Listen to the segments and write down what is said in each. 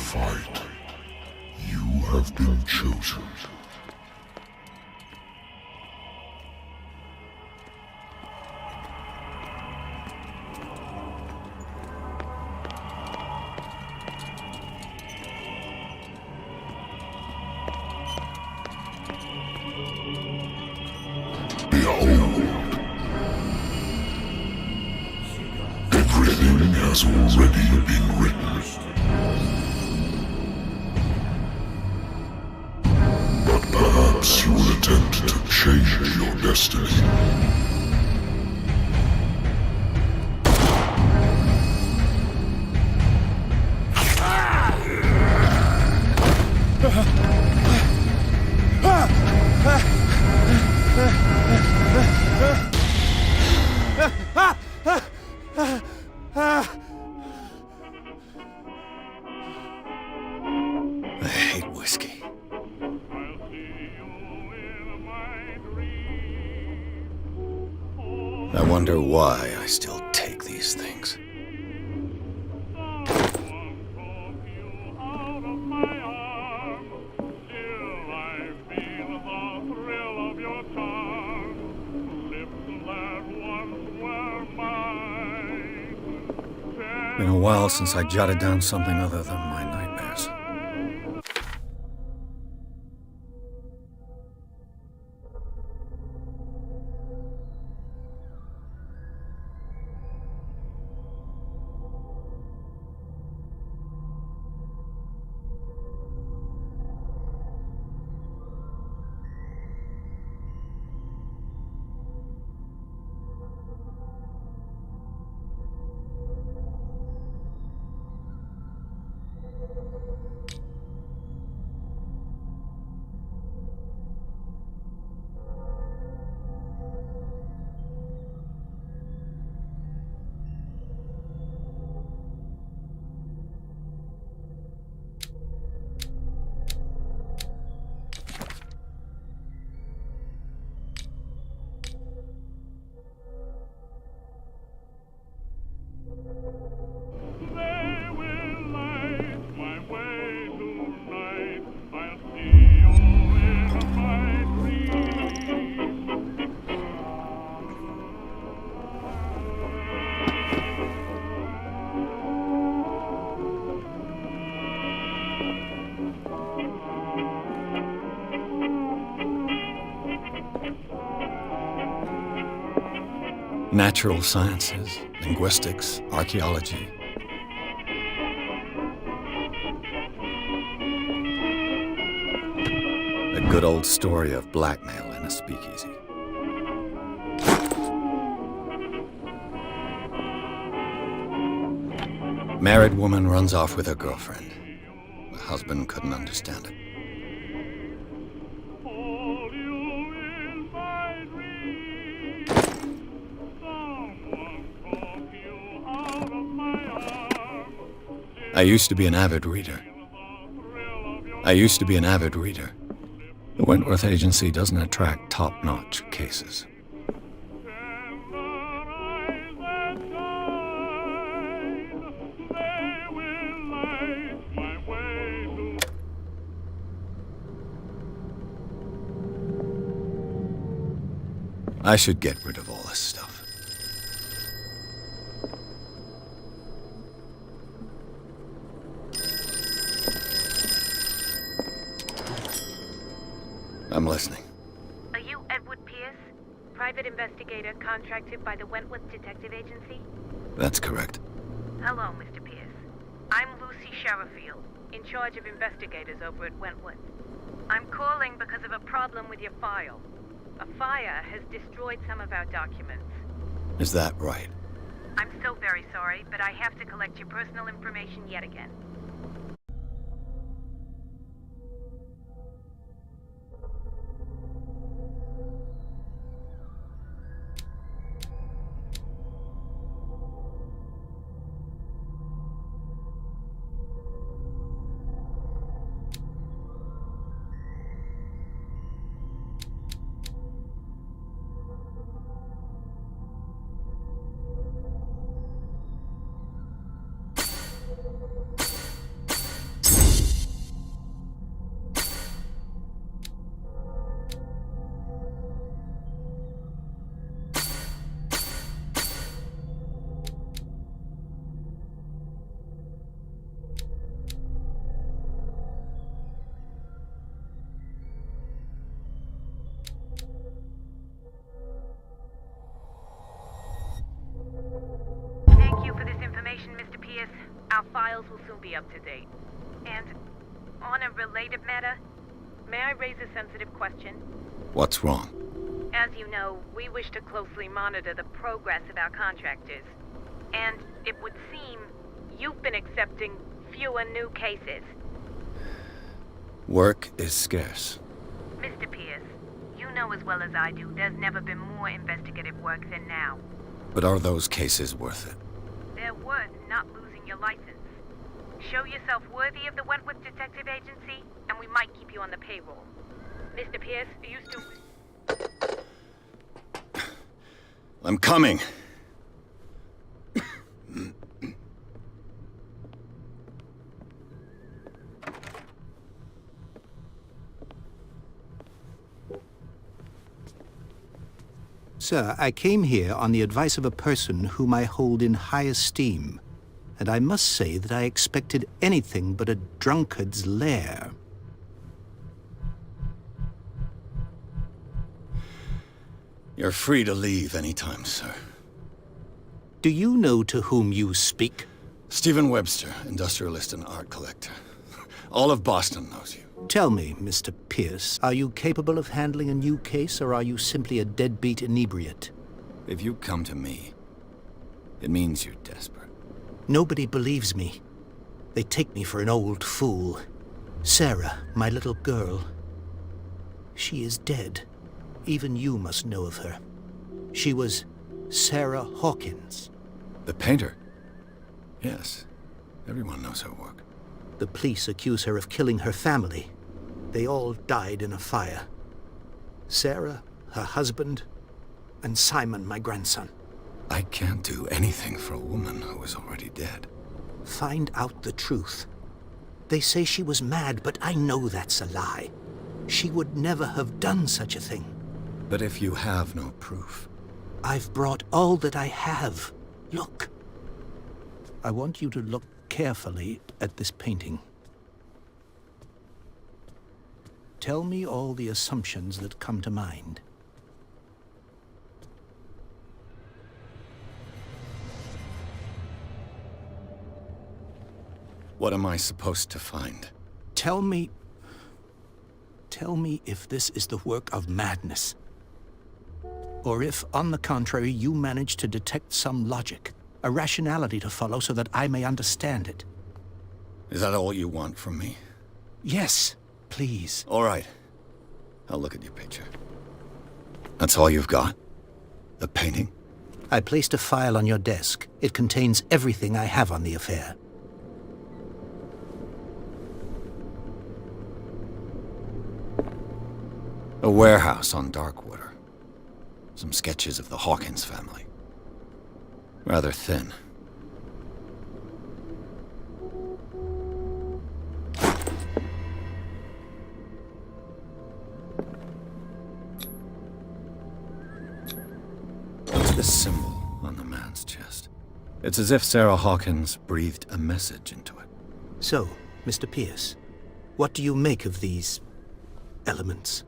fight. You have been chosen. Behold. Everything has already been written. But perhaps you will attempt to change your destiny. I hate whiskey. I wonder why I still take these things. Been a while since I jotted down something other than my nightmares. Natural sciences, linguistics, archaeology. A good old story of blackmail in a speakeasy. Married woman runs off with her girlfriend. The husband couldn't understand it. I used to be an avid reader. The Wentworth Agency doesn't attract top-notch cases. I should get rid of all this stuff. I'm listening. Are you Edward Pierce, private investigator contracted by the Wentworth Detective Agency? That's correct. Hello, Mr. Pierce. I'm Lucy Sherifield, in charge of investigators over at Wentworth. I'm calling because of a problem with your file. A fire has destroyed some of our documents. Is that right? I'm so very sorry, but I have to collect your personal information yet again. files will soon be up to date. And on a related matter, may I raise a sensitive question? What's wrong? As you know, we wish to closely monitor the progress of our contractors. And it would seem you've been accepting fewer new cases. Work is scarce. Mr. Pierce, you know as well as I do there's never been more investigative work than now. But are those cases worth it? They're worth not losing your license. Show yourself worthy of the Wentworth Detective Agency, and we might keep you on the payroll. Mr. Pierce, are you still... I'm coming! Sir, I came here on the advice of a person whom I hold in high esteem, and I must say that I expected anything but a drunkard's lair. You're free to leave anytime, sir. Do you know to whom you speak? Stephen Webster, industrialist and art collector. All of Boston knows you. Tell me, Mr. Pierce, are you capable of handling a new case, or are you simply a deadbeat inebriate? If you come to me, it means you're desperate. Nobody believes me. They take me for an old fool. Sarah, my little girl, she is dead. Even you must know of her. She was Sarah Hawkins. The painter? Yes. Everyone knows her work. The police accuse her of killing her family. They all died in a fire. Sarah, her husband, and Simon, my grandson. I can't do anything for a woman who is already dead. Find out the truth. They say she was mad, but I know that's a lie. She would never have done such a thing. But if you have no proof... I've brought all that I have. Look. I want you to look carefully at this painting. Tell me all the assumptions that come to mind. What am I supposed to find? Tell me if this is the work of madness. Or if, on the contrary, you manage to detect some logic, a rationality to follow so that I may understand it. Is that all you want from me? Yes, please. All right. I'll look at your picture. That's all you've got? The painting? I placed a file on your desk. It contains everything I have on the affair. A warehouse on Darkwater. Some sketches of the Hawkins family. Rather thin. What's this symbol on the man's chest? It's as if Sarah Hawkins breathed a message into it. So, Mr. Pierce, what do you make of these elements?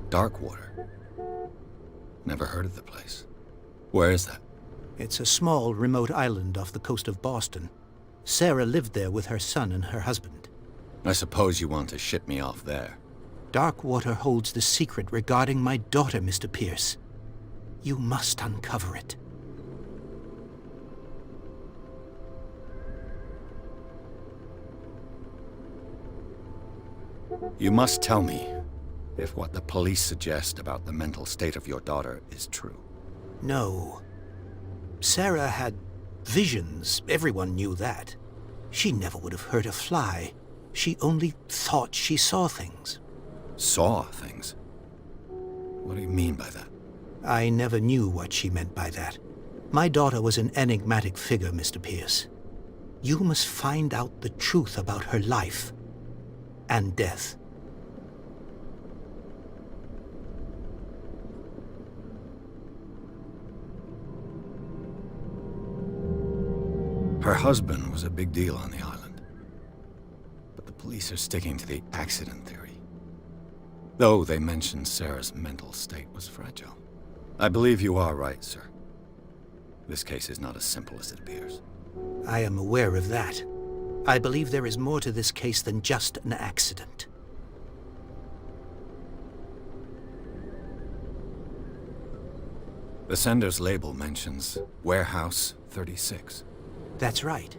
Darkwater. Never heard of the place. Where is that? It's a small, remote island off the coast of Boston. Sarah lived there with her son and her husband. I suppose you want to ship me off there. Darkwater holds the secret regarding my daughter, Mr. Pierce. You must uncover it. You must tell me if what the police suggest about the mental state of your daughter is true. No. Sarah had visions. Everyone knew that. She never would have hurt a fly. She only thought she saw things. Saw things? What do you mean by that? I never knew what she meant by that. My daughter was an enigmatic figure, Mr. Pierce. You must find out the truth about her life and death. Her husband was a big deal on the island. But the police are sticking to the accident theory. Though they mentioned Sarah's mental state was fragile. I believe you are right, sir. This case is not as simple as it appears. I am aware of that. I believe there is more to this case than just an accident. The sender's label mentions Warehouse 36. That's right.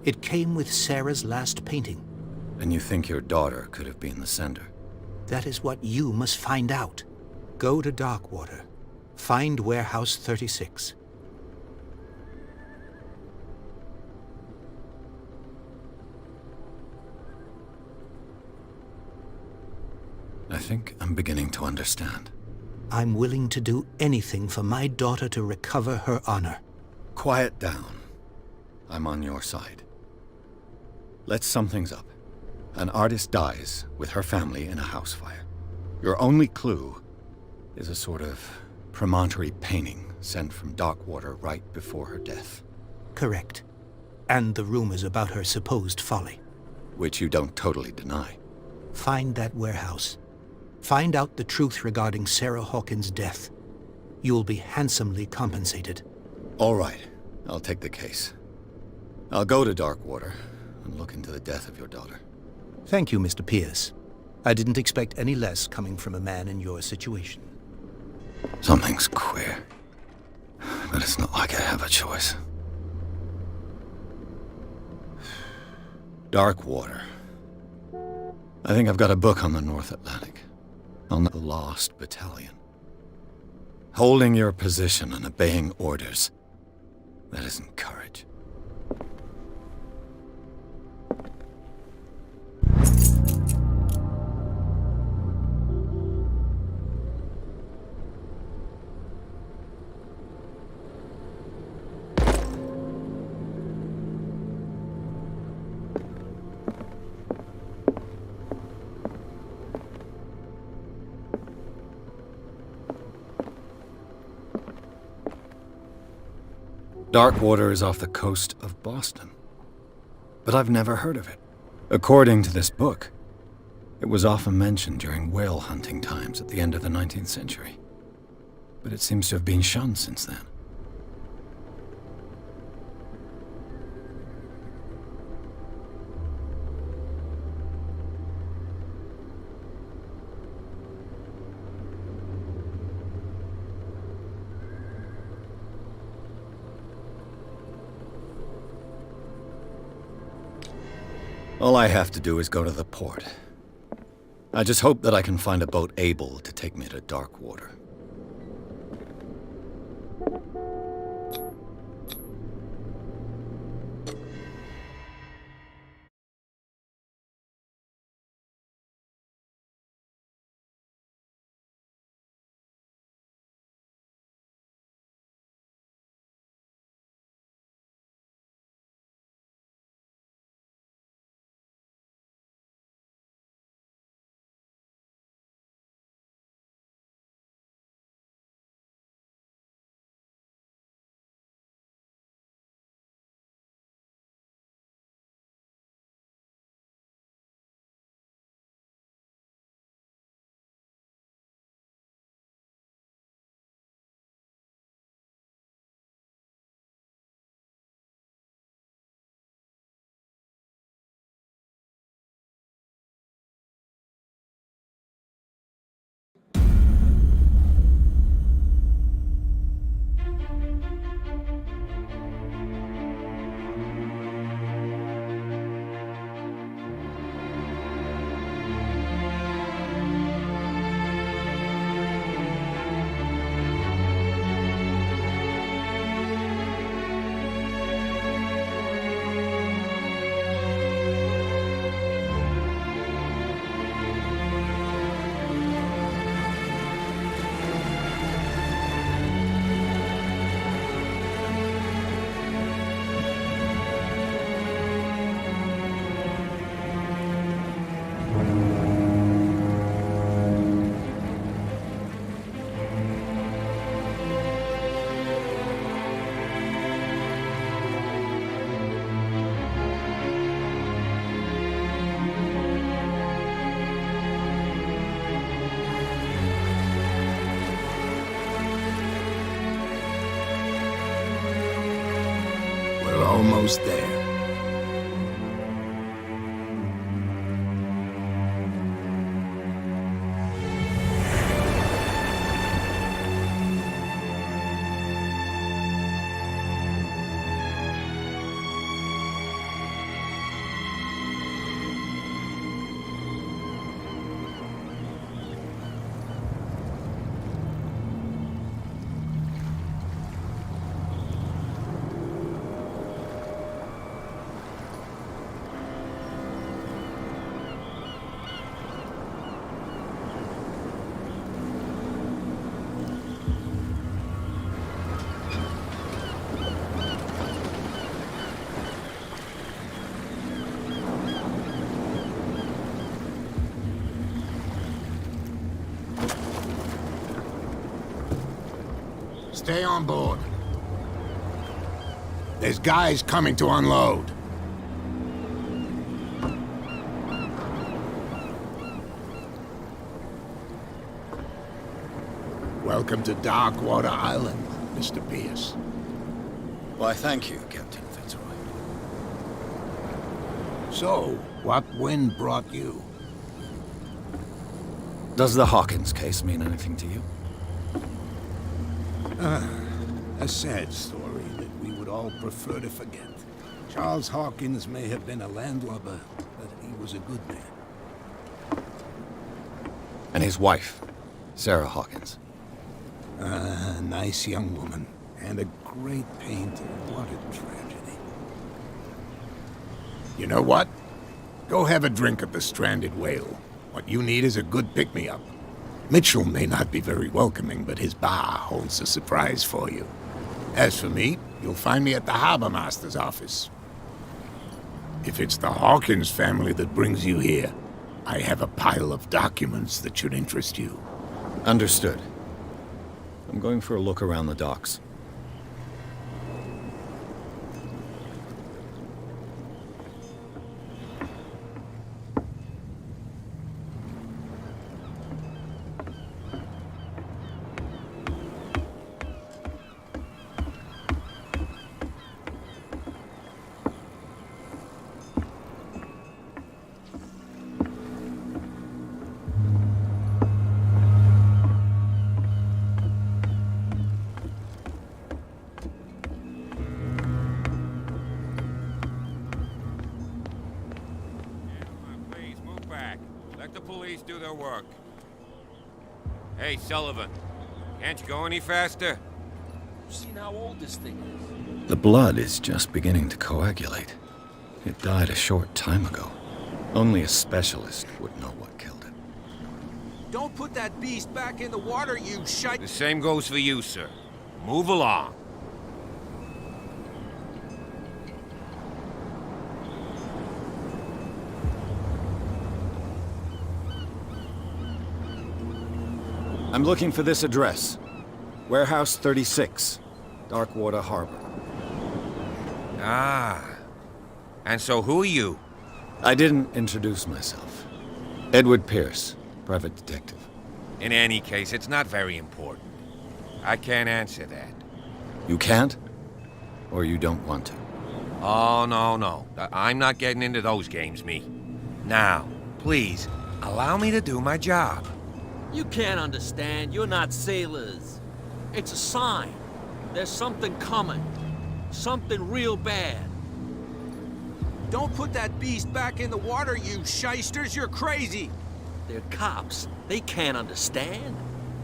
It came with Sarah's last painting. And you think your daughter could have been the sender? That is what you must find out. Go to Darkwater. Find Warehouse 36. I think I'm beginning to understand. I'm willing to do anything for my daughter to recover her honor. Quiet down. I'm on your side. Let's sum things up. An artist dies with her family in a house fire. Your only clue is a sort of promontory painting sent from Darkwater right before her death. Correct. And the rumors about her supposed folly. Which you don't totally deny. Find that warehouse. Find out the truth regarding Sarah Hawkins' death. You'll be handsomely compensated. All right. I'll take the case. I'll go to Darkwater and look into the death of your daughter. Thank you, Mr. Pierce. I didn't expect any less coming from a man in your situation. Something's queer. But it's not like I have a choice. Darkwater. I think I've got a book on the North Atlantic. On the Lost Battalion. Holding your position and obeying orders. That isn't courage. Darkwater is off the coast of Boston. But I've never heard of it. According to this book, it was often mentioned during whale hunting times at the end of the 19th century. But it seems to have been shunned since then. All I have to do is go to the port. I just hope that I can find a boat able to take me to Darkwater. almost there. Stay on board. There's guys coming to unload. Welcome to Darkwater Island, Mr. Pierce. Why, thank you, Captain Fitzroy. So, what wind brought you? Does the Hawkins case mean anything to you? A sad story that we would all prefer to forget. Charles Hawkins may have been a landlubber, but he was a good man. And his wife, Sarah Hawkins. A nice young woman, and a great painter. What a tragedy. You know what? Go have a drink at the Stranded Whale. What you need is a good pick-me-up. Mitchell may not be very welcoming, but his bar holds a surprise for you. As for me, you'll find me at the Harbor Master's office. If it's the Hawkins family that brings you here, I have a pile of documents that should interest you. Understood. I'm going for a look around the docks. Do their work. Hey, Sullivan, can't you go any faster? You've seen how old this thing is. The blood is just beginning to coagulate. It died a short time ago. Only a specialist would know what killed it. Don't put that beast back in the water, you shite. The same goes for you, sir. Move along. I'm looking for this address. Warehouse 36, Darkwater Harbor. Ah. And so who are you? I didn't introduce myself. Edward Pierce, private detective. In any case, it's not very important. I can't answer that. You can't? Or you don't want to? Oh, no. I'm not getting into those games, me. Now, please, allow me to do my job. You can't understand. You're not sailors. It's a sign. There's something coming. Something real bad. Don't put that beast back in the water, you shysters. You're crazy. They're cops. They can't understand.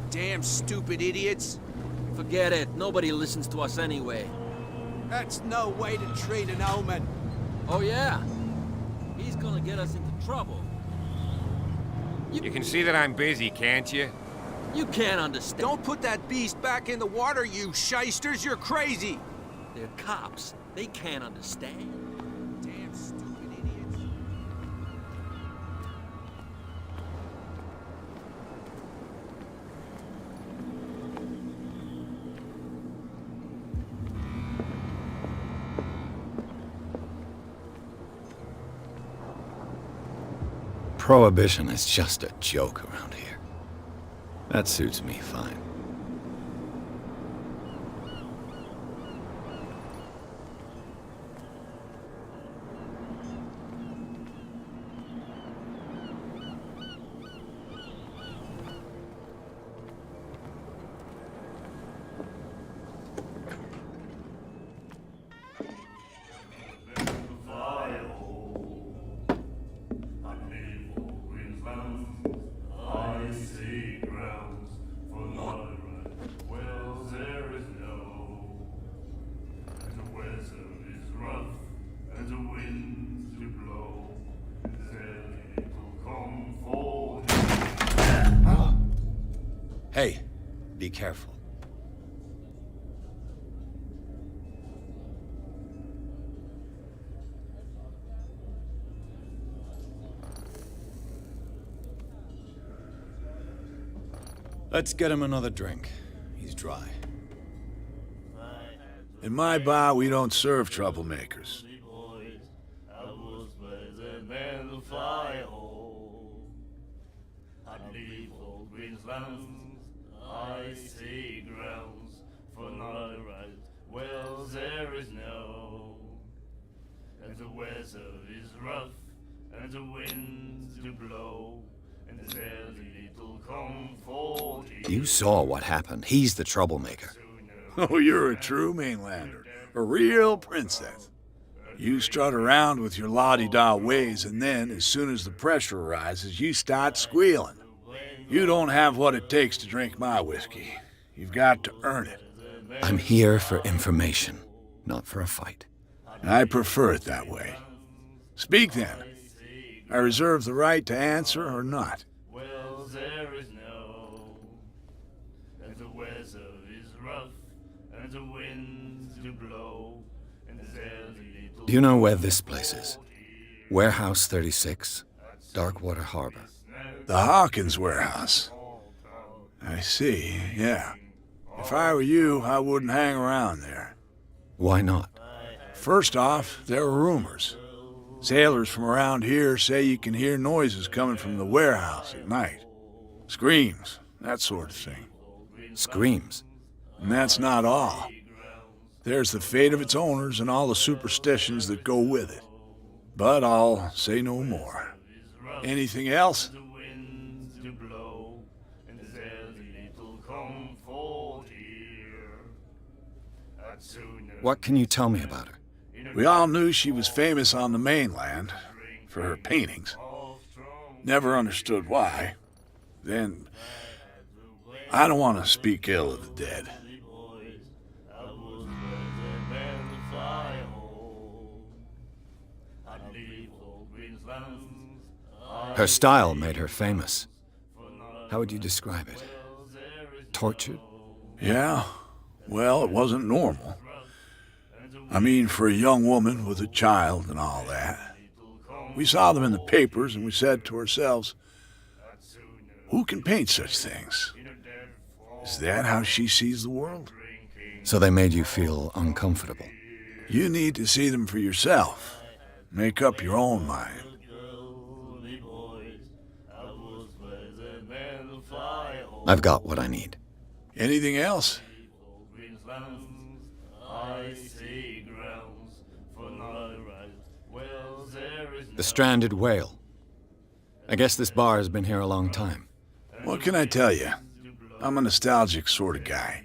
Damn stupid idiots. Forget it. Nobody listens to us anyway. That's no way to treat an omen. Oh, yeah? He's gonna get us into trouble. You can see that I'm busy, can't you? You can't understand. Don't put that beast back in the water, you shysters. You're crazy. They're cops. They can't understand. Damn stupid idiots. Prohibition is just a joke around here. That suits me fine. Be careful. Let's get him another drink. He's dry. In my bar, we don't serve troublemakers. I see grounds for not a right. Well, there is no. And the weather is rough, and the winds do blow, and there's little comfort. You saw what happened. He's the troublemaker. Oh, you're a true mainlander. A real princess. You strut around with your la-di-da ways, and then, as soon as the pressure arises, you start squealing. You don't have what it takes to drink my whiskey. You've got to earn it. I'm here for information, not for a fight. I prefer it that way. Speak then. I reserve the right to answer or not. Well, there is no. And the weather is rough, and the winds do blow, and there's little. Do you know where this place is? Warehouse 36, Darkwater Harbor. The Hawkins warehouse. I see, yeah. If I were you, I wouldn't hang around there. Why not? First off, there are rumors. Sailors from around here say you can hear noises coming from the warehouse at night. Screams, that sort of thing. Screams? And that's not all. There's the fate of its owners and all the superstitions that go with it. But I'll say no more. Anything else? What can you tell me about her? We all knew she was famous on the mainland for her paintings. Never understood why. Then, I don't want to speak ill of the dead. Her style made her famous. How would you describe it? Tortured? Yeah, well, it wasn't normal. I mean, for a young woman with a child and all that. We saw them in the papers and we said to ourselves, who can paint such things? Is that how she sees the world? So they made you feel uncomfortable. You need to see them for yourself. Make up your own mind. I've got what I need. Anything else? The stranded whale. I guess this bar has been here a long time. What can I tell you? I'm a nostalgic sort of guy.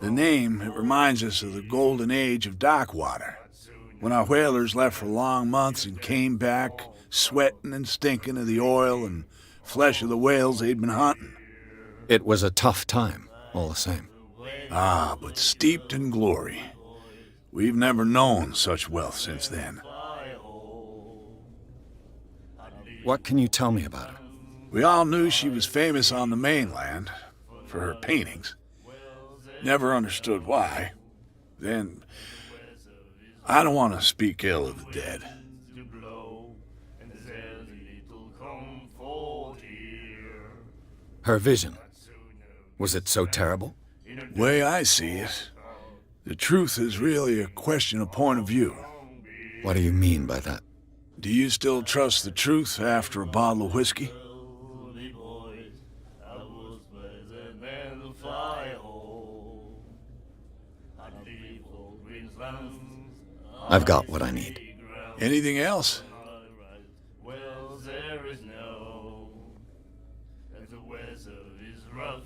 The name, it reminds us of the golden age of dockwater, when our whalers left for long months and came back sweating and stinking of the oil and flesh of the whales they'd been hunting. It was a tough time, all the same. Ah, but steeped in glory. We've never known such wealth since then. What can you tell me about her? We all knew she was famous on the mainland for her paintings. Never understood why. Then, I don't want to speak ill of the dead. Her vision. Was it so terrible? Way I see it, the truth is really a question of point of view. What do you mean by that? Do you still trust the truth after a bottle of whiskey? I've got what I need. Anything else? Well, there is no. And the weather is rough,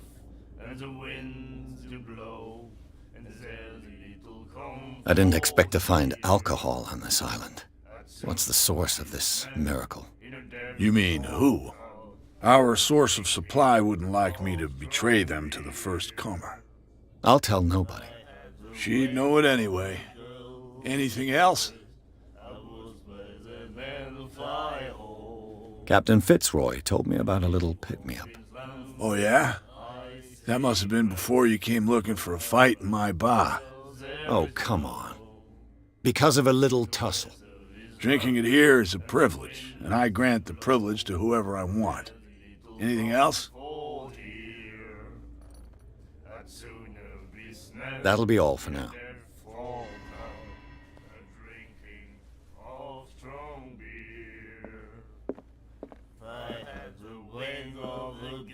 and the winds do blow, and there's little comfort. I didn't expect to find alcohol on this island. What's the source of this miracle? You mean who? Our source of supply wouldn't like me to betray them to the first comer. I'll tell nobody. She'd know it anyway. Anything else? Captain Fitzroy told me about a little pick-me-up. Oh, yeah? That must have been before you came looking for a fight in my bar. Oh, come on. Because of a little tussle. Drinking it here is a privilege, and I grant the privilege to whoever I want. Anything else? That'll be all for now.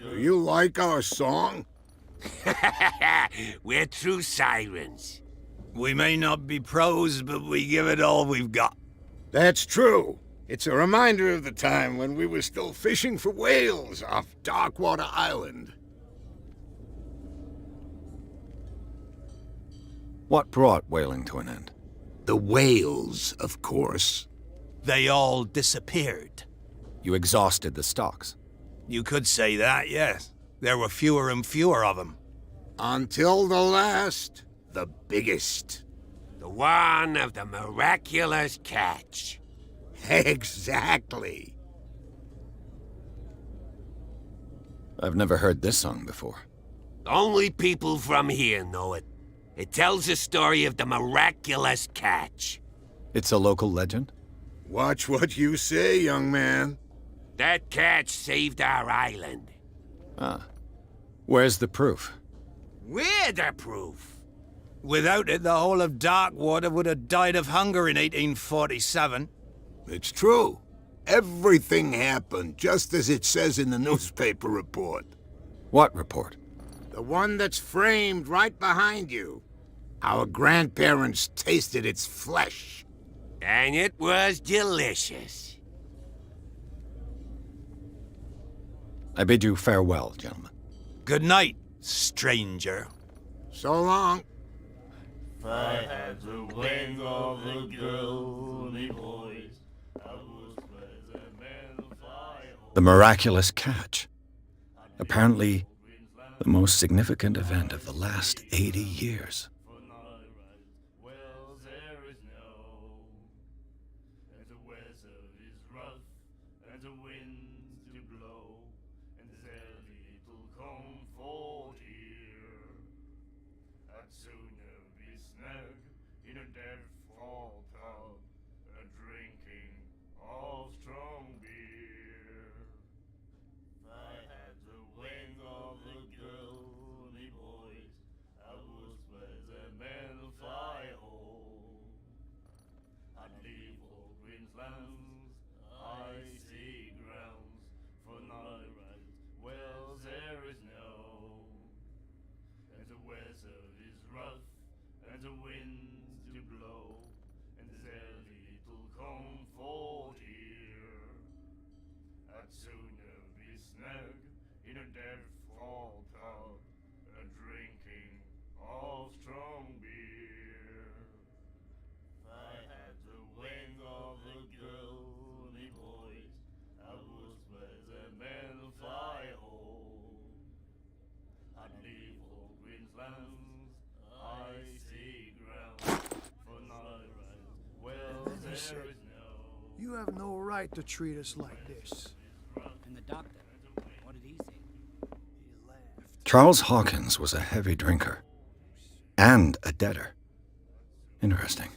Do you like our song? We're true sirens. We may not be pros, but we give it all we've got. That's true. It's a reminder of the time when we were still fishing for whales off Darkwater Island. What brought whaling to an end? The whales, of course. They all disappeared. You exhausted the stocks. You could say that, yes. There were fewer and fewer of them. Until the last, the biggest. The one of the miraculous catch. Exactly. I've never heard this song before. Only people from here know it. It tells the story of the miraculous catch. It's a local legend? Watch what you say, young man. That catch saved our island. Ah. Where's the proof? We're the proof. Without it, the whole of Darkwater would have died of hunger in 1847. It's true. Everything happened just as it says in the newspaper report. What report? The one that's framed right behind you. Our grandparents tasted its flesh. And it was delicious. I bid you farewell, gentlemen. Good night, stranger. So long. If I had the wings of the girly boys, I would spread a man fly. The miraculous catch. Apparently, the most significant event of the last 80 years. Well, there is no, and the weather is rough, and the winds do blow, and there's little comfort here. I'd sooner be snug in a dead fall tub, a drinking of strong beer. If I had the wings of the girly boys, I would spread the men fly home. I'd leave all Queensland's icy grounds for night rides. Well, there is no, and the weather is rough, and the winds do blow, and there's little comfort here. I'd sooner be snug in a dead fall tub, a drinking of strong beer. If I had the wings of the girly boys, I would spread the men fly home. I'd leave all Queensland's icy ground for night rides. Well, there is no. You have no right to treat us like this. And the doctor, what did he say? He laughed. Charles Hawkins was a heavy drinker. And a debtor. Interesting.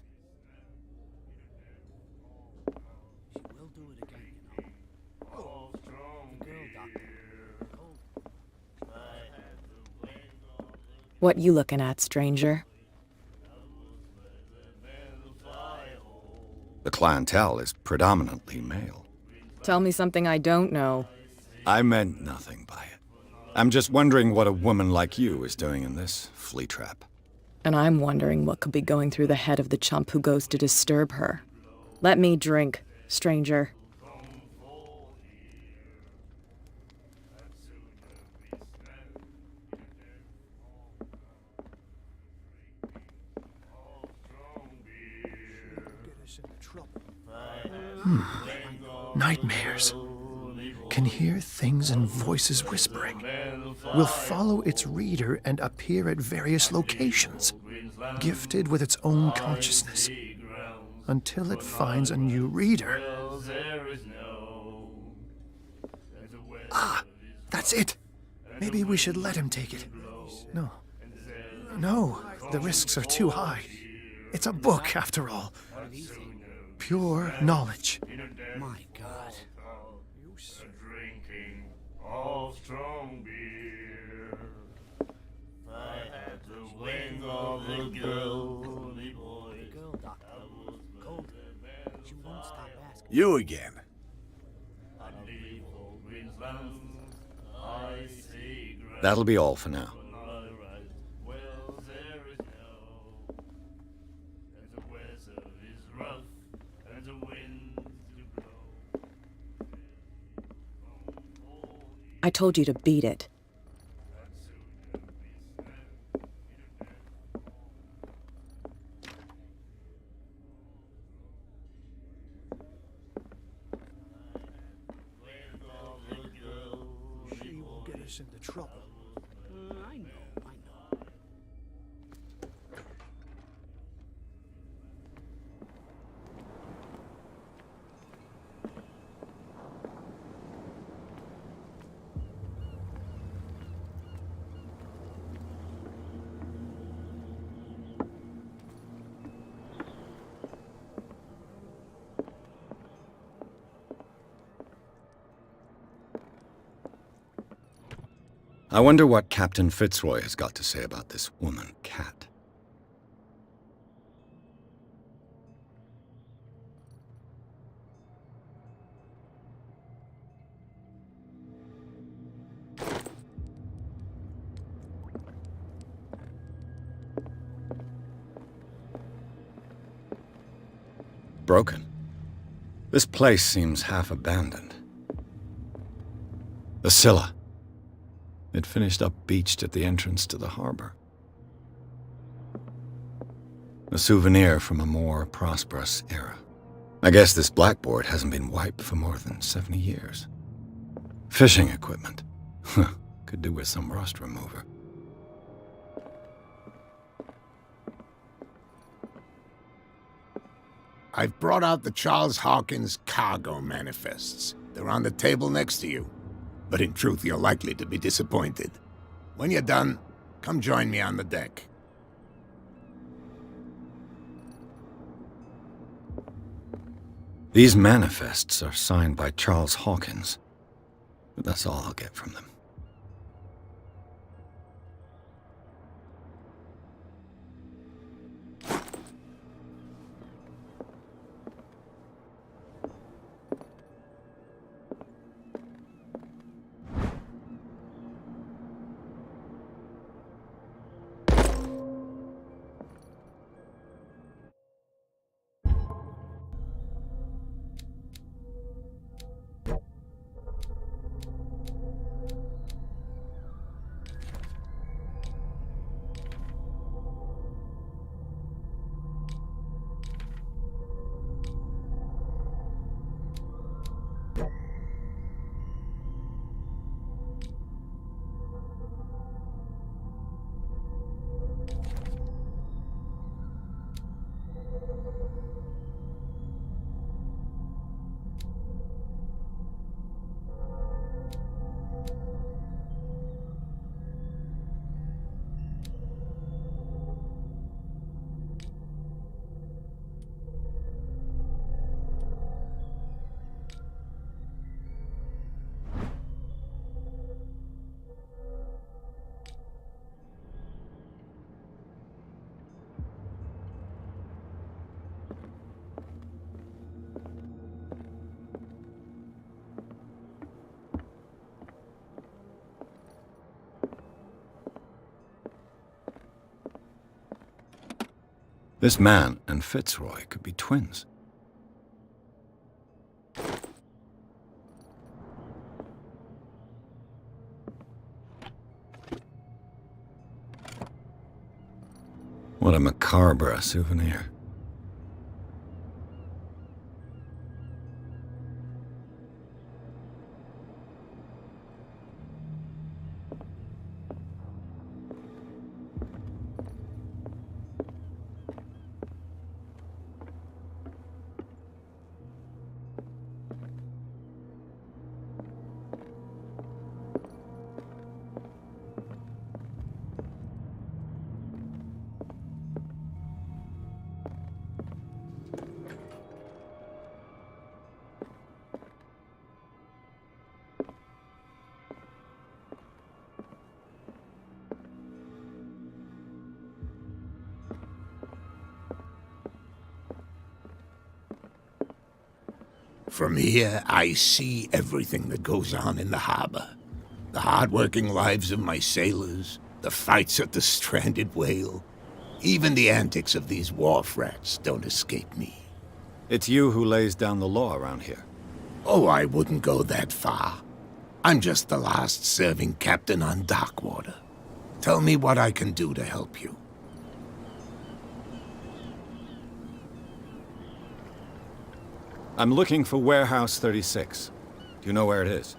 She will do it again, you know. The girl doctor. Oh. What you looking at, stranger? The clientele is predominantly male. Tell me something I don't know. I meant nothing by it. I'm just wondering what a woman like you is doing in this flea trap. And I'm wondering what could be going through the head of the chump who goes to disturb her. Let me drink, stranger. Get us into trouble. Nightmares. Can hear things and voices whispering. Will follow its reader and appear at various locations, gifted with its own consciousness, until it finds a new reader. Ah, that's it. Maybe we should let him take it. No. No, the risks are too high. It's a book, after all. Pure knowledge. My God. Drinking of strong beer. I had the wings of the girly boy. Girl, Doctor. Cold. She won't stop asking. You again. That'll be all for now. I told you to beat it. She will get us into trouble. I know. I wonder what Captain Fitzroy has got to say about this woman, Cat. Broken. This place seems half abandoned. The Scylla. It finished up beached at the entrance to the harbor. A souvenir from a more prosperous era. I guess this blackboard hasn't been wiped for more than 70 years. Fishing equipment. Could do with some rust remover. I've brought out the Charles Hawkins cargo manifests. They're on the table next to you. But in truth, you're likely to be disappointed. When you're done, come join me on the deck. These manifests are signed by Charles Hawkins, but that's all I'll get from them. This man and Fitzroy could be twins. What a macabre souvenir. From here, I see everything that goes on in the harbor. The hard-working lives of my sailors, the fights at the stranded whale. Even the antics of these wharf rats don't escape me. It's you who lays down the law around here. Oh, I wouldn't go that far. I'm just the last serving captain on Darkwater. Tell me what I can do to help you. I'm looking for Warehouse 36. Do you know where it is?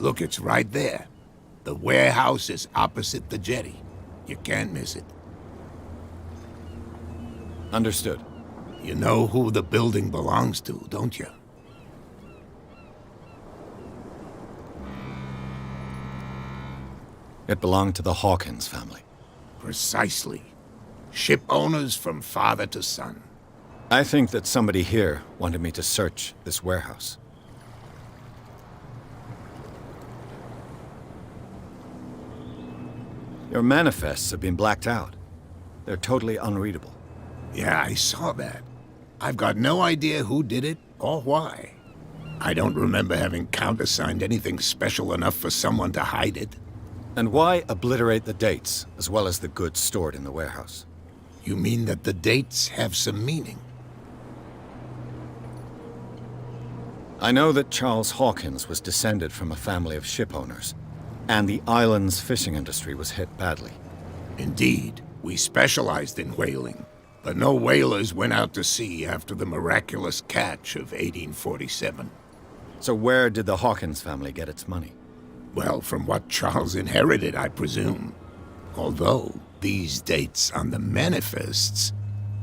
Look, it's right there. The warehouse is opposite the jetty. You can't miss it. Understood. You know who the building belongs to, don't you? It belonged to the Hawkins family. Precisely. Ship owners from father to son. I think that somebody here wanted me to search this warehouse. Your manifests have been blacked out. They're totally unreadable. Yeah, I saw that. I've got no idea who did it or why. I don't remember having countersigned anything special enough for someone to hide it. And why obliterate the dates, as well as the goods stored in the warehouse? You mean that the dates have some meaning? I know that Charles Hawkins was descended from a family of ship owners, and the island's fishing industry was hit badly. Indeed, we specialized in whaling, but no whalers went out to sea after the miraculous catch of 1847. So where did the Hawkins family get its money? Well, from what Charles inherited, I presume. Although, these dates on the manifests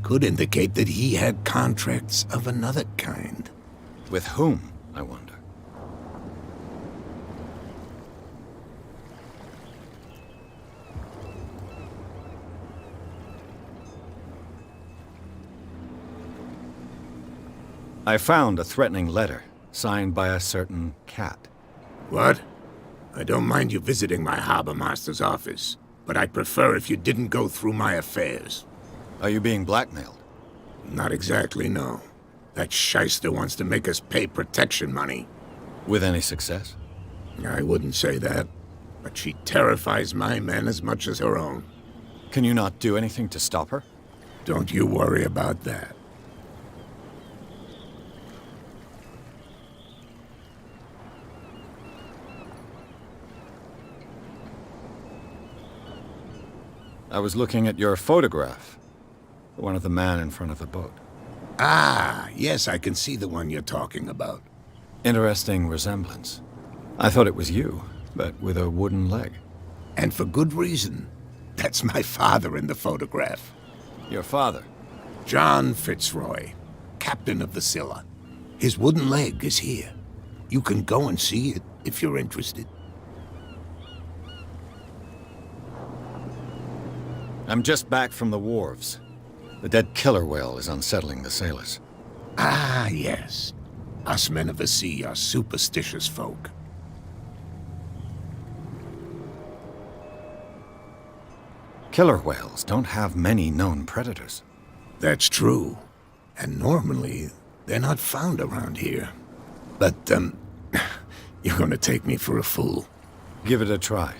could indicate that he had contracts of another kind. With whom, I wonder? I found a threatening letter, signed by a certain cat. What? I don't mind you visiting my harbor master's office, but I'd prefer if you didn't go through my affairs. Are you being blackmailed? Not exactly, no. That shyster wants to make us pay protection money. With any success? I wouldn't say that, but she terrifies my men as much as her own. Can you not do anything to stop her? Don't you worry about that. I was looking at your photograph. The one of the man in front of the boat. Ah, yes, I can see the one you're talking about. Interesting resemblance. I thought it was you, but with a wooden leg. And for good reason. That's my father in the photograph. Your father? John Fitzroy, captain of the Scylla. His wooden leg is here. You can go and see it if you're interested. I'm just back from the wharves. The dead killer whale is unsettling the sailors. Ah, yes. Us men of the sea are superstitious folk. Killer whales don't have many known predators. That's true. And normally, they're not found around here. But, you're gonna take me for a fool. Give it a try.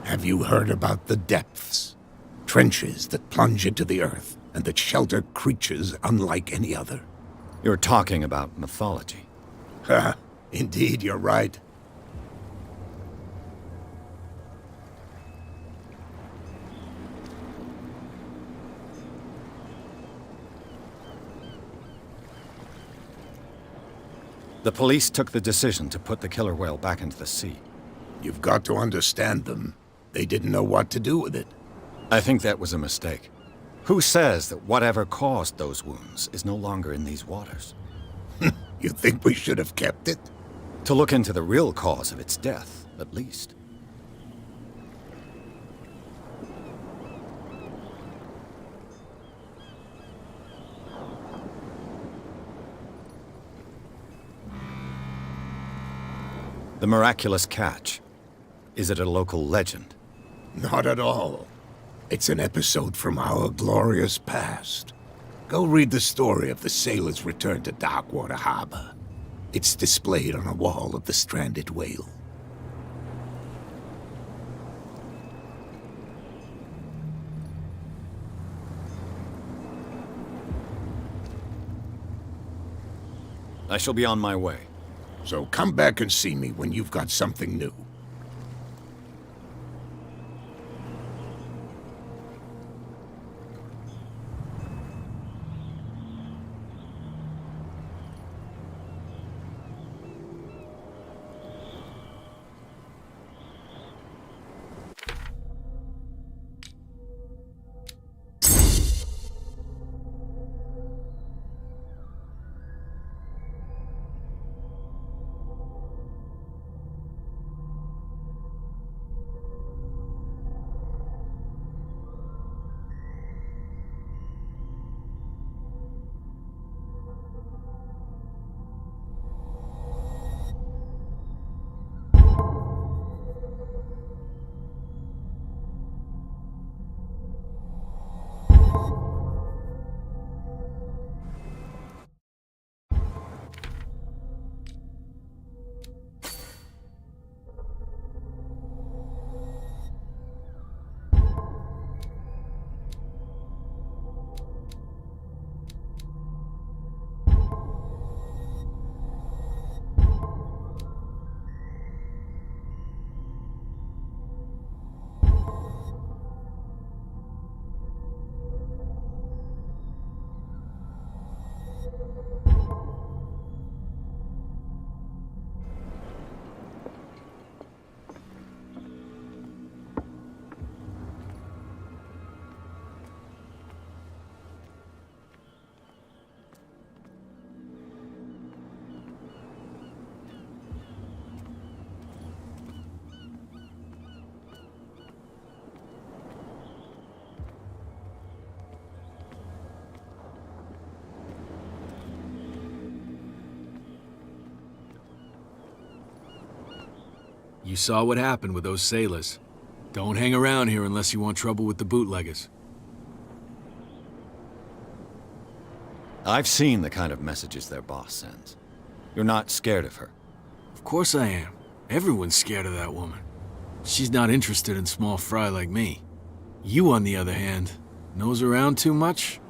Have you heard about the depths? Trenches that plunge into the earth and that shelter creatures unlike any other. You're talking about mythology. Ha! Indeed, you're right. The police took the decision to put the killer whale back into the sea. You've got to understand them. They didn't know what to do with it. I think that was a mistake. Who says that whatever caused those wounds is no longer in these waters? You think we should have kept it? To look into the real cause of its death, at least. The miraculous catch. Is it a local legend? Not at all. It's an episode from our glorious past. Go read the story of the sailors' return to Darkwater Harbor. It's displayed on a wall of the Stranded Whale. I shall be on my way. So come back and see me when you've got something new. You saw what happened with those sailors. Don't hang around here unless you want trouble with the bootleggers. I've seen the kind of messages their boss sends. You're not scared of her. Of course I am. Everyone's scared of that woman. She's not interested in small fry like me. You, on the other hand, nose around too much,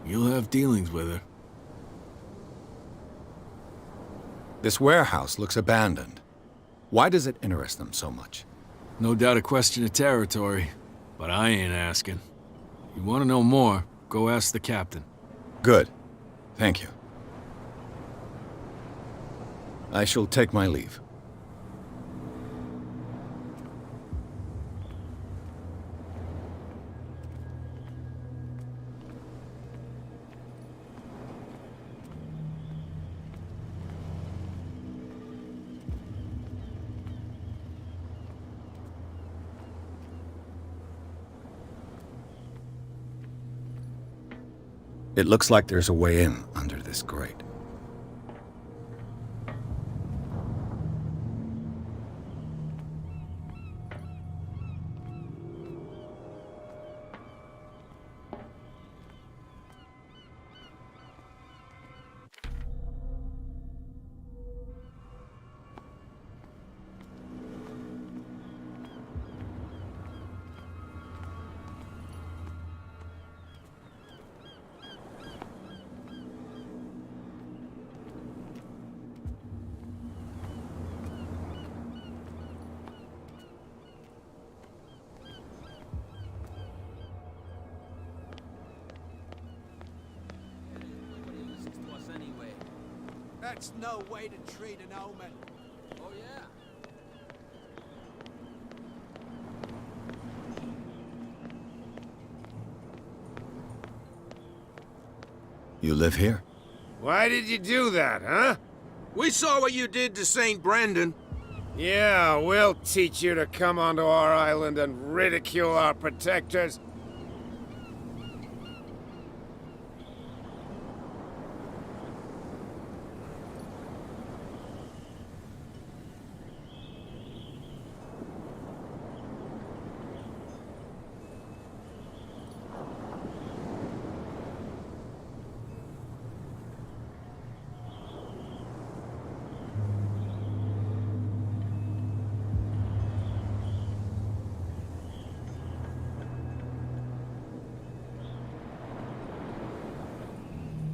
you'll have dealings with her. This warehouse looks abandoned. Why does it interest them so much? No doubt a question of territory, but I ain't asking. You want to know more, go ask the captain. Good. Thank you. I shall take my leave. It looks like there's a way in under this grate. That's no way to treat an omen. Oh, yeah? You live here? Why did you do that, huh? We saw what you did to St. Brendan. Yeah, we'll teach you to come onto our island and ridicule our protectors.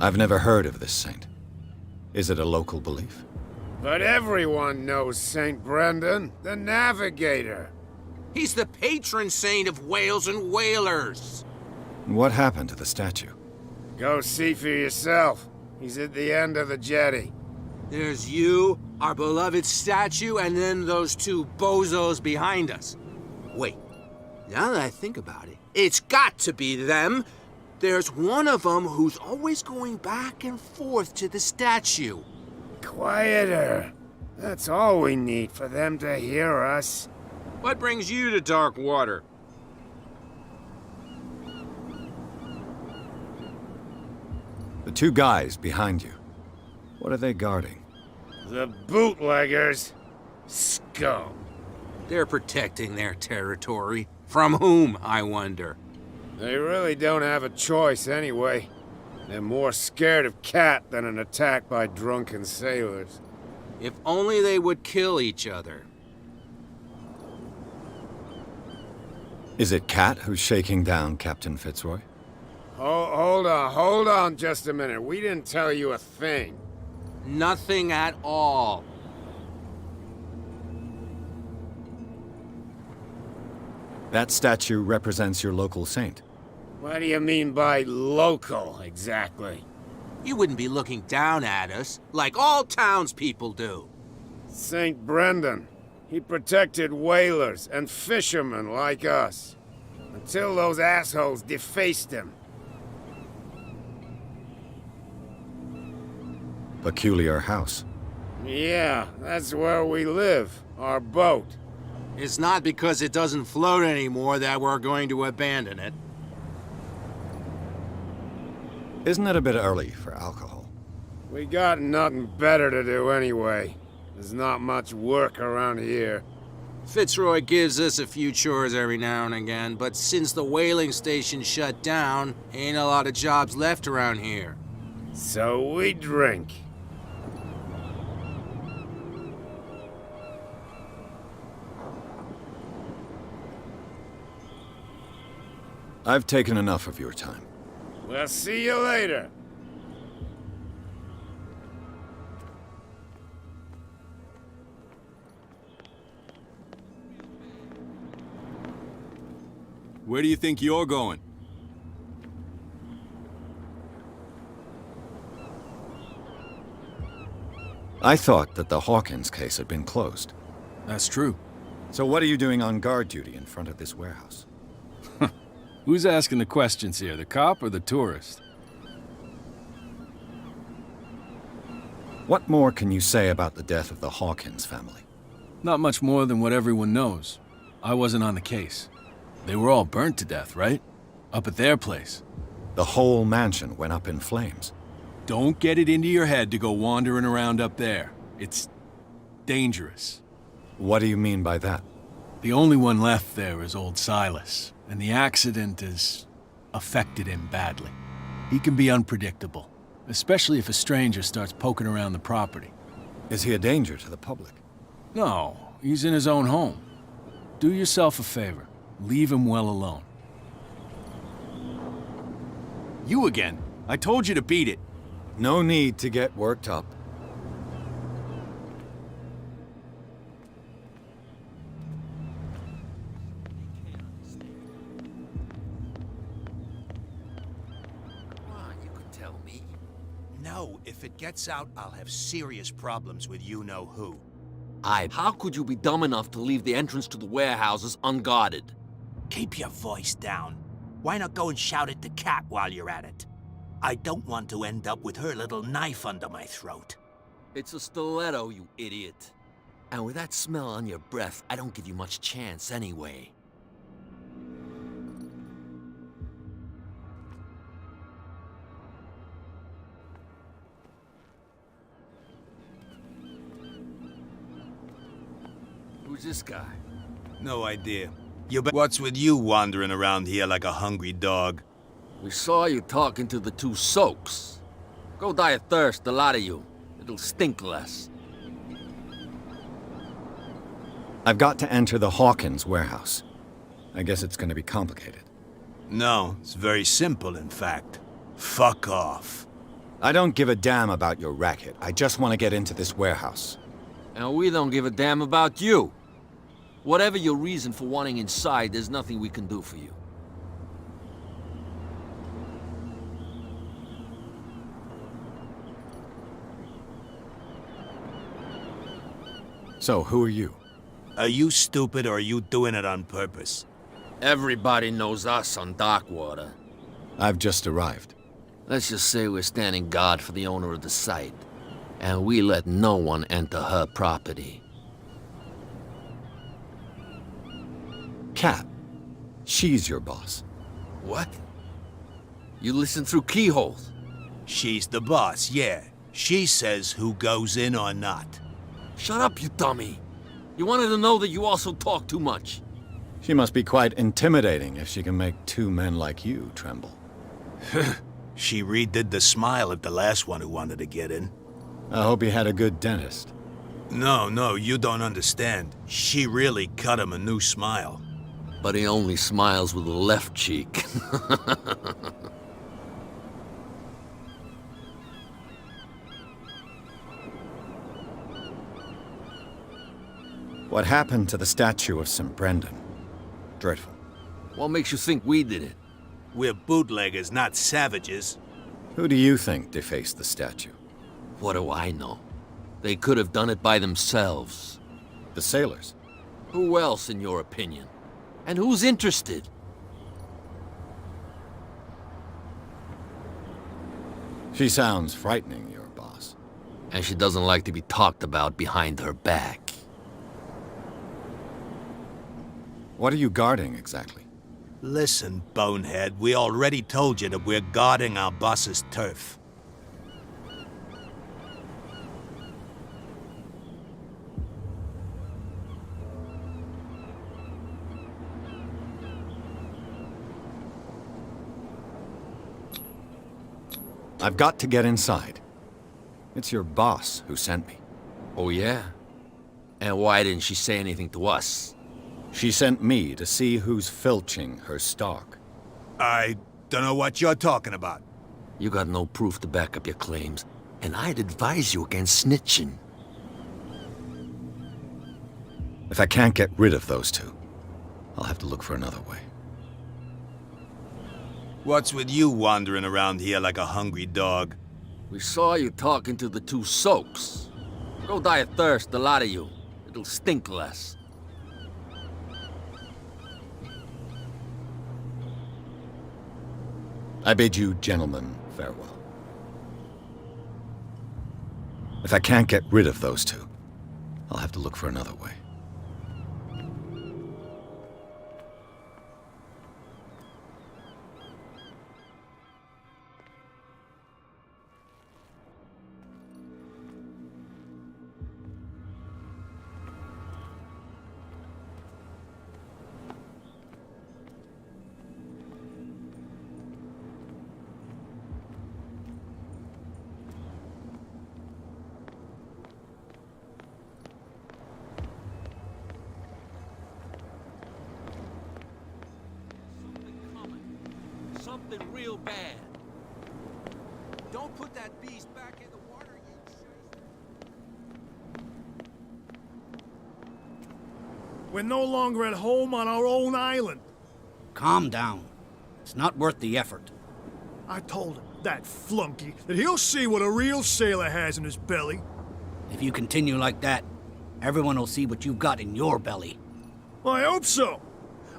I've never heard of this saint. Is it a local belief? But everyone knows St. Brendan, the Navigator. He's the patron saint of whales and whalers. What happened to the statue? Go see for yourself. He's at the end of the jetty. There's you, our beloved statue, and then those two bozos behind us. Wait, now that I think about it, it's got to be them. There's one of them who's always going back and forth to the statue. Quieter. That's all we need for them to hear us. What brings you to dark water? The two guys behind you. What are they guarding? The bootleggers. Scum. They're protecting their territory. From whom, I wonder? They really don't have a choice anyway. They're more scared of Cat than an attack by drunken sailors. If only they would kill each other. Is it Cat who's shaking down Captain Fitzroy? Hold on just a minute. We didn't tell you a thing. Nothing at all. That statue represents your local saint. What do you mean by local, exactly? You wouldn't be looking down at us, like all townspeople do. St. Brendan. He protected whalers and fishermen like us. Until those assholes defaced him. Peculiar house. Yeah, that's where we live. Our boat. It's not because it doesn't float anymore that we're going to abandon it. Isn't it a bit early for alcohol? We got nothing better to do anyway. There's not much work around here. Fitzroy gives us a few chores every now and again, but since the whaling station shut down, ain't a lot of jobs left around here. So we drink. I've taken enough of your time. We'll see you later. Where do you think you're going? I thought that the Hawkins case had been closed. That's true. So what are you doing on guard duty in front of this warehouse? Who's asking the questions here, the cop or the tourist? What more can you say about the death of the Hawkins family? Not much more than what everyone knows. I wasn't on the case. They were all burnt to death, right? Up at their place. The whole mansion went up in flames. Don't get it into your head to go wandering around up there. It's dangerous. What do you mean by that? The only one left there is old Silas, and the accident has affected him badly. He can be unpredictable, especially if a stranger starts poking around the property. Is he a danger to the public? No, he's in his own home. Do yourself a favor. Leave him well alone. You again. I told you to beat it. No need to get worked up. No, if it gets out, I'll have serious problems with you-know-who. How could you be dumb enough to leave the entrance to the warehouses unguarded? Keep your voice down. Why not go and shout at the cat while you're at it? I don't want to end up with her little knife under my throat. It's a stiletto, you idiot. And with that smell on your breath, I don't give you much chance anyway. Who's this guy? No idea. What's with you wandering around here like a hungry dog? We saw you talking to the two soaks. Go die of thirst, the lot of you. It'll stink less. I've got to enter the Hawkins warehouse. I guess it's going to be complicated. No, it's very simple, in fact. Fuck off. I don't give a damn about your racket. I just want to get into this warehouse. And we don't give a damn about you. Whatever your reason for wanting inside, there's nothing we can do for you. So, who are you? Are you stupid or are you doing it on purpose? Everybody knows us on Darkwater. I've just arrived. Let's just say we're standing guard for the owner of the site. And we let no one enter her property. Cat. She's your boss. What? You listen through keyholes? She's the boss, yeah. She says who goes in or not. Shut up, you dummy. You wanted to know that you also talk too much. She must be quite intimidating if she can make two men like you tremble. She redid the smile at the last one who wanted to get in. I hope he had a good dentist. No, you don't understand. She really cut him a new smile. But he only smiles with the left cheek. What happened to the statue of St. Brendan? Dreadful. What makes you think we did it? We're bootleggers, not savages. Who do you think defaced the statue? What do I know? They could have done it by themselves. The sailors? Who else, in your opinion? And who's interested? She sounds frightening, your boss. And she doesn't like to be talked about behind her back. What are you guarding, exactly? Listen, bonehead, we already told you that we're guarding our boss's turf. I've got to get inside. It's your boss who sent me. Oh, yeah? And why didn't she say anything to us? She sent me to see who's filching her stock. I don't know what you're talking about. You got no proof to back up your claims, and I'd advise you against snitching. If I can't get rid of those two, I'll have to look for another way. What's with you wandering around here like a hungry dog? We saw you talking to the two soaks. Go die of thirst, the lot of you. It'll stink less. I bid you gentlemen farewell. If I can't get rid of those two, I'll have to look for another way. Something real bad. Don't put that beast back in the water, you We're no longer at home on our own island. Calm down. It's not worth the effort. I told him, that flunky, that he'll see what a real sailor has in his belly. If you continue like that, everyone will see what you've got in your belly. Well, I hope so.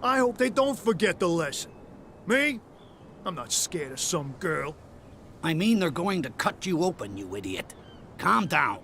I hope they don't forget the lesson. Me? I'm not scared of some girl. I mean they're going to cut you open, you idiot. Calm down.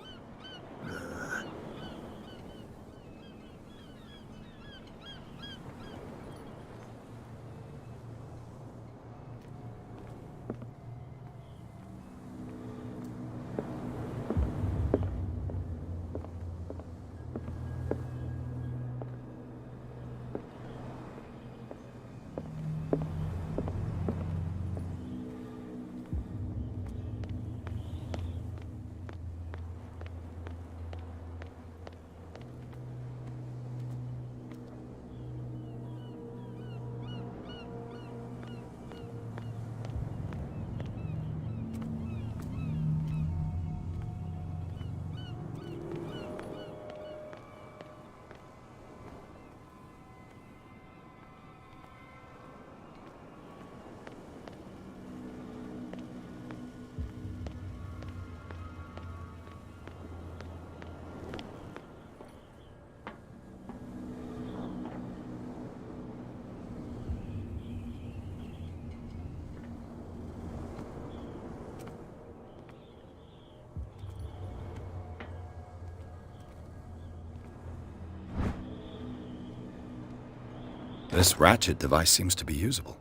This ratchet device seems to be usable.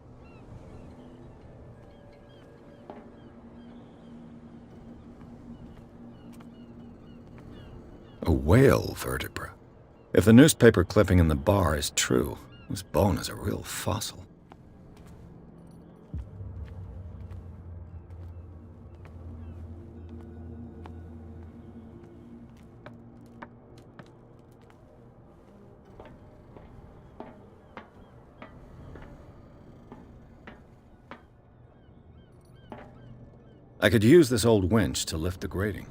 A whale vertebra. If the newspaper clipping in the bar is true, this bone is a real fossil. I could use this old winch to lift the grating.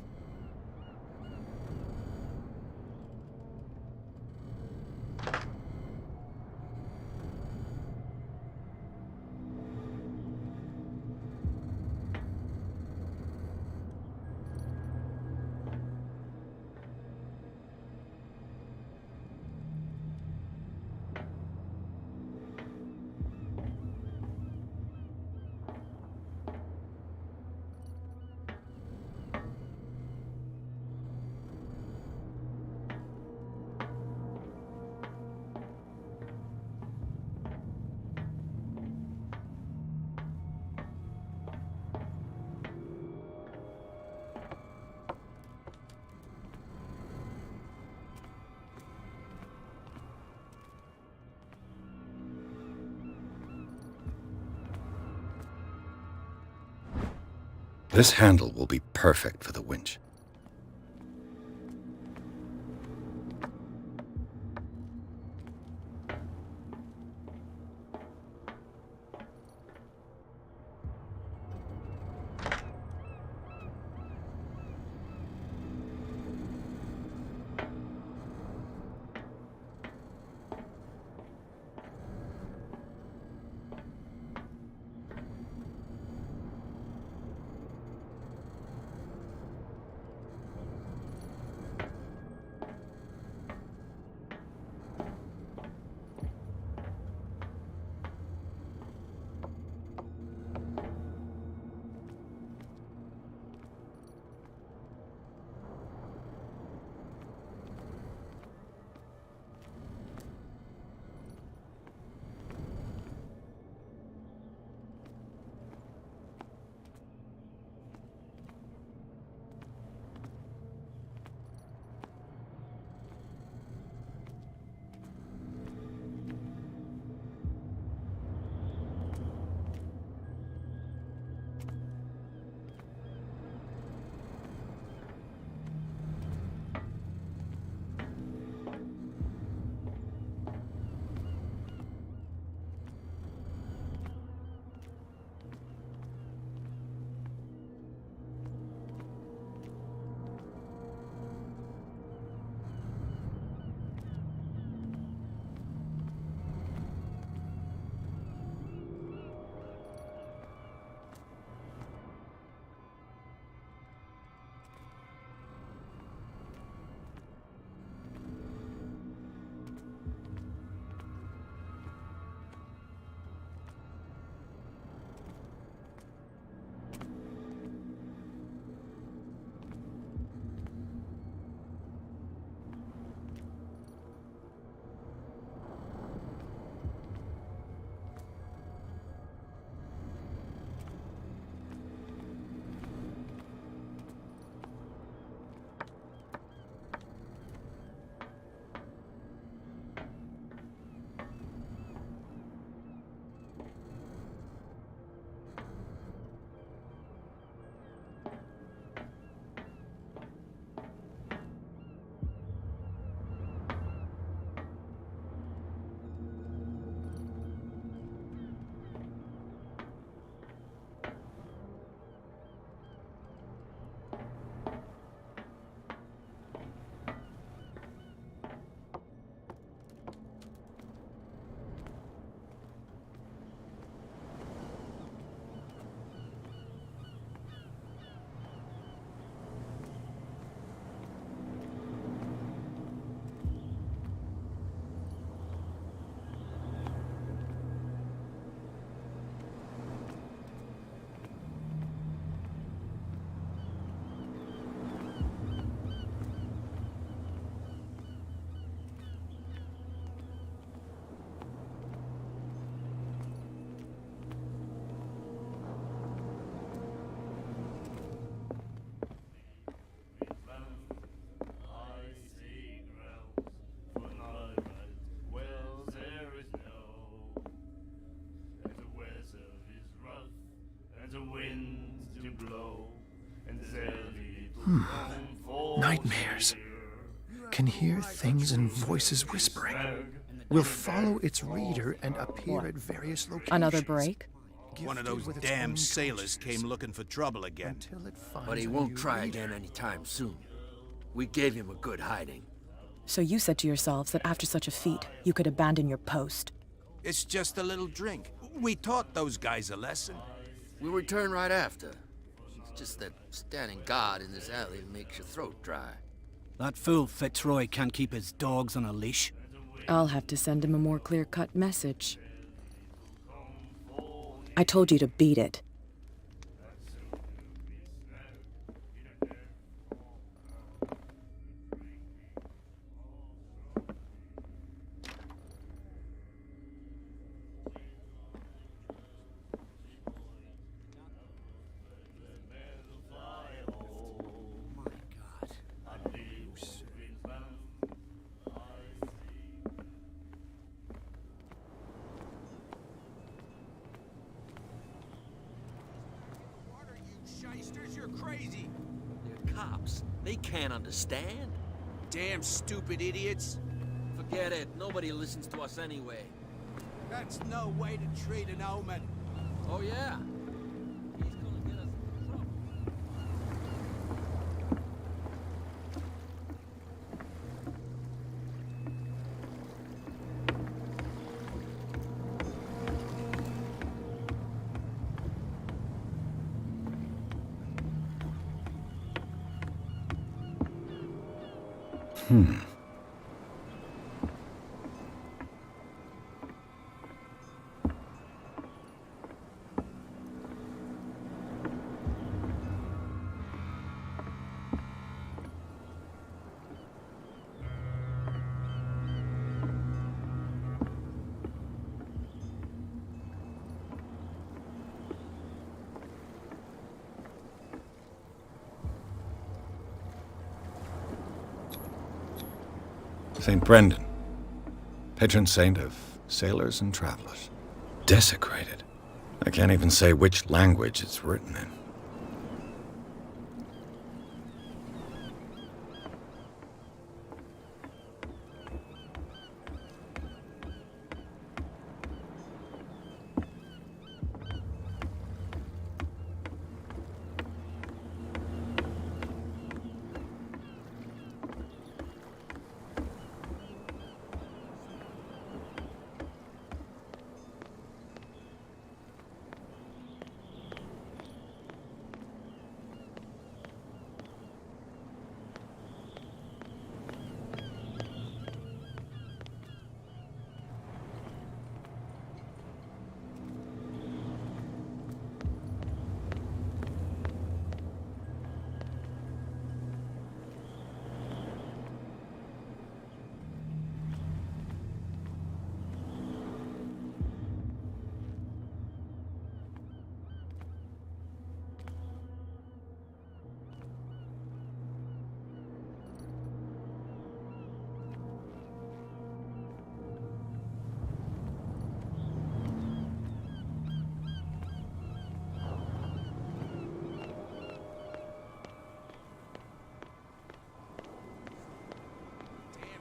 This handle will be perfect for the winch. nightmares. Can hear things and voices whispering. Will follow its reader and appear at various locations. Another break? One of those damn sailors came looking for trouble again. But he won't try again anytime soon. We gave him a good hiding. So you said to yourselves that after such a feat, you could abandon your post. It's just a little drink. We taught those guys a lesson. We'll return right after. It's just that standing guard in this alley makes your throat dry. That fool Fitzroy can't keep his dogs on a leash. I'll have to send him a more clear-cut message. I told you to beat it. You're crazy. They're cops. They can't understand. Damn stupid idiots. Forget it. Nobody listens to us anyway. That's no way to treat an omen. Oh, yeah? He's gonna get us in trouble. St. Brendan, patron saint of sailors and travelers. Desecrated. I can't even say which language it's written in.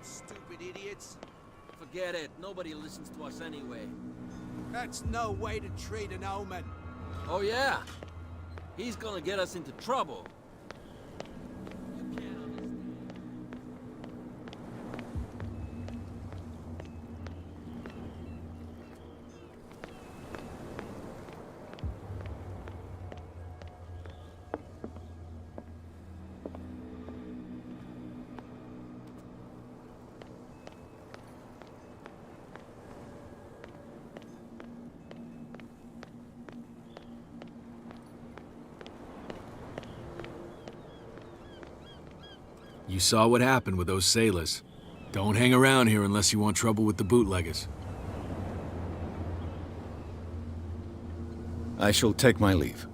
Stupid idiots. Forget it. Nobody listens to us anyway. That's no way to treat an omen. Oh, yeah? He's gonna get us into trouble. You saw what happened with those sailors. Don't hang around here unless you want trouble with the bootleggers. I shall take my leave.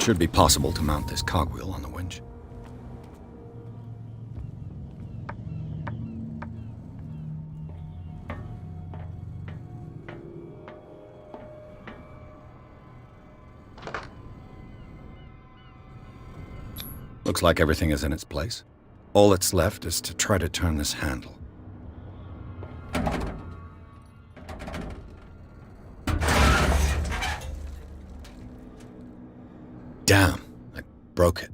Should be possible to mount this cogwheel on the winch. Looks like everything is in its place. All that's left is to try to turn this handle. Damn, I broke it.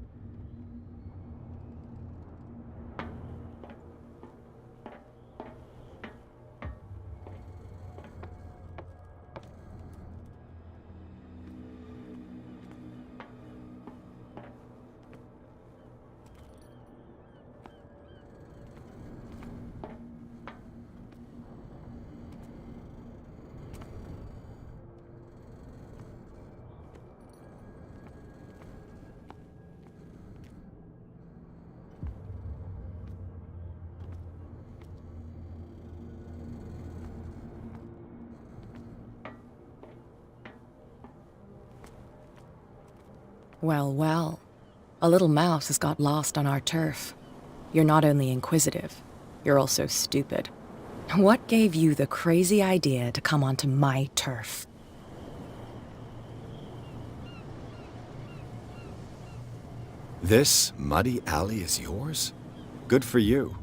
Well, well. A little mouse has got lost on our turf. You're not only inquisitive, you're also stupid. What gave you the crazy idea to come onto my turf? This muddy alley is yours? Good for you.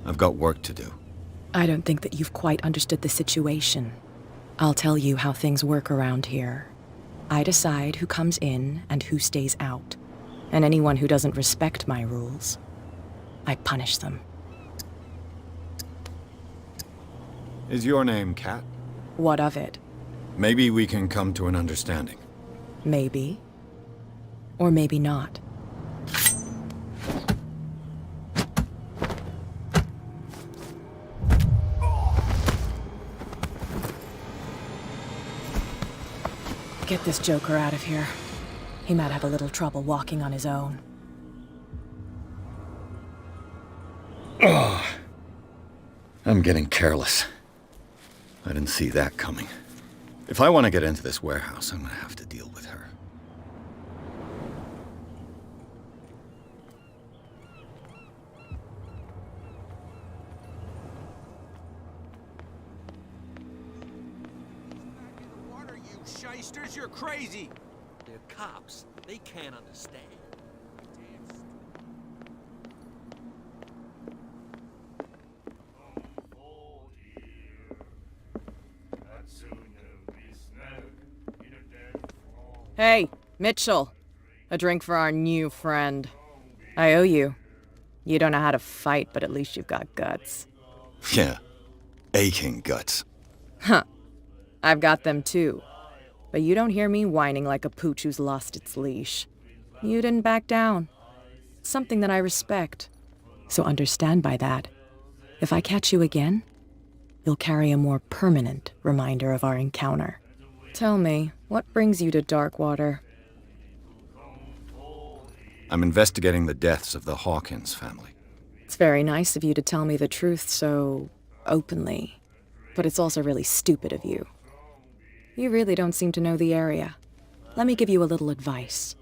I've got work to do. I don't think that you've quite understood the situation. I'll tell you how things work around here. I decide who comes in and who stays out. And anyone who doesn't respect my rules, I punish them. Is your name Cat? What of it? Maybe we can come to an understanding. Maybe. Or maybe not. Get this joker out of here. He might have a little trouble walking on his own. Oh, I'm getting careless. I didn't see that coming. If I want to get into this warehouse, I'm going to have to deal with her. Shysters, you're crazy! They're cops. They can't understand. Hey, Mitchell. A drink for our new friend. I owe you. You don't know how to fight, but at least you've got guts. Yeah, aching guts. Huh. I've got them too. But you don't hear me whining like a pooch who's lost its leash. You didn't back down. It's something that I respect. So understand by that, if I catch you again, you'll carry a more permanent reminder of our encounter. Tell me, what brings you to Darkwater? I'm investigating the deaths of the Hawkins family. It's very nice of you to tell me the truth so openly, but it's also really stupid of you. You really don't seem to know the area. Let me give you a little advice.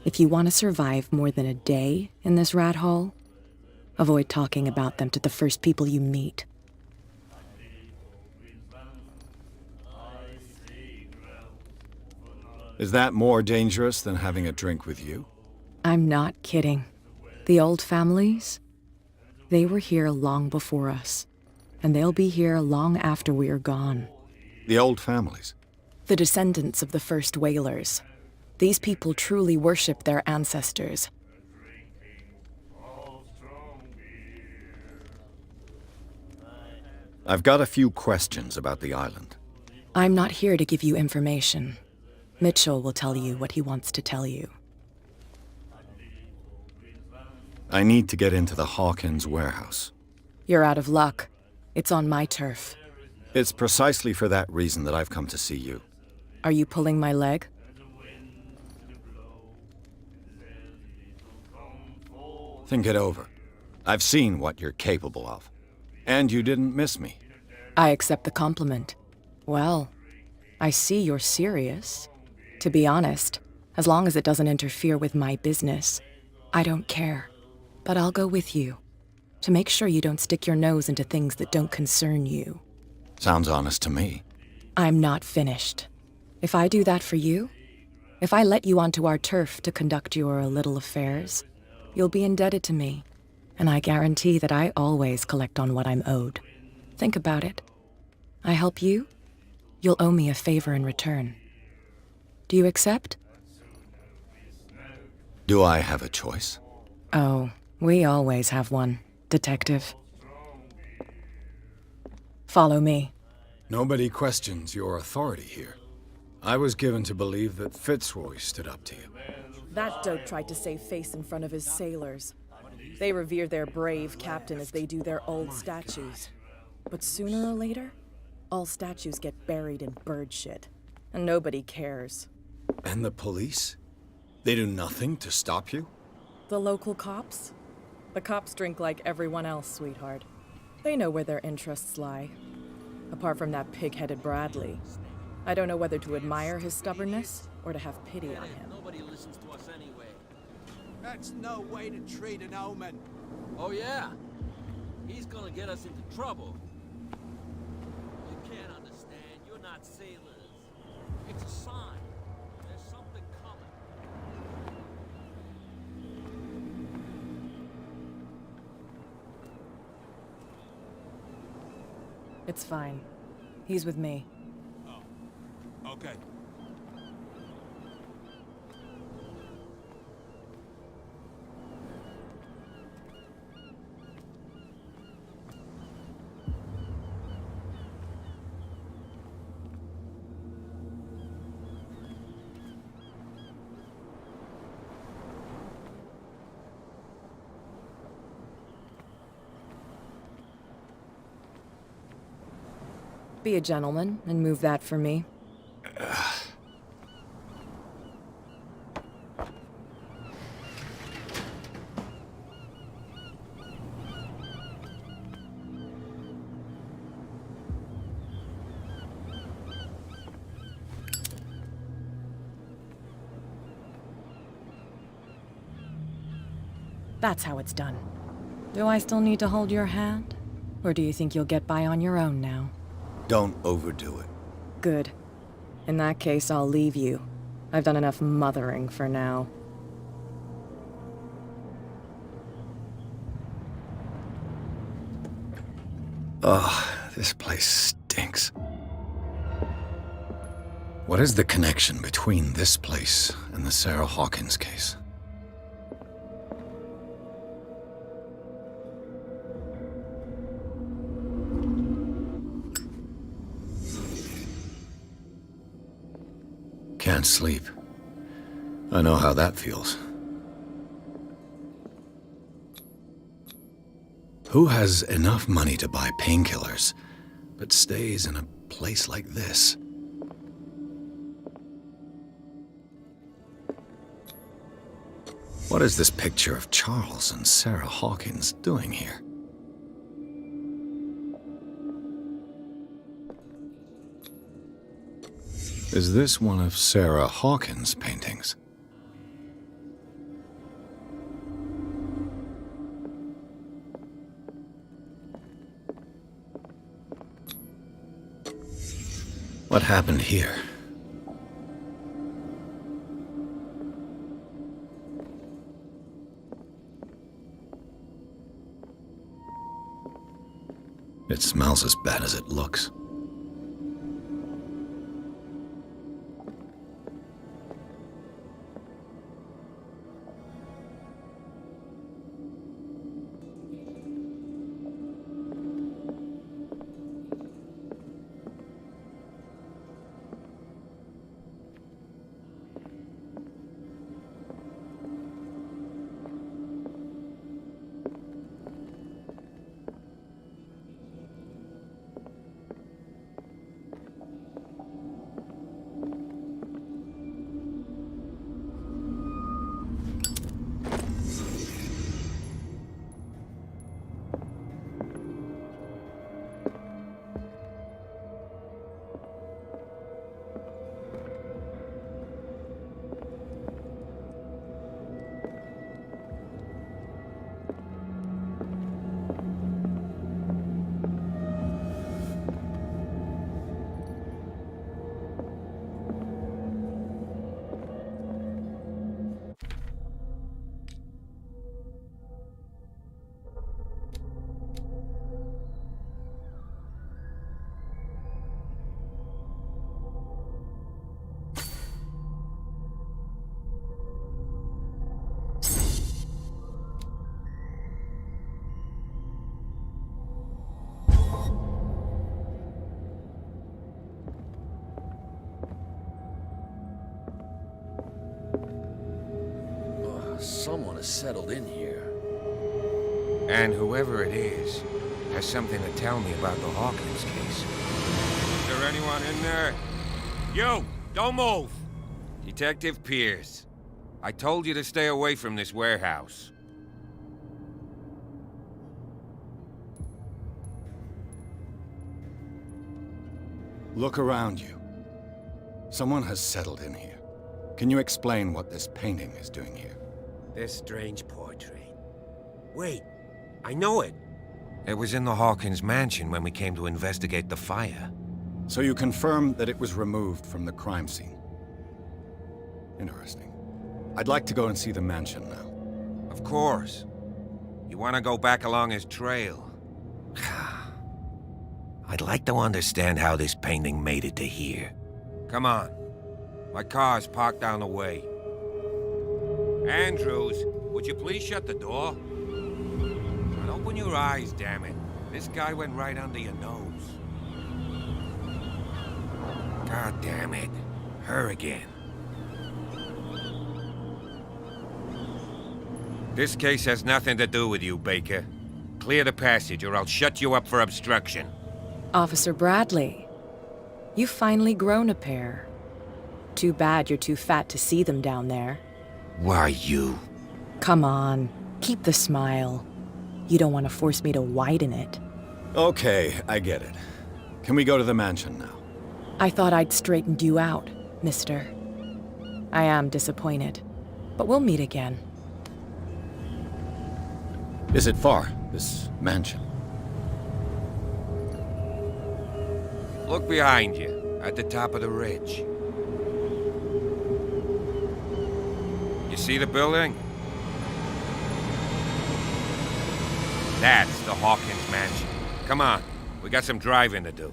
If you want to survive more than a day in this rat hole, avoid talking about them to the first people you meet. Is that more dangerous than having a drink with you? I'm not kidding. The old families, they were here long before us, and they'll be here long after we are gone. The old families? The descendants of the first whalers. These people truly worship their ancestors. I've got a few questions about the island. I'm not here to give you information. Mitchell will tell you what he wants to tell you. I need to get into the Hawkins warehouse. You're out of luck. It's on my turf. It's precisely for that reason that I've come to see you. Are you pulling my leg? Think it over. I've seen what you're capable of. And you didn't miss me. I accept the compliment. Well, I see you're serious. To be honest, As long as it doesn't interfere with my business, I don't care. But I'll go with you, to make sure you don't stick your nose into things that don't concern you. Sounds honest to me. I'm not finished. If I do that for you, if I let you onto our turf to conduct your little affairs, you'll be indebted to me, and I guarantee that I always collect on what I'm owed. Think about it. I help you, you'll owe me a favor in return. Do you accept? Do I have a choice? Oh, we always have one, Detective. Follow me. Nobody questions your authority here. I was given to believe that Fitzroy stood up to you. That dope tried to save face in front of his sailors. They revere their brave captain as they do their old statues. But sooner or later, all statues get buried in bird shit, and nobody cares. And the police? They do nothing to stop you? The local cops? The cops drink like everyone else, sweetheart. They know where their interests lie. Apart from that pig-headed Bradley, I don't know whether to admire his stubbornness or to have pity on him. Nobody listens to us anyway. That's no way to treat an omen. Oh yeah? He's gonna get us into trouble. You can't understand. You're not sailors. It's a sign. There's something coming. It's fine. He's with me. Okay. Be a gentleman and move that for me. That's how it's done. Do I still need to hold your hand? Or do you think you'll get by on your own now? Don't overdo it. Good. In that case, I'll leave you. I've done enough mothering for now. Ugh, this place stinks. What is the connection between this place and the Sarah Hawkins case? Can't sleep. I know how that feels. Who has enough money to buy painkillers, but stays in a place like this? What is this picture of Charles and Sarah Hawkins doing here? Is this one of Sarah Hawkins' paintings? What happened here? It smells as bad as it looks. Someone has settled in here. And whoever it is has something to tell me about the Hawkins case. Is there anyone in there? You! Don't move! Detective Pierce. I told you to stay away from this warehouse. Look around you. Someone has settled in here. Can you explain what this painting is doing here? This strange portrait. Wait, I know it. It was in the Hawkins mansion when we came to investigate the fire. So you confirm that it was removed from the crime scene. Interesting. I'd like to go and see the mansion now. Of course. You want to go back along his trail? I'd like to understand how this painting made it to here. Come on. My car's parked down the way. Andrews, would you please shut the door? And open your eyes, damn it. This guy went right under your nose. God damn it. Her again. This case has nothing to do with you, Baker. Clear the passage or I'll shut you up for obstruction. Officer Bradley, you've finally grown a pair. Too bad you're too fat to see them down there. Why, you? Come on, keep the smile. You don't want to force me to widen it. Okay, I get it. Can we go to the mansion now? I thought I'd straightened you out, mister. I am disappointed, but we'll meet again. Is it far, this mansion? Look behind you, at the top of the ridge. You see the building? That's the Hawkins mansion. Come on, we got some driving to do.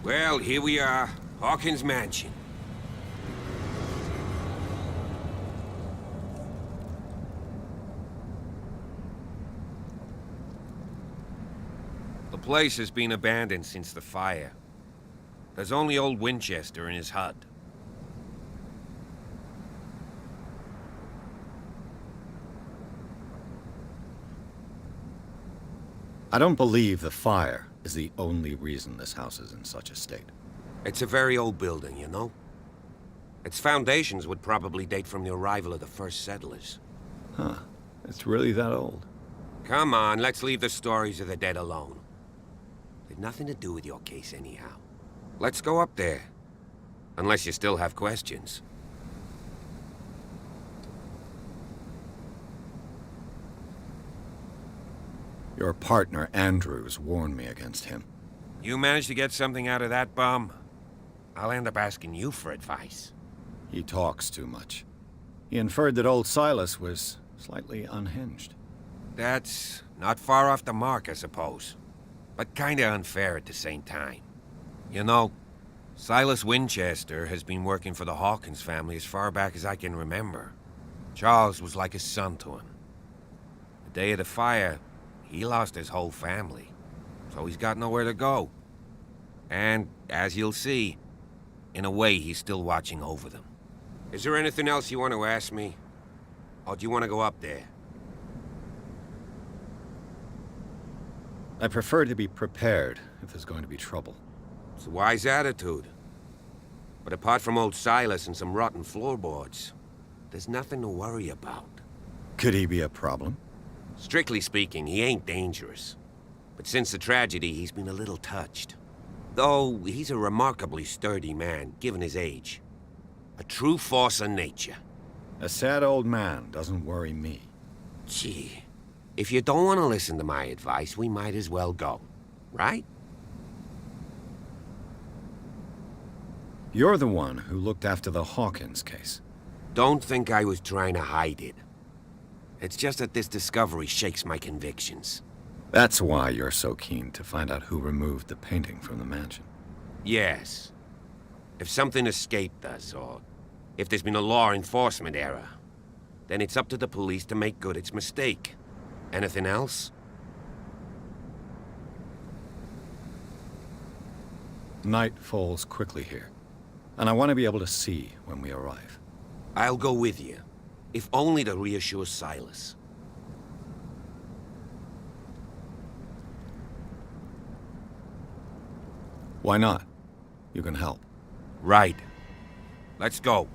Well, here we are, Hawkins Mansion. The place has been abandoned since the fire. There's only old Winchester in his hut. I don't believe the fire is the only reason this house is in such a state. It's a very old building, you know? Its foundations would probably date from the arrival of the first settlers. Huh. It's really that old. Come on, let's leave the stories of the dead alone. They've nothing to do with your case anyhow. Let's go up there. Unless you still have questions. Your partner, Andrews, warned me against him. You managed to get something out of that bum? I'll end up asking you for advice. He talks too much. He inferred that old Silas was slightly unhinged. That's not far off the mark, I suppose. But kinda unfair at the same time. You know, Silas Winchester has been working for the Hawkins family as far back as I can remember. Charles was like a son to him. The day of the fire, he lost his whole family, so he's got nowhere to go. And, as you'll see, in a way, he's still watching over them. Is there anything else you want to ask me? Or do you want to go up there? I prefer to be prepared if there's going to be trouble. It's a wise attitude. But apart from old Silas and some rotten floorboards, there's nothing to worry about. Could he be a problem? Strictly speaking, he ain't dangerous. But since the tragedy, he's been a little touched. Though, he's a remarkably sturdy man, given his age. A true force of nature. A sad old man doesn't worry me. Gee, if you don't want to listen to my advice, we might as well go. Right? You're the one who looked after the Hawkins case. Don't think I was trying to hide it. It's just that this discovery shakes my convictions. That's why you're so keen to find out who removed the painting from the mansion. Yes. If something escaped us, or if there's been a law enforcement error, then it's up to the police to make good its mistake. Anything else? Night falls quickly here, and I want to be able to see when we arrive. I'll go with you, if only to reassure Silas. Why not? You can help. Right. Let's go.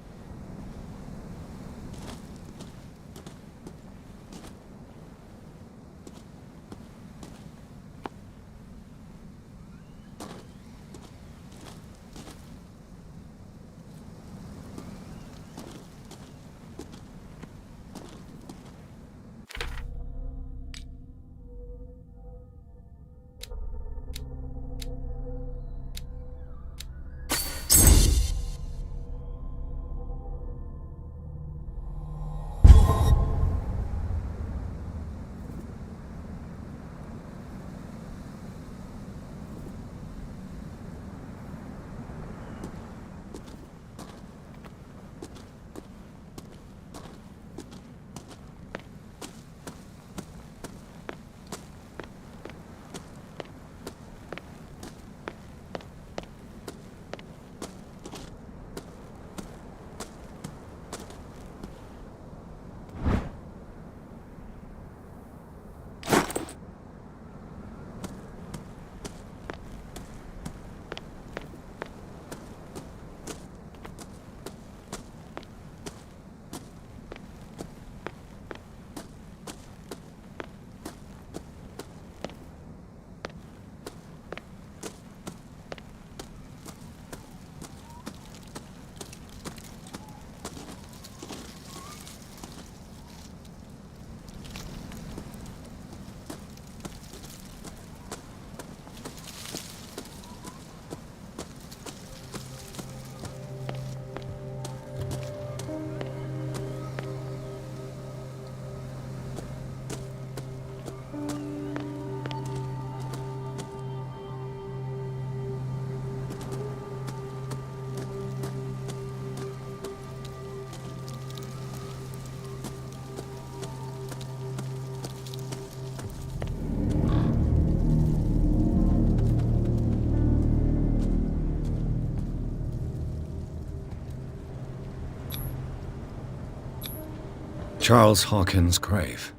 Charles Hawkins' grave.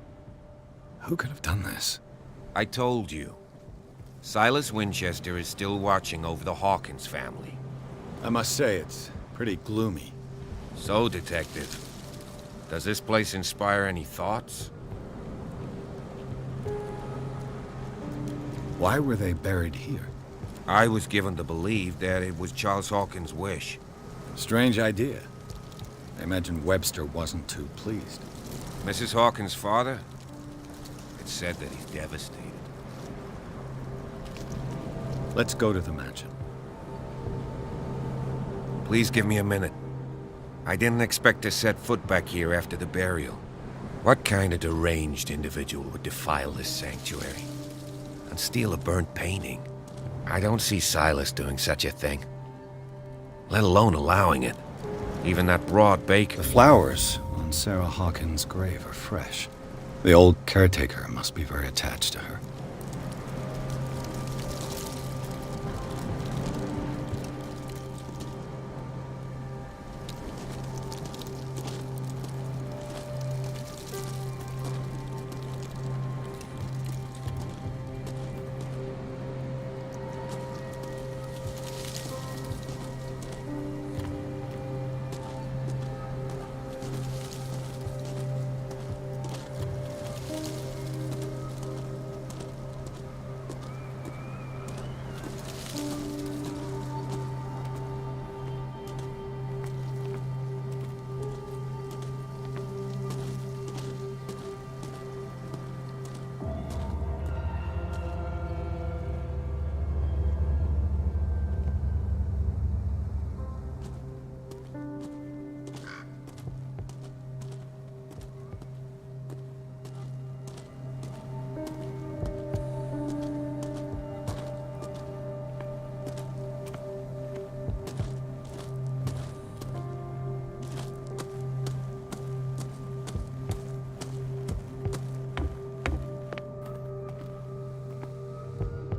Who could have done this? I told you. Silas Winchester is still watching over the Hawkins family. I must say, it's pretty gloomy. So, Detective, does this place inspire any thoughts? Why were they buried here? I was given to believe that it was Charles Hawkins' wish. Strange idea. I imagine Webster wasn't too pleased. Mrs. Hawkins' father? It's said that he's devastated. Let's go to the mansion. Please give me a minute. I didn't expect to set foot back here after the burial. What kind of deranged individual would defile this sanctuary? And steal a burnt painting? I don't see Silas doing such a thing. Let alone allowing it. Even that broad bacon. The flowers on Sarah Hawkins' grave are fresh. The old caretaker must be very attached to her.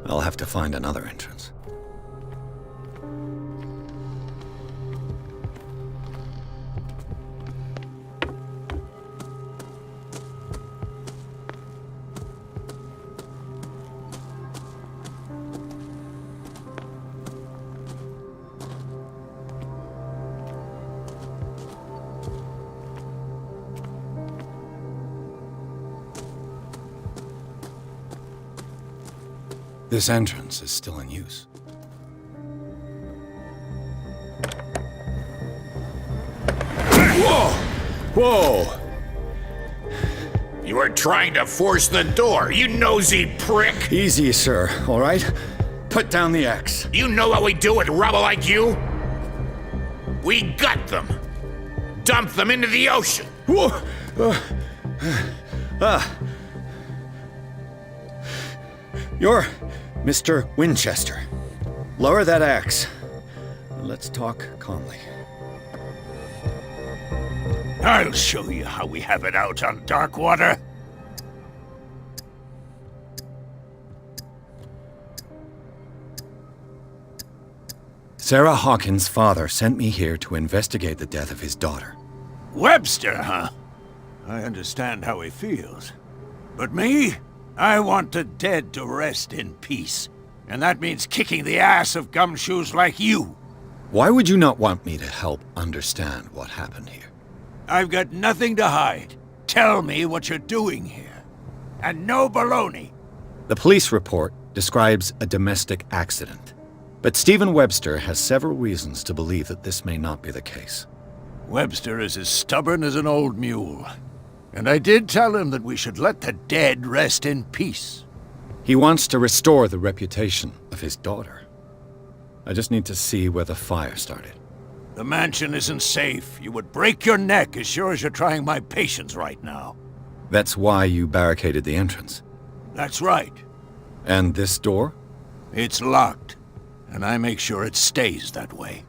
I'll have to find another entrance. This entrance is still in use. Whoa! Whoa! You were trying to force the door, you nosy prick! Easy, sir, all right? Put down the axe. You know what we do with rubble like you? We gut them. Dump them into the ocean. Whoa! You're Mr. Winchester. Lower that axe. Let's talk calmly. I'll show you how we have it out on Darkwater. Sarah Hawkins' father sent me here to investigate the death of his daughter. Webster, huh? I understand how he feels. But me? I want the dead to rest in peace. And that means kicking the ass of gumshoes like you. Why would you not want me to help understand what happened here? I've got nothing to hide. Tell me what you're doing here. And no baloney. The police report describes a domestic accident. But Stephen Webster has several reasons to believe that this may not be the case. Webster is as stubborn as an old mule. And I did tell him that we should let the dead rest in peace. He wants to restore the reputation of his daughter. I just need to see where the fire started. The mansion isn't safe. You would break your neck as sure as you're trying my patience right now. That's why you barricaded the entrance. That's right. And this door? It's locked, and I make sure it stays that way.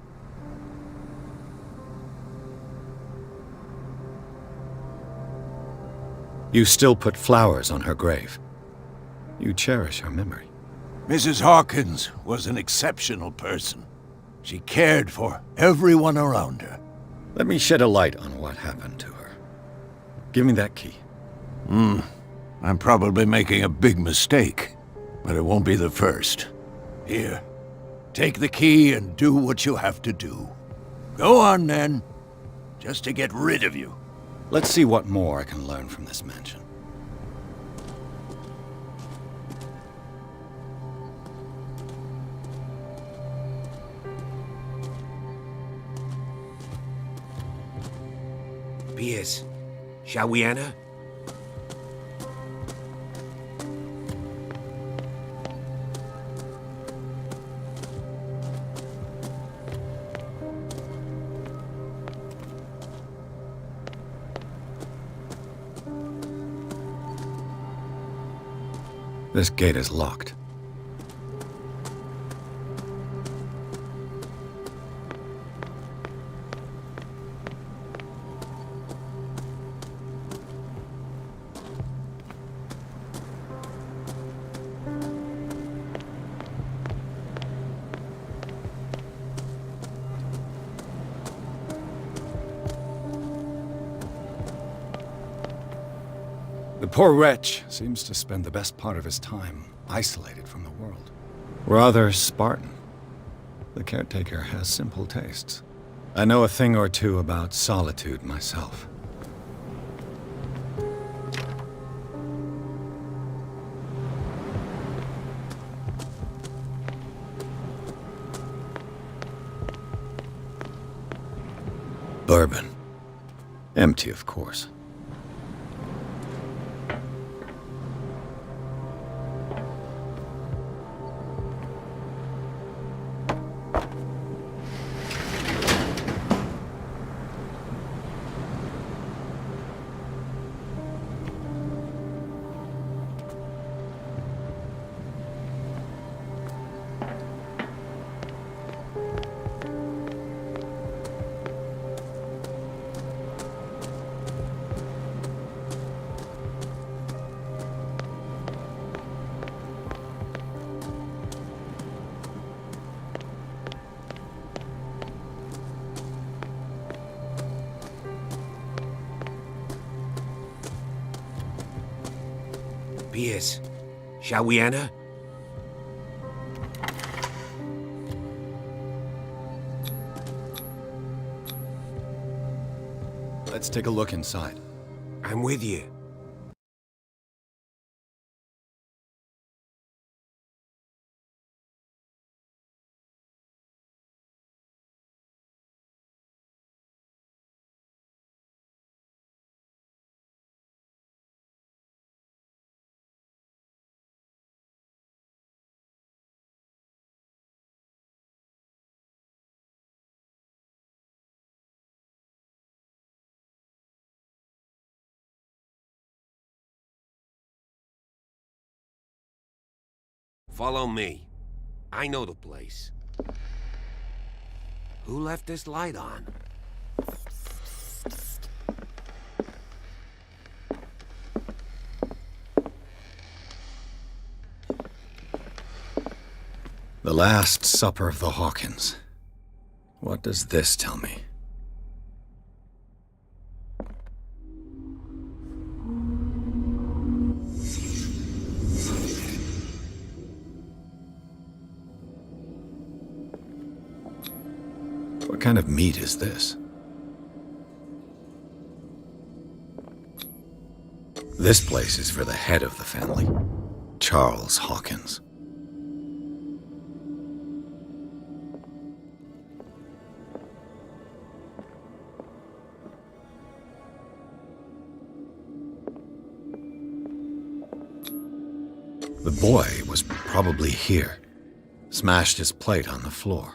You still put flowers on her grave. You cherish her memory. Mrs. Hawkins was an exceptional person. She cared for everyone around her. Let me shed a light on what happened to her. Give me that key. I'm probably making a big mistake, but it won't be the first. Here, take the key and do what you have to do. Go on, then. Just to get rid of you. Let's see what more I can learn from this mansion. Pierce, shall we enter? This gate is locked. The poor wretch seems to spend the best part of his time isolated from the world. Rather Spartan. The caretaker has simple tastes. I know a thing or two about solitude myself. Bourbon. Empty, of course. Pierce, shall we enter? Let's take a look inside. I'm with you. Follow me. I know the place. Who left this light on? The Last Supper of the Hawkins. What does this tell me? What kind of meat is this? This place is for the head of the family, Charles Hawkins. The boy was probably here, smashed his plate on the floor.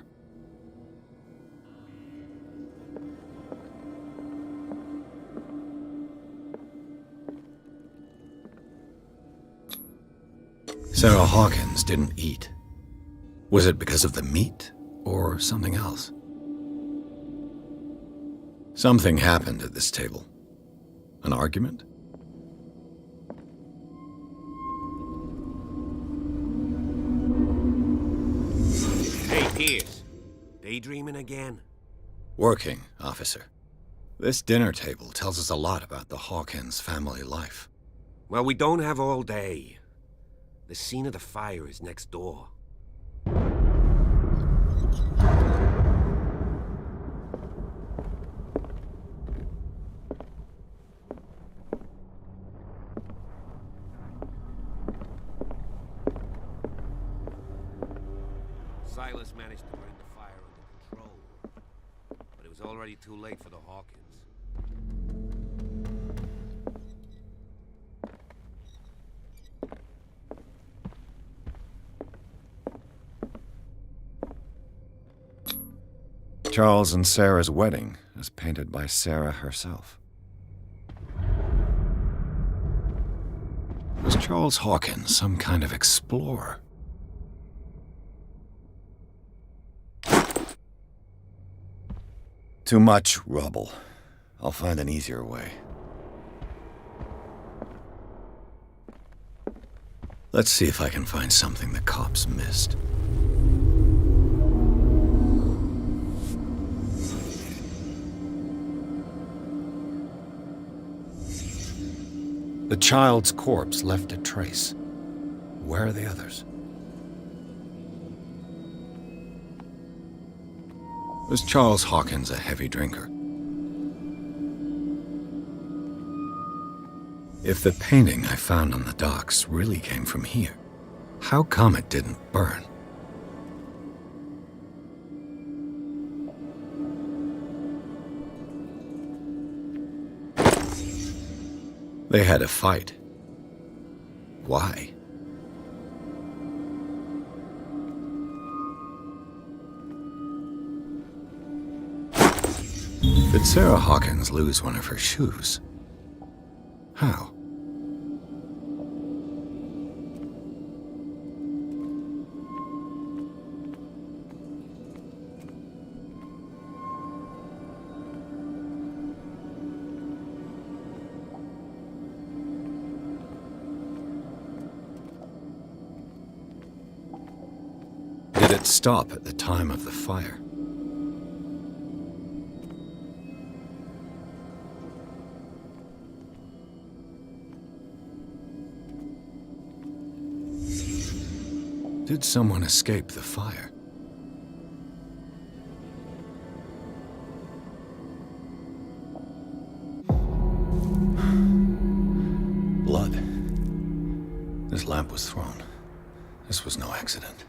Sarah Hawkins didn't eat. Was it because of the meat or something else? Something happened at this table. An argument? Hey, Pierce. Daydreaming again? Working, officer. This dinner table tells us a lot about the Hawkins family life. Well, we don't have all day. The scene of the fire is next door. Silas managed to bring the fire under control, but it was already too late for the Hawkins. Charles and Sarah's wedding is painted by Sarah herself. Was Charles Hawkins some kind of explorer? Too much rubble. I'll find an easier way. Let's see if I can find something the cops missed. The child's corpse left a trace. Where are the others? Was Charles Hawkins a heavy drinker? If the painting I found on the docks really came from here, how come it didn't burn? They had a fight. Why? Did Sarah Hawkins lose one of her shoes? How? Did it stop at the time of the fire? Did someone escape the fire? Blood. This lamp was thrown. This was no accident.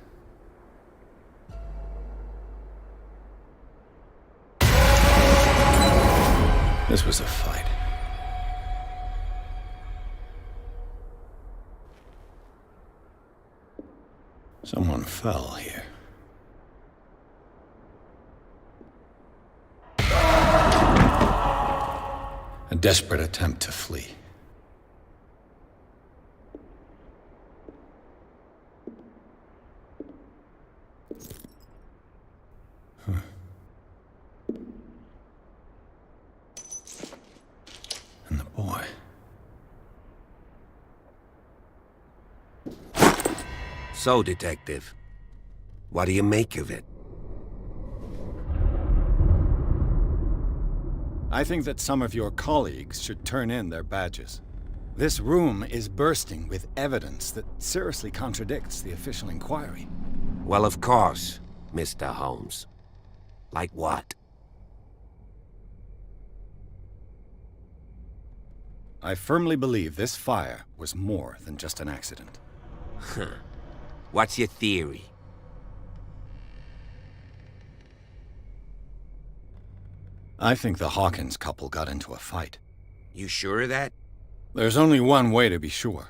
This was a fight. Someone fell here. A desperate attempt to flee. And the boy. So, Detective, what do you make of it? I think that some of your colleagues should turn in their badges. This room is bursting with evidence that seriously contradicts the official inquiry. Well, of course, Mr. Holmes. Like what? I firmly believe this fire was more than just an accident. What's your theory? I think the Hawkins couple got into a fight. You sure of that? There's only one way to be sure.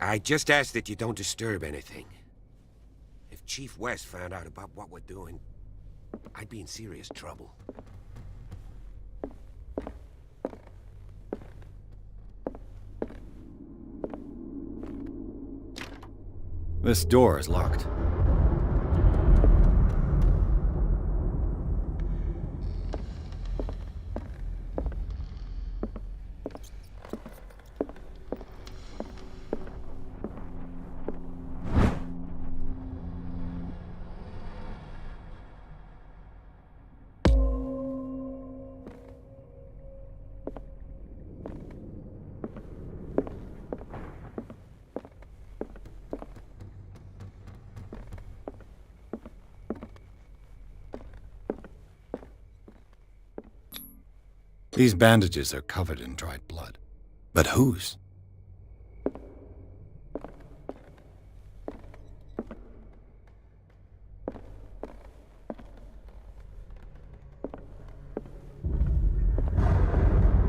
I just ask that you don't disturb anything. If Chief West found out about what we're doing, I'd be in serious trouble. This door is locked. These bandages are covered in dried blood. But whose?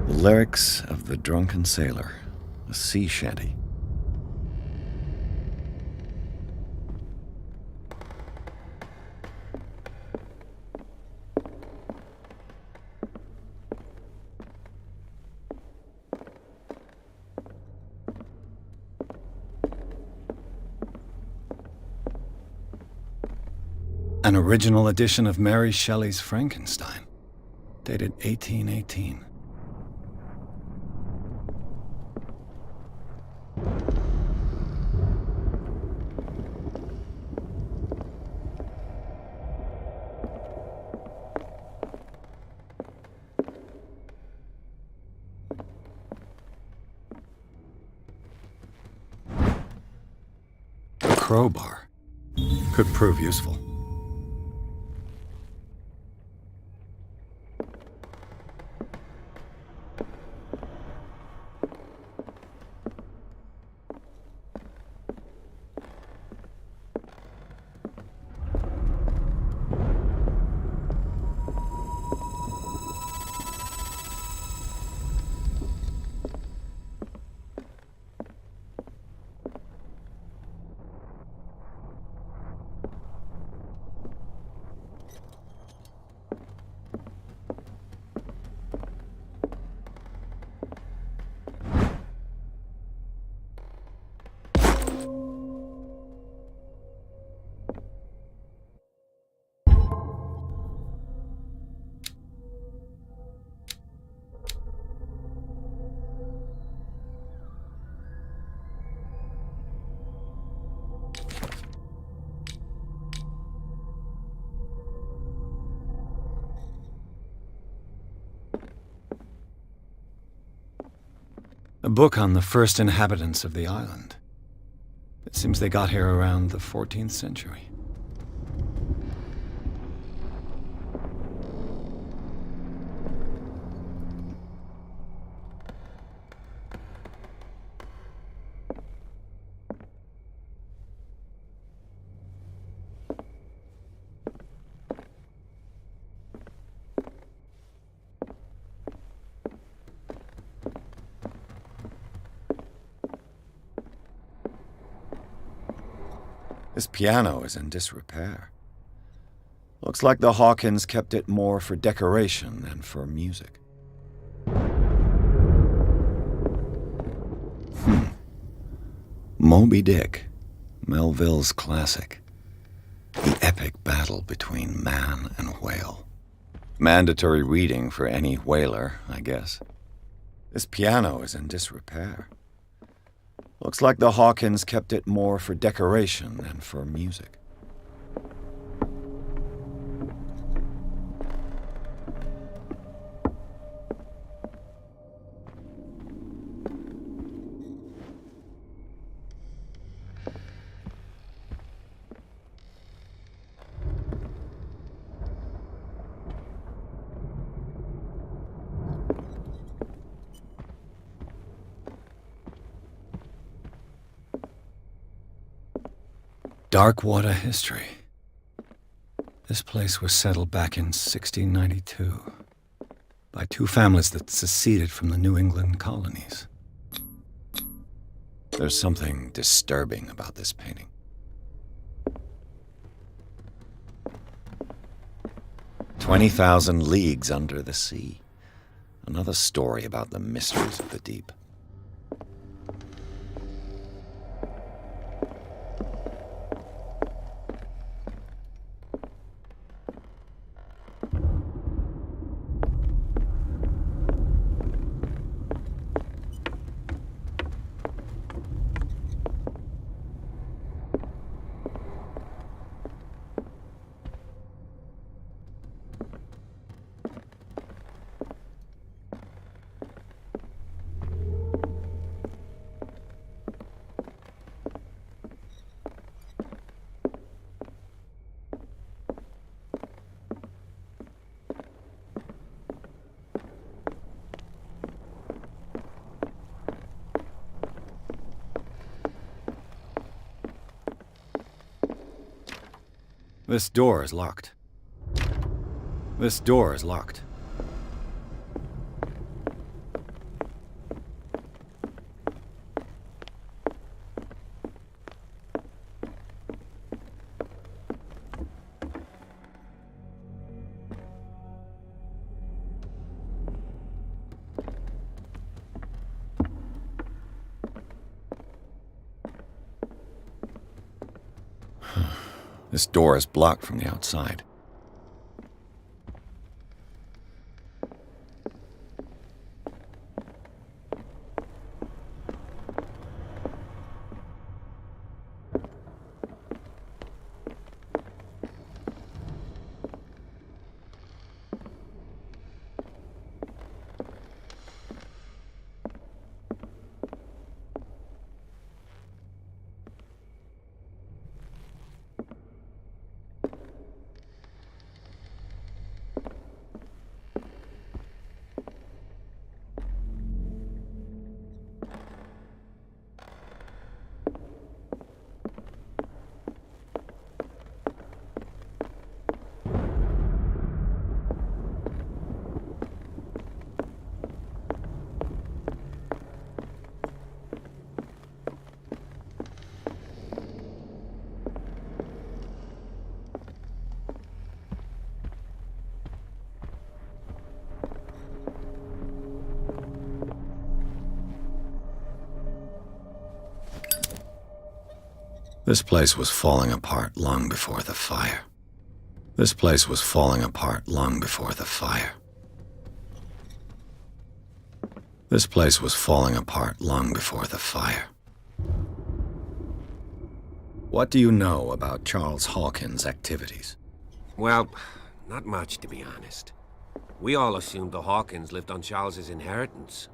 The lyrics of the drunken sailor, a sea shanty. An original edition of Mary Shelley's Frankenstein, dated 1818. A crowbar could prove useful. A book on the first inhabitants of the island. It seems they got here around the 14th century. This piano is in disrepair. Looks like the Hawkins kept it more for decoration than for music. Moby Dick, Melville's classic. The epic battle between man and whale. Mandatory reading for any whaler, I guess. This piano is in disrepair. Looks like the Hawkins kept it more for decoration than for music. Darkwater history. This place was settled back in 1692 by two families that seceded from the New England colonies. There's something disturbing about this painting. "20,000 Leagues Under the Sea." Another story about the mysteries of the deep. This door is locked. This door is locked. This door is blocked from the outside. This place was falling apart long before the fire. This place was falling apart long before the fire. This place was falling apart long before the fire. What do you know about Charles Hawkins' activities? Well, not much, to be honest. We all assumed the Hawkins lived on Charles's inheritance.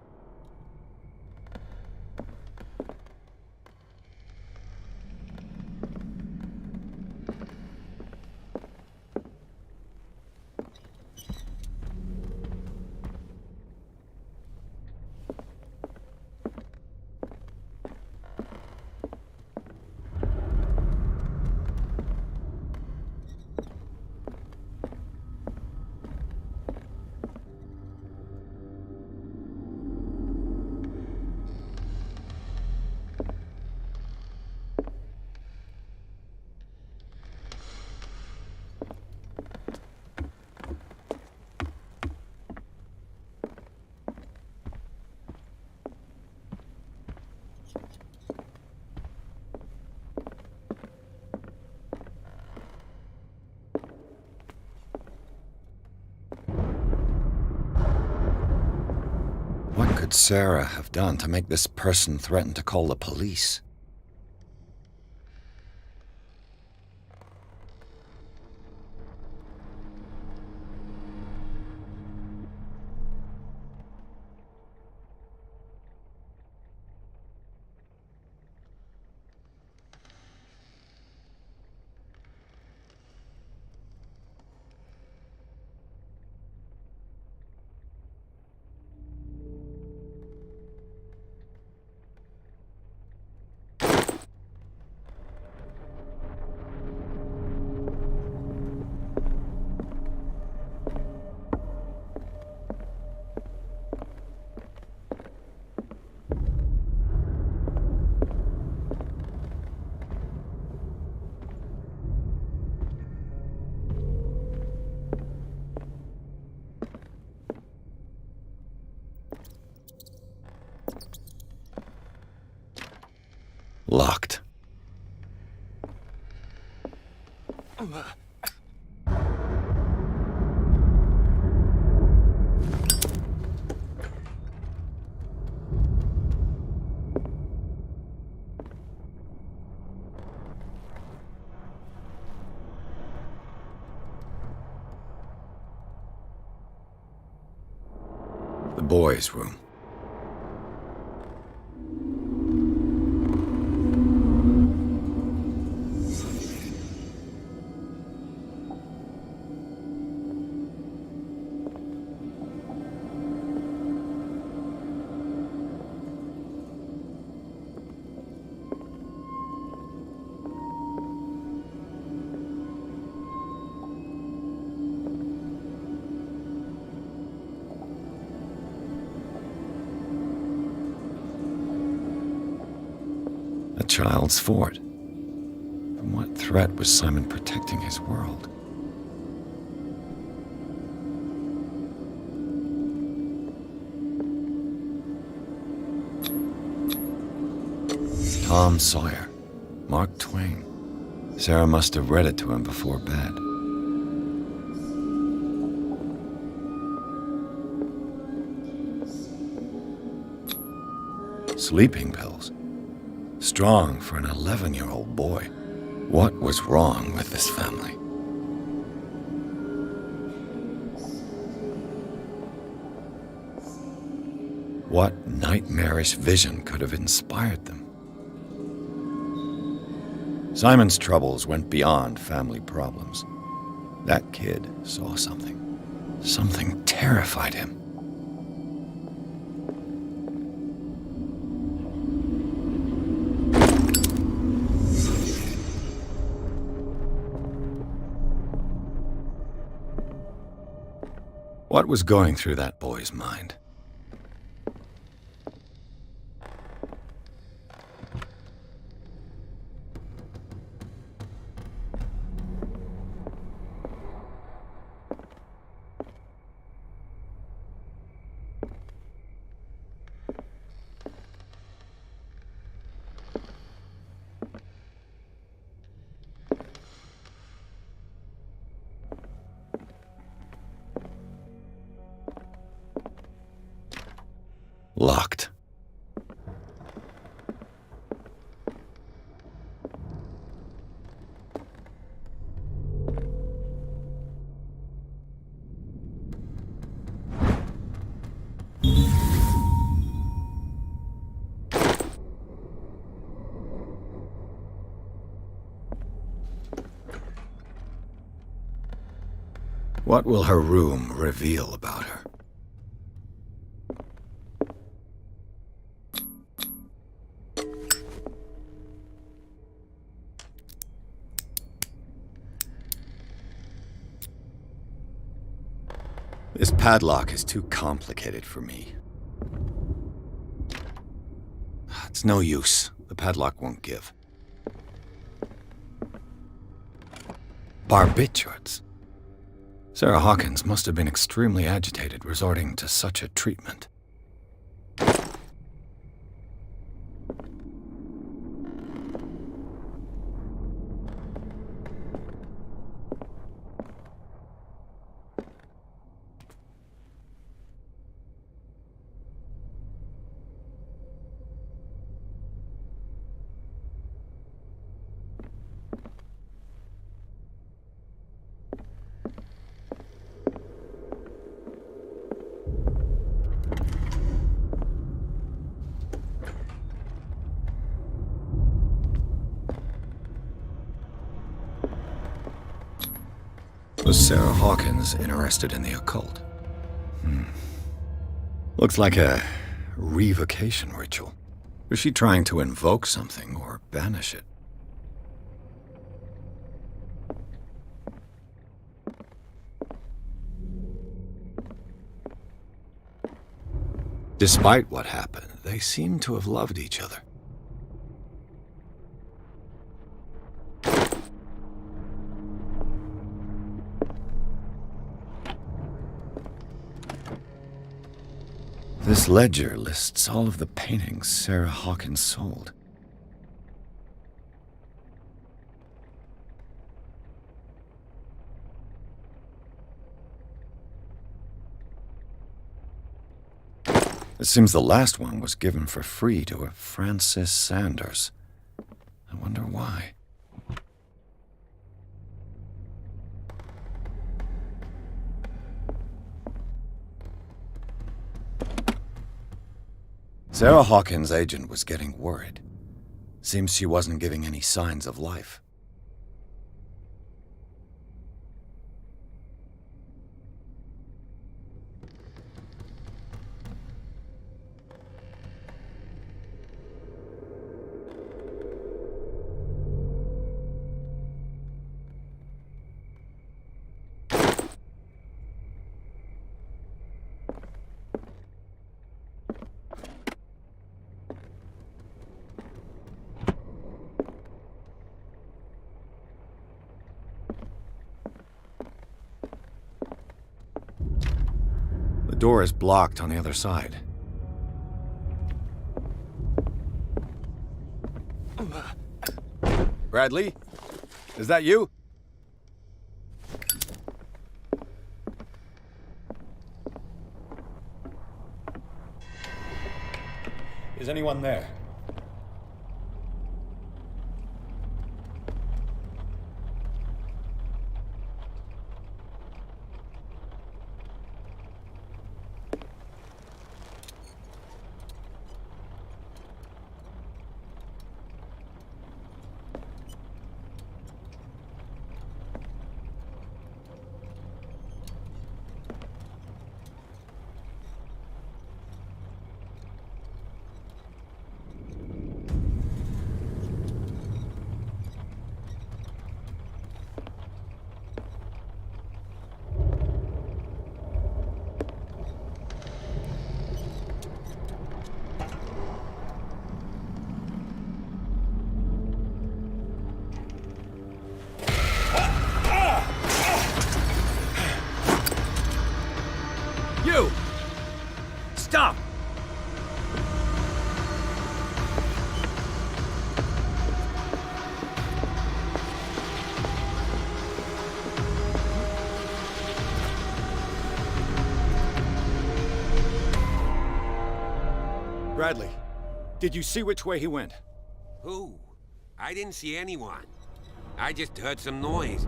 could Sarah have done to make this person threaten to call the police? Locked. The boys' room. A child's fort. From what threat was Simon protecting his world? Tom Sawyer, Mark Twain. Sarah must have read it to him before bed. Sleeping pills. Strong for an 11-year-old boy. What was wrong with this family? What nightmarish vision could have inspired them? Simon's troubles went beyond family problems. That kid saw something. Something terrified him. What was going through that boy's mind? Locked. What will her room reveal about her? This padlock is too complicated for me. It's no use. The padlock won't give. Barbiturates. Sarah Hawkins must have been extremely agitated resorting to such a treatment. Was Sarah Hawkins interested in the occult? Looks like a revocation ritual. Was she trying to invoke something or banish it? Despite what happened, they seem to have loved each other. This ledger lists all of the paintings Sarah Hawkins sold. It seems the last one was given for free to a Francis Sanders. I wonder why. Sarah Hawkins' agent was getting worried. Seems she wasn't giving any signs of life. The door is blocked on the other side. Bradley? Is that you? Is anyone there? You! Stop! Bradley, did you see which way he went? Who? I didn't see anyone. I just heard some noise.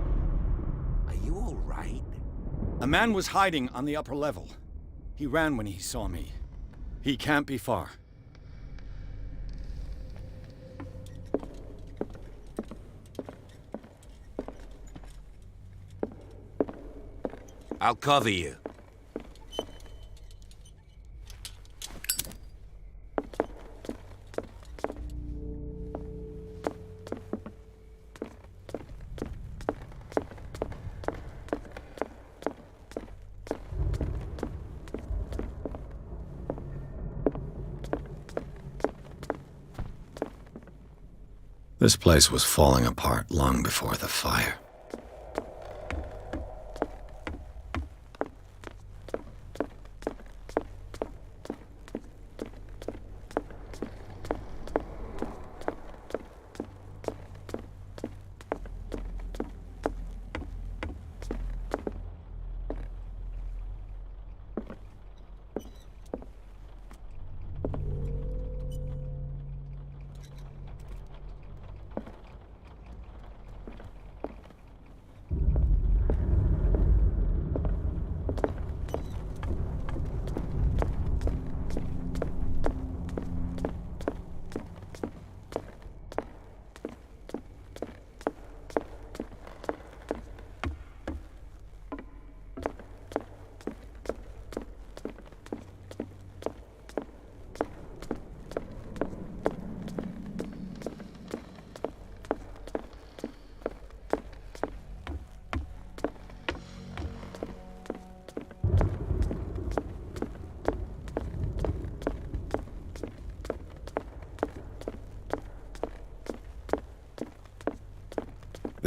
Are you all right? A man was hiding on the upper level. He ran when he saw me. He can't be far. I'll cover you. This place was falling apart long before the fire.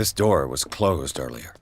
This door was closed earlier.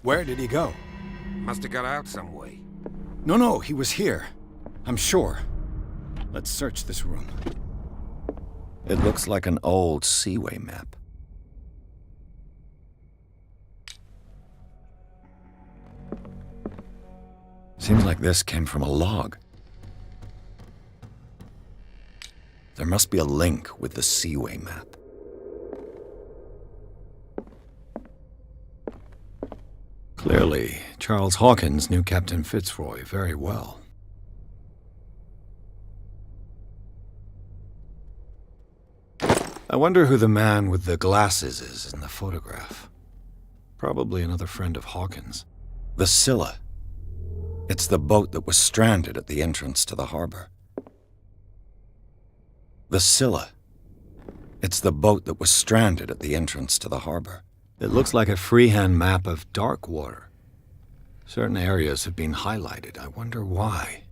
Where did he go? Must have got out some way. No, he was here. I'm sure. Let's search this room. It looks like an old seaway map. Seems like this came from a log. There must be a link with the seaway map. Clearly, Charles Hawkins knew Captain Fitzroy very well. I wonder who the man with the glasses is in the photograph. Probably another friend of Hawkins. The Scylla. It's the boat that was stranded at the entrance to the harbor. The Scylla. It's the boat that was stranded at the entrance to the harbor. It looks like a freehand map of dark water. Certain areas have been highlighted. I wonder why.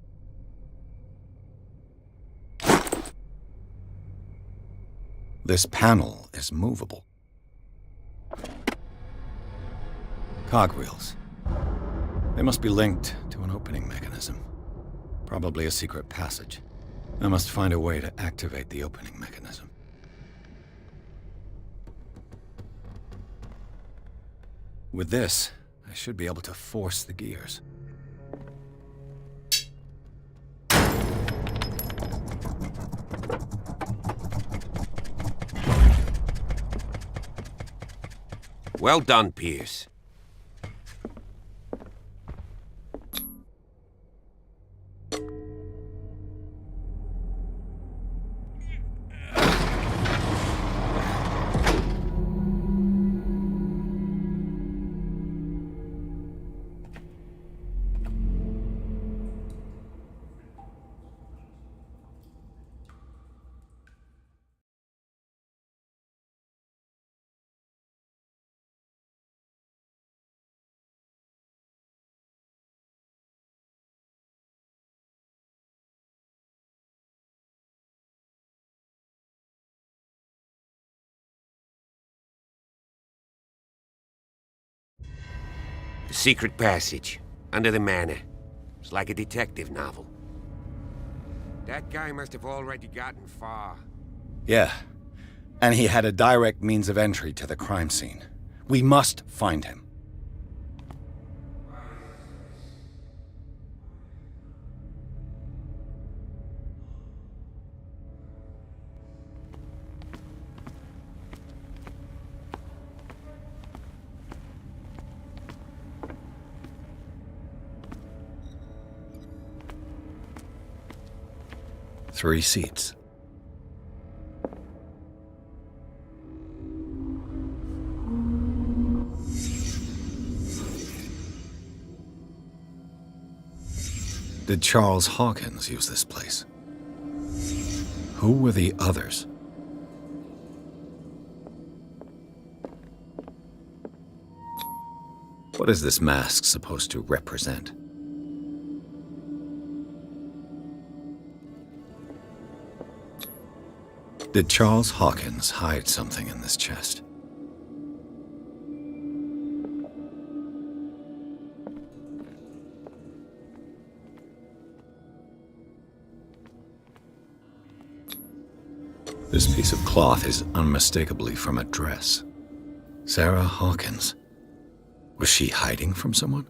This panel is movable. Cogwheels. They must be linked to an opening mechanism. Probably a secret passage. I must find a way to activate the opening mechanism. With this, I should be able to force the gears. Well done, Pierce. The secret passage, under the manor. It's like a detective novel. That guy must have already gotten far. Yeah, and he had a direct means of entry to the crime scene. We must find him. Three seats. Did Charles Hawkins use this place? Who were the others? What is this mask supposed to represent? Did Charles Hawkins hide something in this chest? This piece of cloth is unmistakably from a dress. Sarah Hawkins. Was she hiding from someone?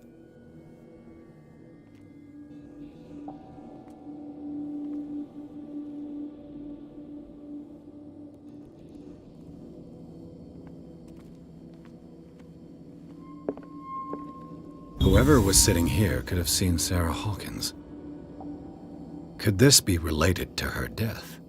Whoever was sitting here could have seen Sarah Hawkins. Could this be related to her death?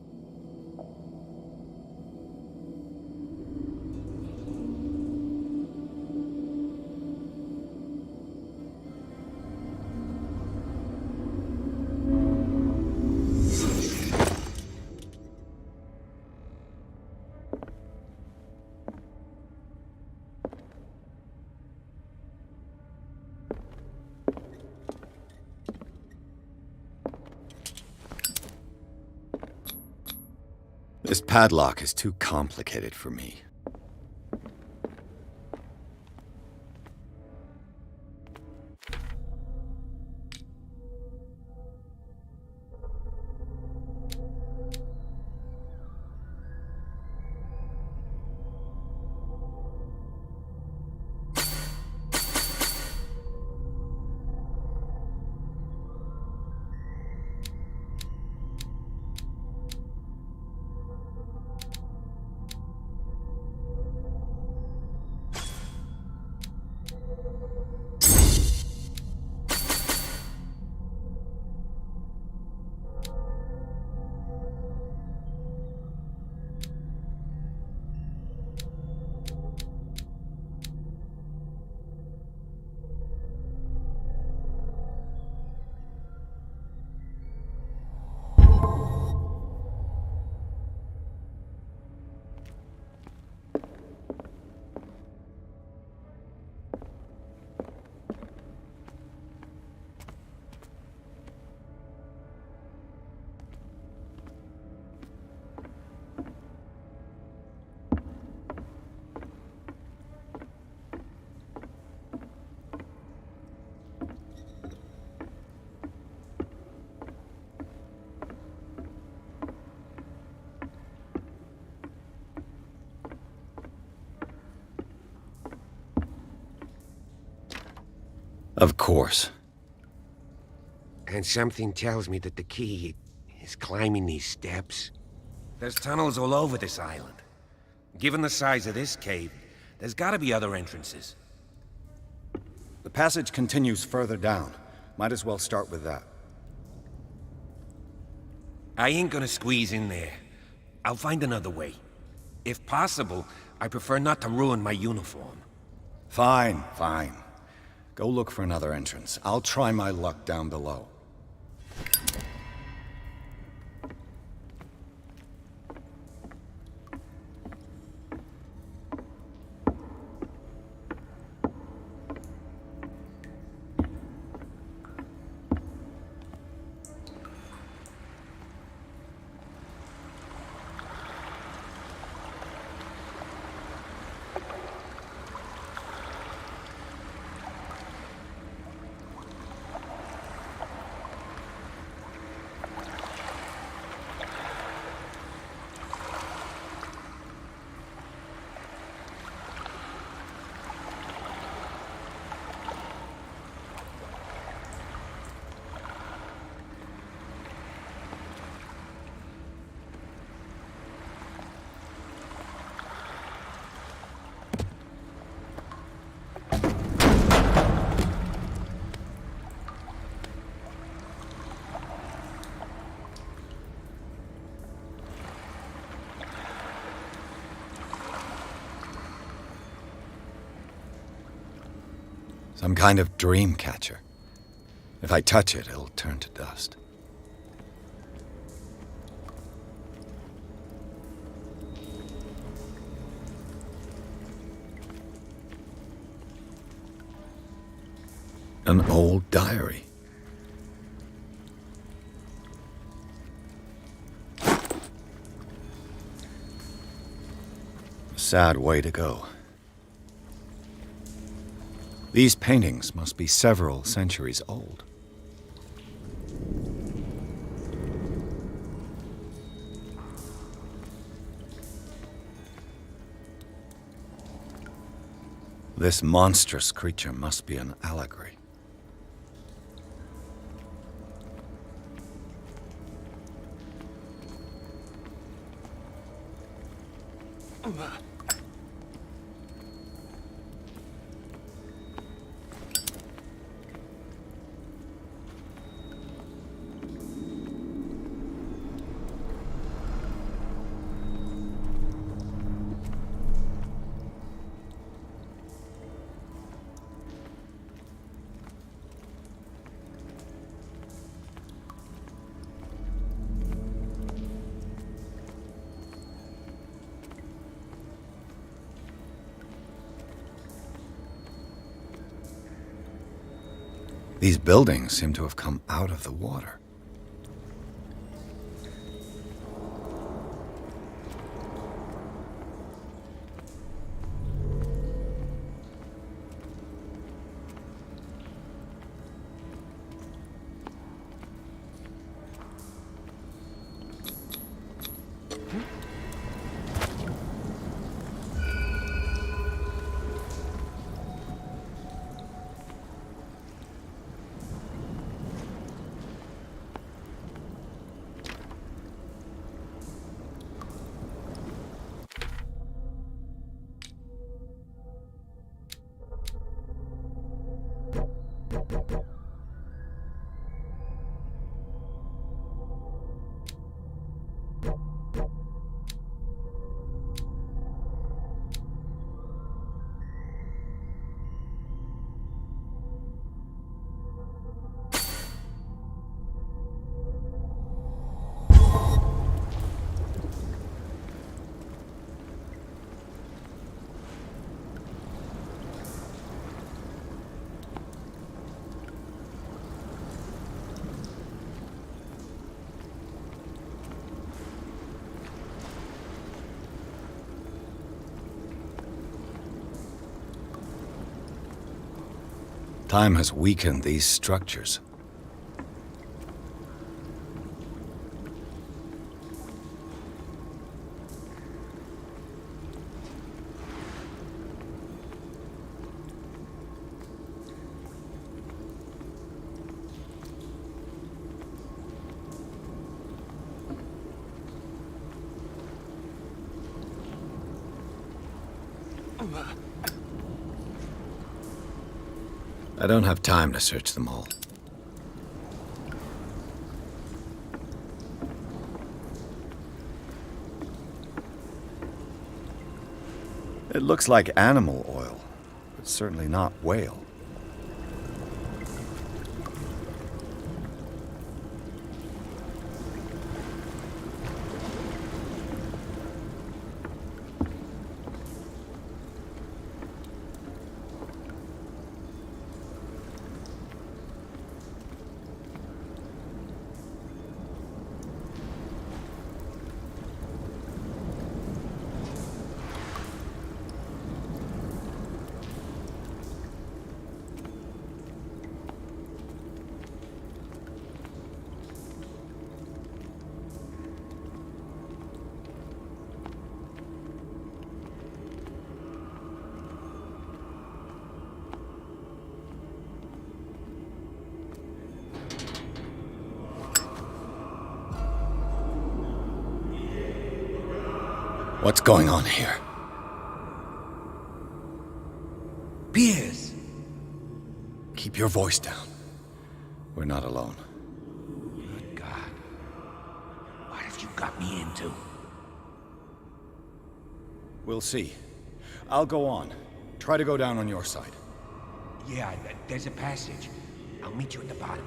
This padlock is too complicated for me. Of course. And something tells me that the key is climbing these steps. There's tunnels all over this island. Given the size of this cave, there's gotta be other entrances. The passage continues further down. Might as well start with that. I ain't gonna squeeze in there. I'll find another way. If possible, I prefer not to ruin my uniform. Fine, fine. Go look for another entrance. I'll try my luck down below. Some kind of dream catcher. If I touch it, it'll turn to dust. An old diary. A sad way to go. These paintings must be several centuries old. This monstrous creature must be an allegory. These buildings seem to have come out of the water. Time has weakened these structures. I don't have time to search them all. It looks like animal oil, but certainly not whale. What's going on here? Piers! Keep your voice down. We're not alone. Good God. What have you got me into? We'll see. I'll go on. Try to go down on your side. Yeah, there's a passage. I'll meet you at the bottom.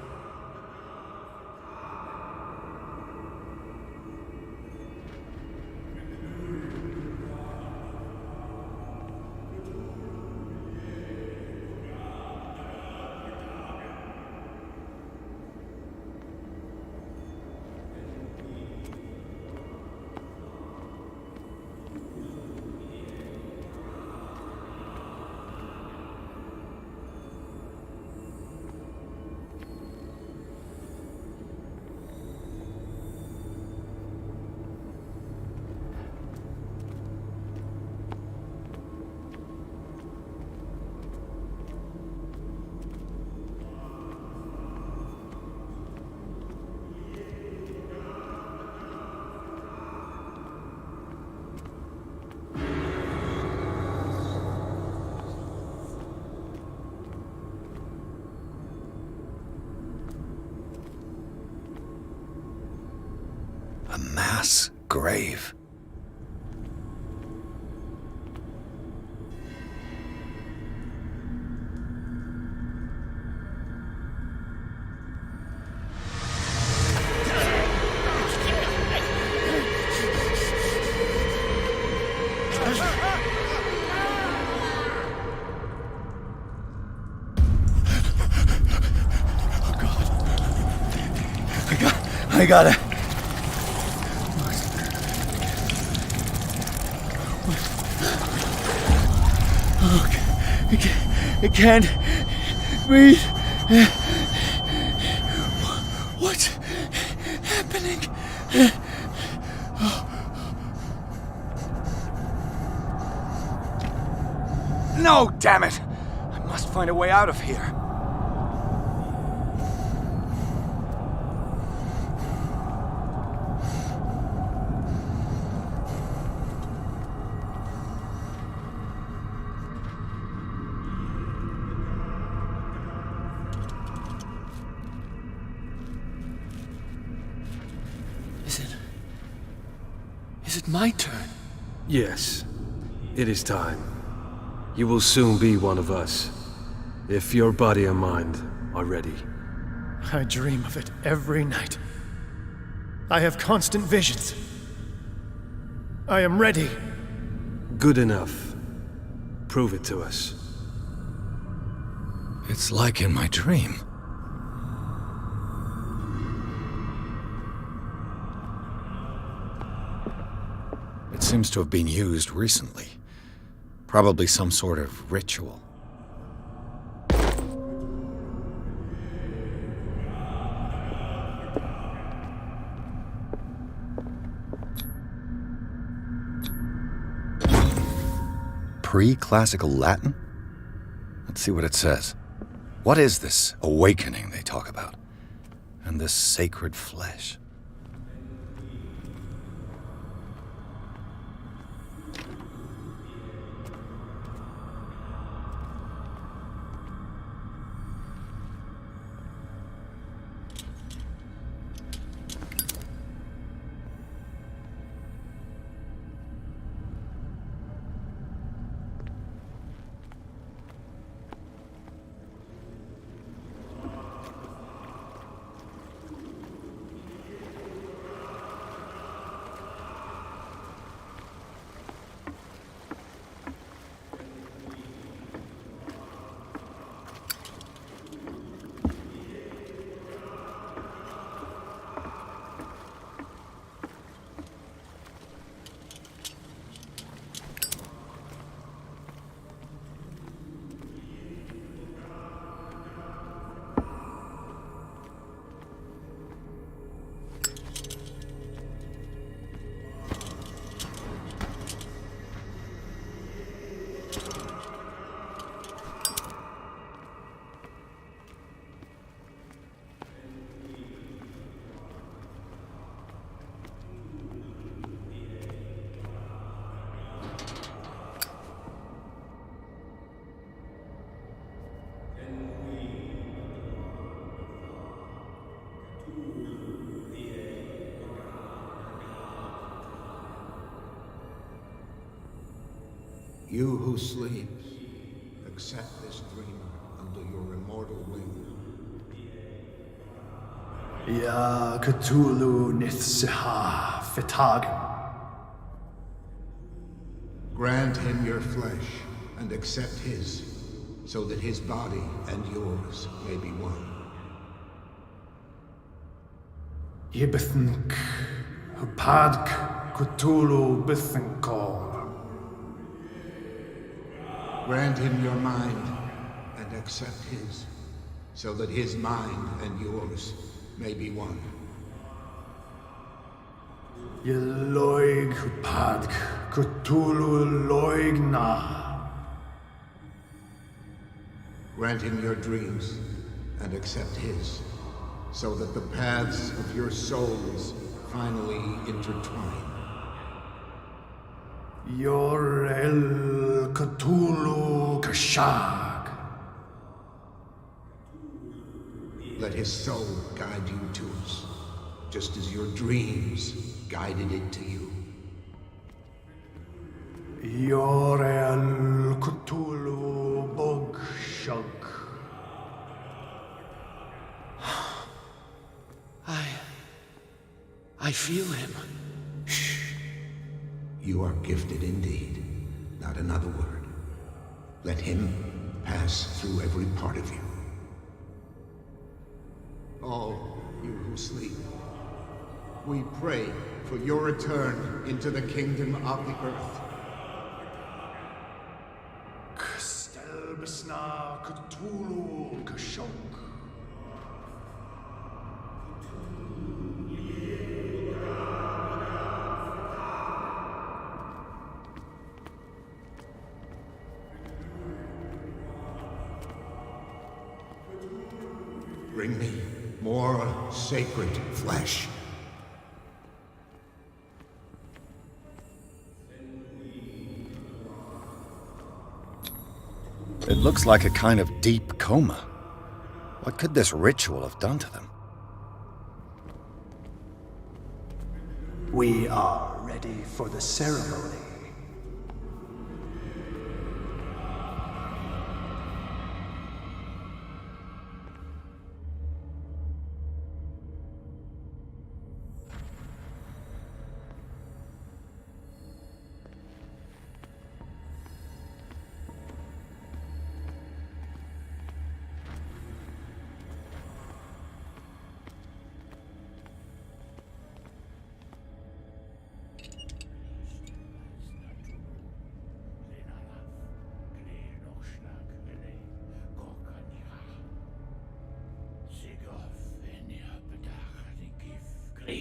A mass grave. I got it. I can't breathe. What's happening? No, damn it! I must find a way out of here. Is it my turn? Yes, it is time. You will soon be one of us, if your body and mind are ready. I dream of it every night. I have constant visions. I am ready. Good enough. Prove it to us. It's like in my dream. It seems to have been used recently. Probably some sort of ritual. Pre-classical Latin? Let's see what it says. What is this awakening they talk about? And this sacred flesh? You who sleep, accept this dreamer under your immortal wing. Ya Cthulhu Nithsiha Fitagen. Grant him your flesh and accept his, so that his body and yours may be one. Yibithnk Hupadk Cthulhu Bithinkol. Grant him your mind and accept his, so that his mind and yours may be one. Yeloig Hupadk Cthulhu Loigna. Grant him your dreams and accept his, so that the paths of your souls finally intertwine. Yor El Cthulhu Kashag. Let his soul guide you to us, just as your dreams guided it to you. Yorel Cthulhu Bug Shug. I feel him. Shh. You are gifted indeed. Not another word. Let him pass through every part of you. All you who sleep, we pray for your return into the kingdom of the earth. Kstelbsna Cthulhu Kashok. Bring me more sacred flesh. It looks like a kind of deep coma. What could this ritual have done to them? We are ready for the ceremony.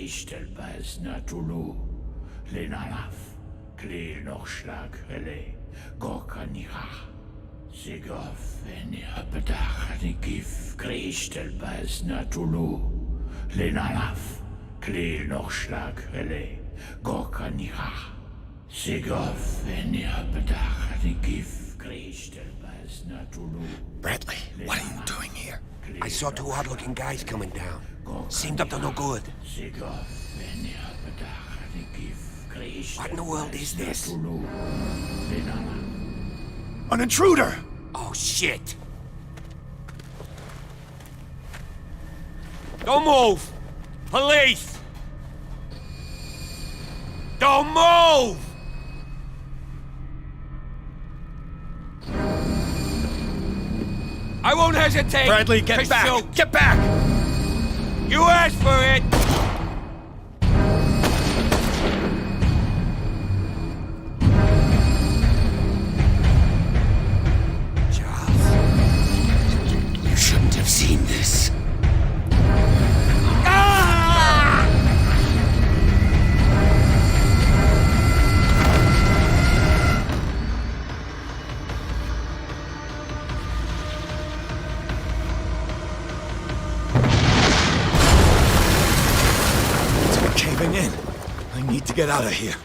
Cthulhu, Cthulhu, Lenalaf, Kleel Nochschlag, Relay, Gorkanira, Sigof, Bedach, Gif, Kristelbas, Natulu, Lenalaf, Kleel Nochschlag, Relay, Gorkanira, Sigof, Bedach, Gif, Kristelbas, Natulu. Bradley, what are you doing here? I saw two odd-looking guys coming down. Seemed up to no good. What in the world is this? An intruder! Oh, shit! Don't move! Police! Don't move! I won't hesitate! Bradley, get back! Shoot. Get back! You asked for it! Charles, you shouldn't have seen this. Caving in. I need to get out of here.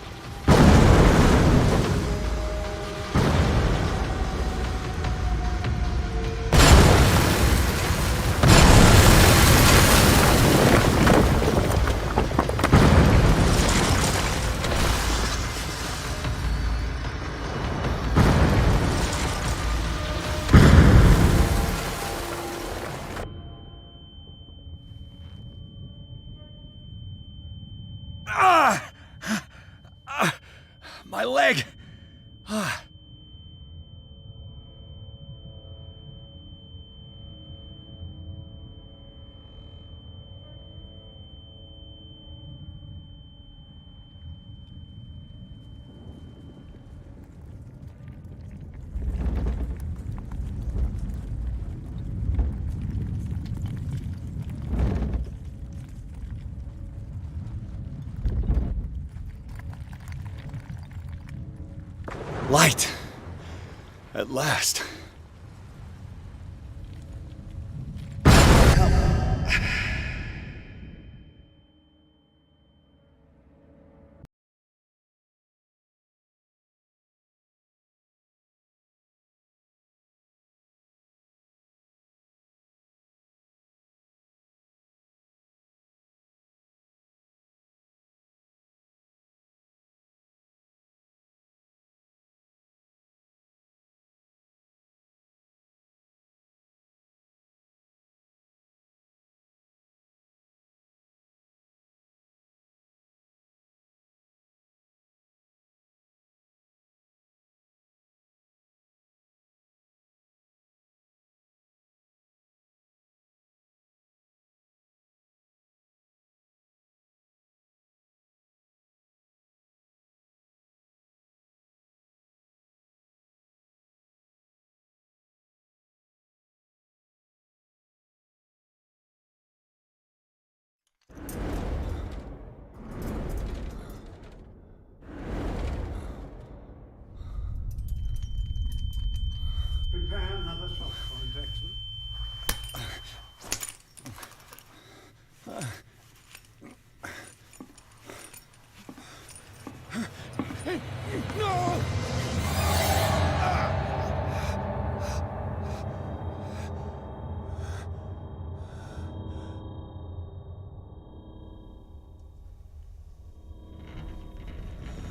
My leg! Light! At last.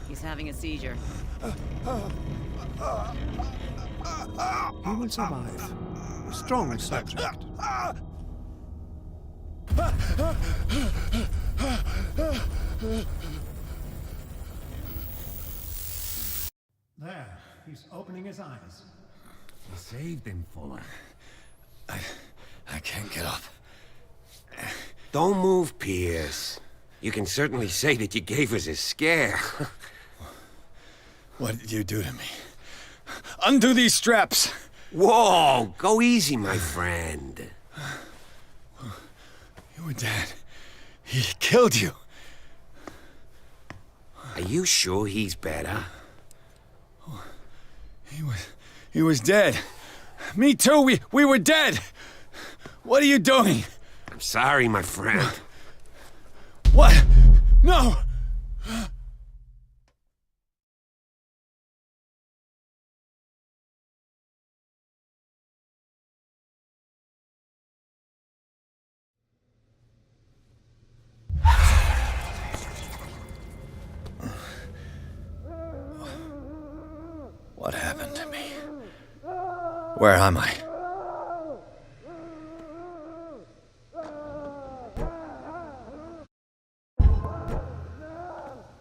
He's having a seizure. He will survive. Strong subject. There, he's opening his eyes. You saved him, Fuller. I can't get up. Don't move, Pierce. You can certainly say that you gave us a scare. What did you do to me? Undo these straps! Whoa! Go easy, my friend. You were dead. He killed you. Are you sure he's better? He was dead. Me too, we were dead. What are you doing? I'm sorry, my friend. What? No! What happened to me? Where am I?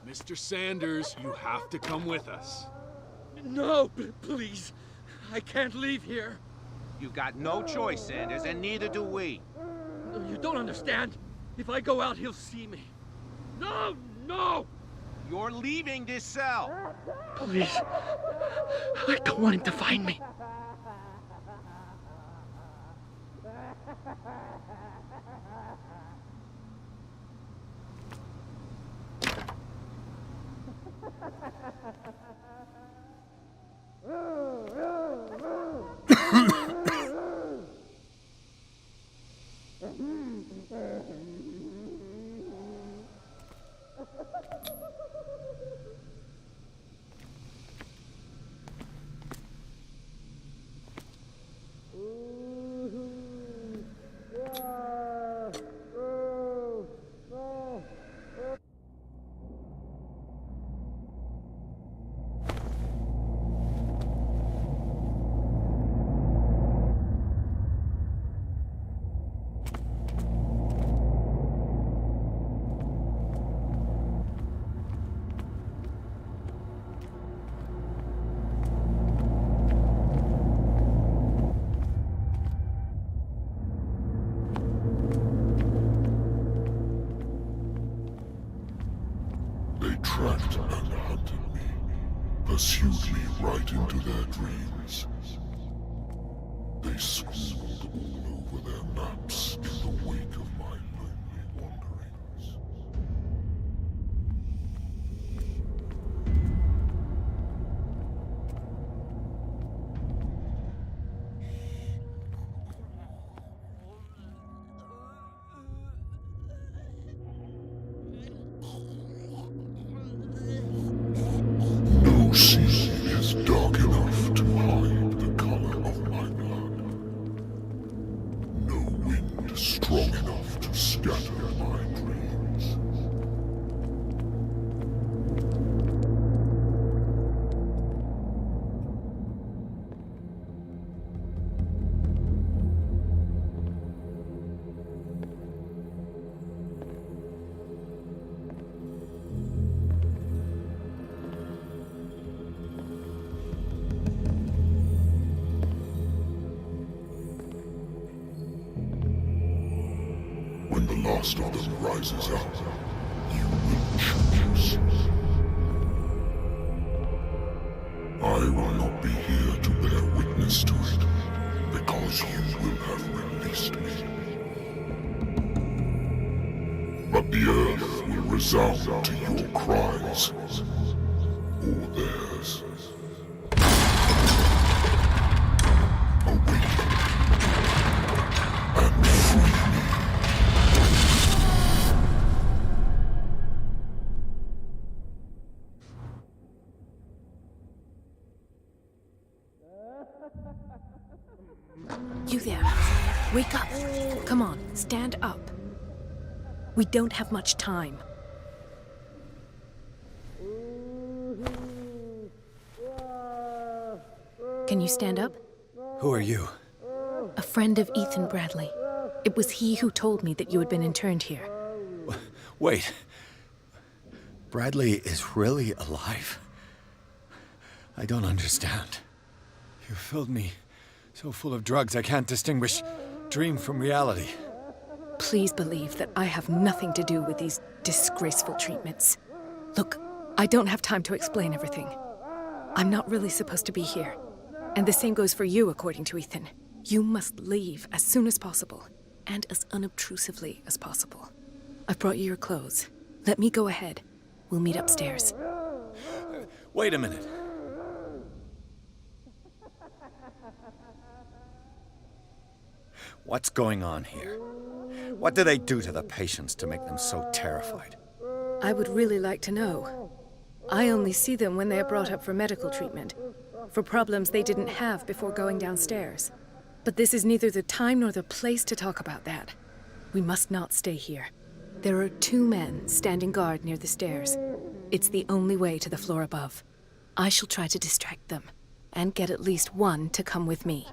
Mr. Sanders, you have to come with us. No, please. I can't leave here. You've got no choice, Sanders, and neither do we. You don't understand. If I go out, he'll see me. No, no! You're leaving this cell. Please. I don't want him to find me. Tracked and hunted me, pursued me right into their dreams. They scrawled all over their maps in the wake of my lonely wanderings. No sea is dark enough to hide the color of my blood. No wind strong enough to scatter my dreams. When the last of them rises up, you will choose. I will not be here to bear witness to it, because you will have released me. But the earth will resound to your cries, or theirs. Awaken and free me. Wake up. Come on, stand up. We don't have much time. Can you stand up? Who are you? A friend of Ethan Bradley. It was he who told me that you had been interned here. Wait. Bradley is really alive? I don't understand. You filled me so full of drugs I can't distinguish dream from reality. Please believe that I have nothing to do with these disgraceful treatments. Look, I don't have time to explain everything. I'm not really supposed to be here. And the same goes for you, according to Ethan. You must leave as soon as possible, and as unobtrusively as possible. I've brought you your clothes. Let me go ahead. We'll meet upstairs. Wait a minute. What's going on here? What do they do to the patients to make them so terrified? I would really like to know. I only see them when they are brought up for medical treatment, for problems they didn't have before going downstairs. But this is neither the time nor the place to talk about that. We must not stay here. There are 2 men standing guard near the stairs. It's the only way to the floor above. I shall try to distract them, and get at least one to come with me.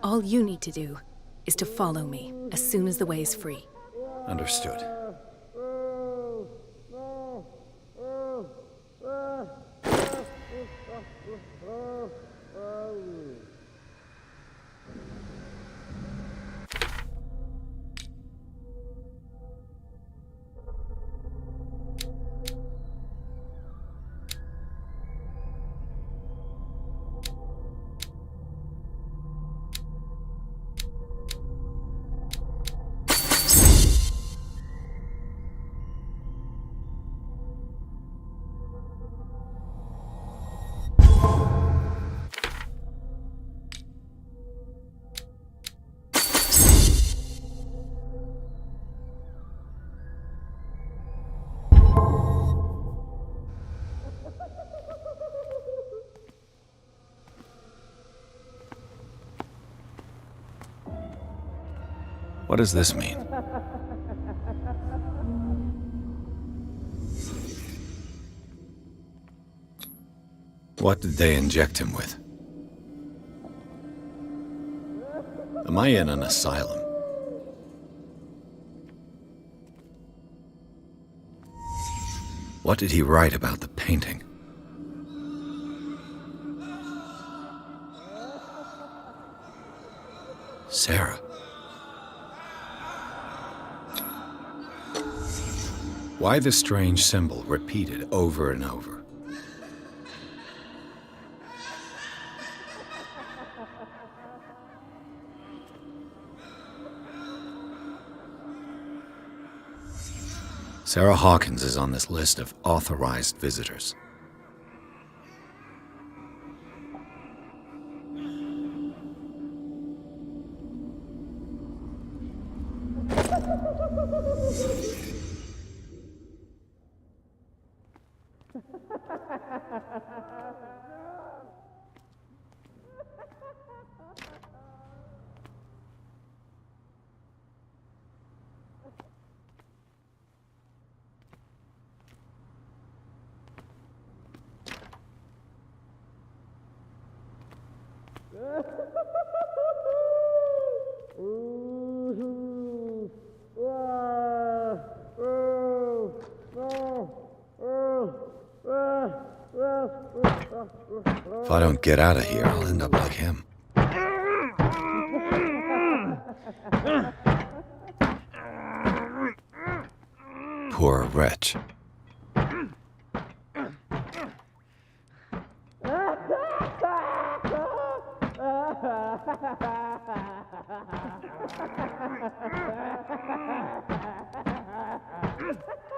All you need to do is to follow me as soon as the way is free. Understood. What does this mean? What did they inject him with? Am I in an asylum? What did he write about the painting? Sarah. Why the strange symbol repeated over and over? Sarah Hawkins is on this list of authorized visitors. If I don't get out of here, I'll end up like him. Poor wretch.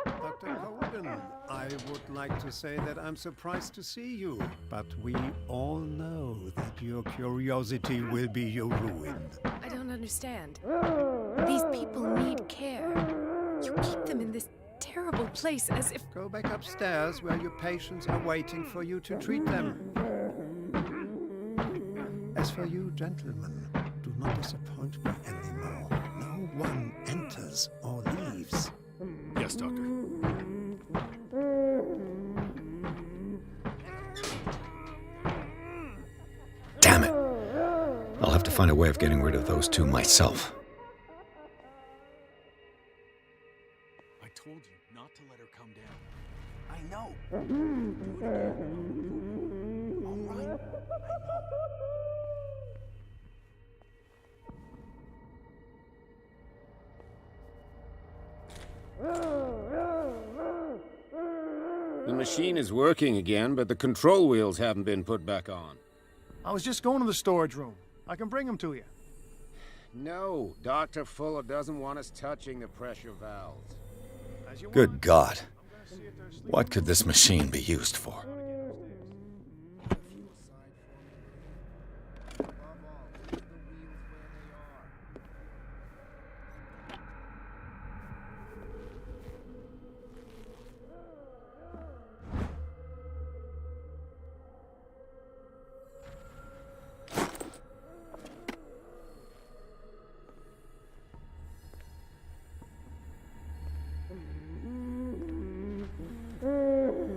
Dr. Holden, I would like to say that I'm surprised to see you, but we all know that your curiosity will be your ruin. I don't understand. These people need care. You keep them in this terrible place as if... Go back upstairs where your patients are waiting for you to treat them. As for you, gentlemen, do not disappoint me anymore. No one enters or leaves. Yes, Doctor. Damn it! I'll have to find a way of getting rid of those two myself. I told you not to let her come down. I know. Do it again. All right. I know. The machine is working again, but the control wheels haven't been put back on. I was just going to the storage room. I can bring them to you. No, Dr. Fuller doesn't want us touching the pressure valves. Good God. What could this machine be used for?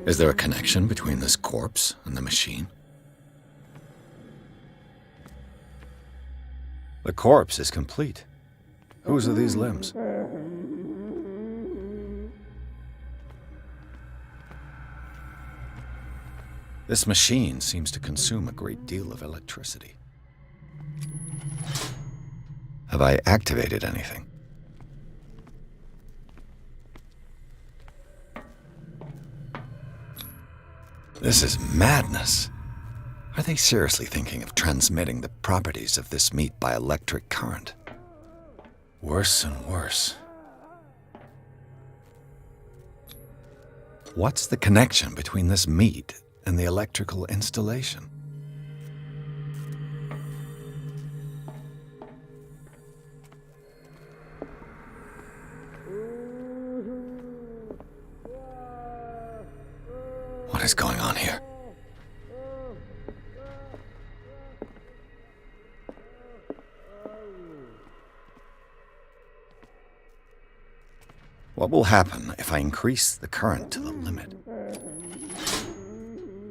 Is there a connection between this corpse and the machine? The corpse is complete. Whose are these limbs? This machine seems to consume a great deal of electricity. Have I activated anything? This is madness. Are they seriously thinking of transmitting the properties of this meat by electric current? Worse and worse. What's the connection between this meat and the electrical installation? What is going on here? What will happen if I increase the current to the limit?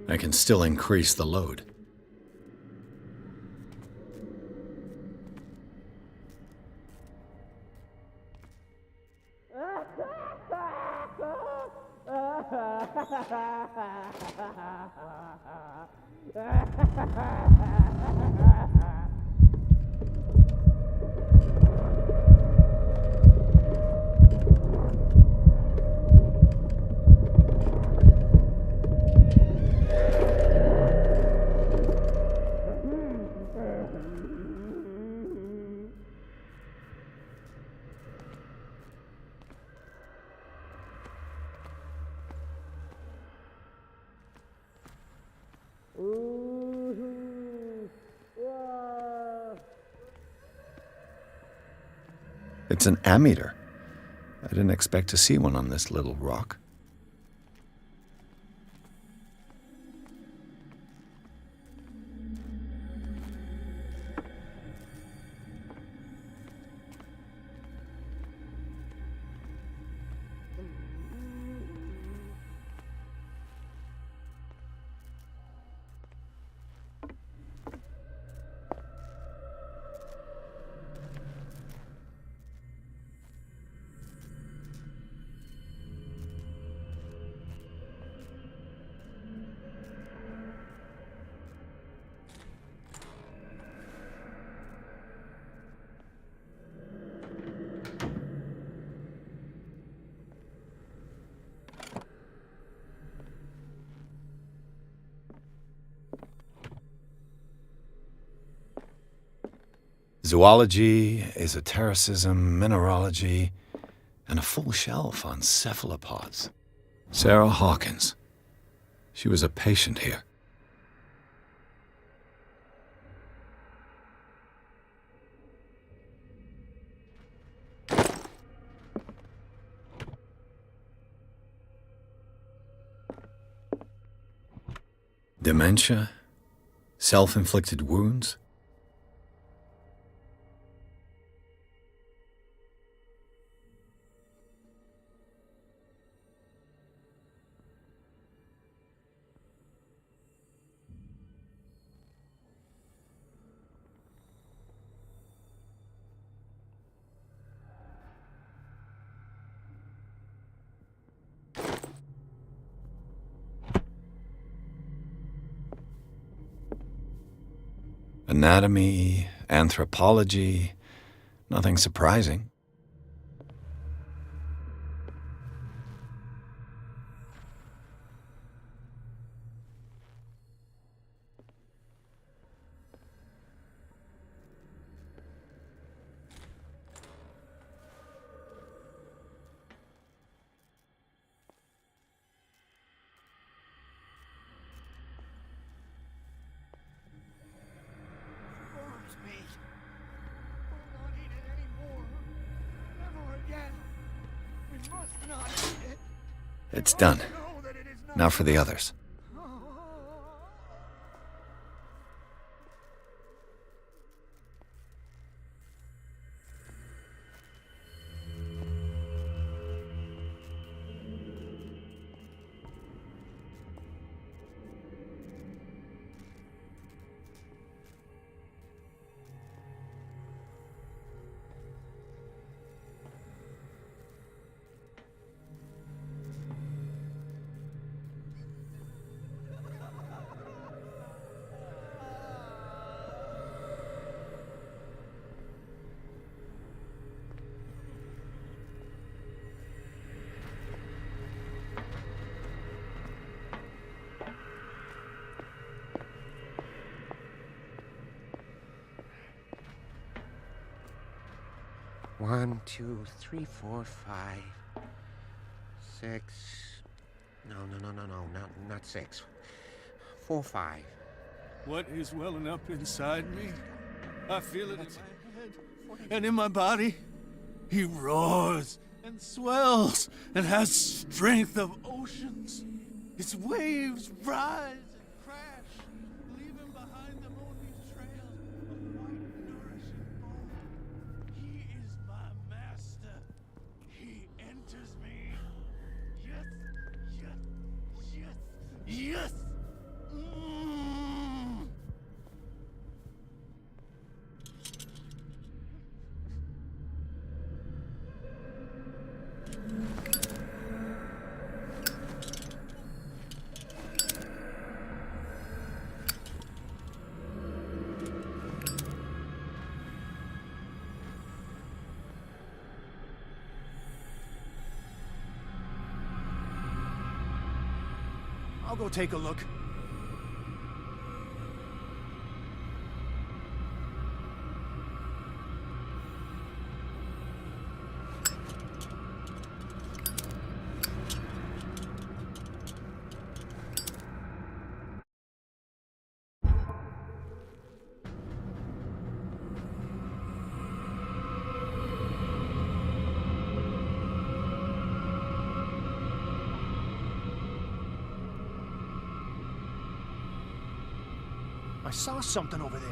I can still increase the load. It's an ammeter. I didn't expect to see one on this little rock. Zoology, esotericism, mineralogy, and a full shelf on cephalopods. Sarah Hawkins. She was a patient here. Dementia? Self-inflicted wounds? Anatomy, anthropology, nothing surprising. It's done. Now for the others. One, two, three, four, five, six. No, not six. 4, 5. What is welling up inside me? I feel it in my head and in my body. He roars and swells and has strength of oceans. Its waves rise and crash, leaving behind them only trails of white, nourishing bone. He is my master. He enters me. Yes, yes, yes, yes! I'll go take a look. I saw something over there.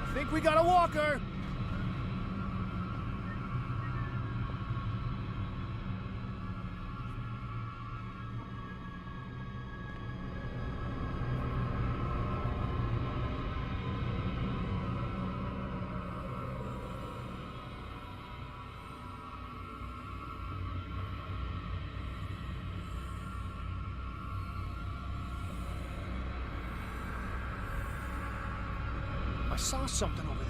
I think we got a walker! I saw something over there.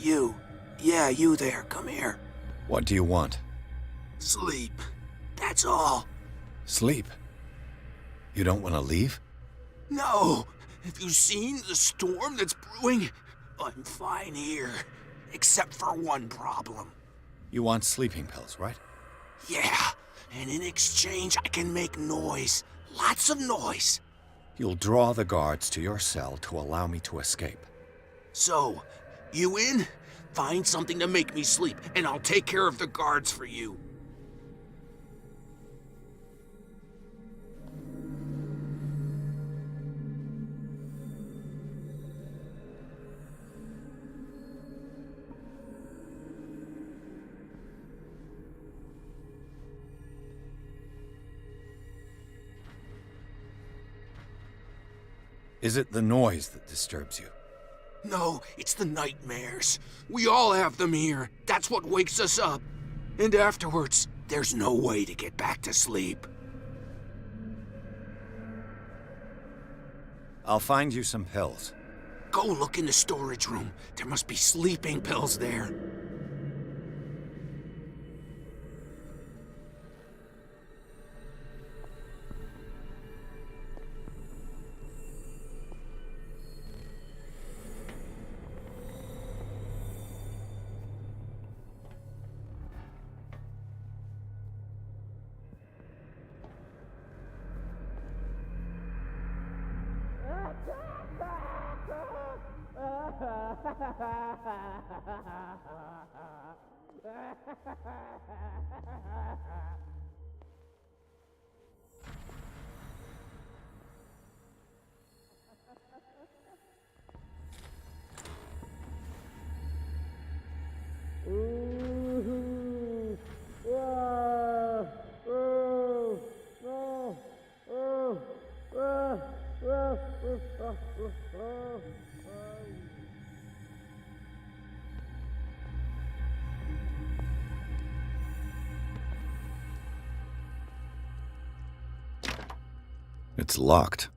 You. Yeah, you there. Come here. What do you want? Sleep. That's all. Sleep? You don't want to leave? No. Have you seen the storm that's brewing? I'm fine here. Except for one problem. You want sleeping pills, right? Yeah. And in exchange, I can make noise. Lots of noise. You'll draw the guards to your cell to allow me to escape. So, you in? Find something to make me sleep, and I'll take care of the guards for you. Is it the noise that disturbs you? No, it's the nightmares. We all have them here. That's what wakes us up. And afterwards, there's no way to get back to sleep. I'll find you some pills. Go look in the storage room. There must be sleeping pills there. It's locked.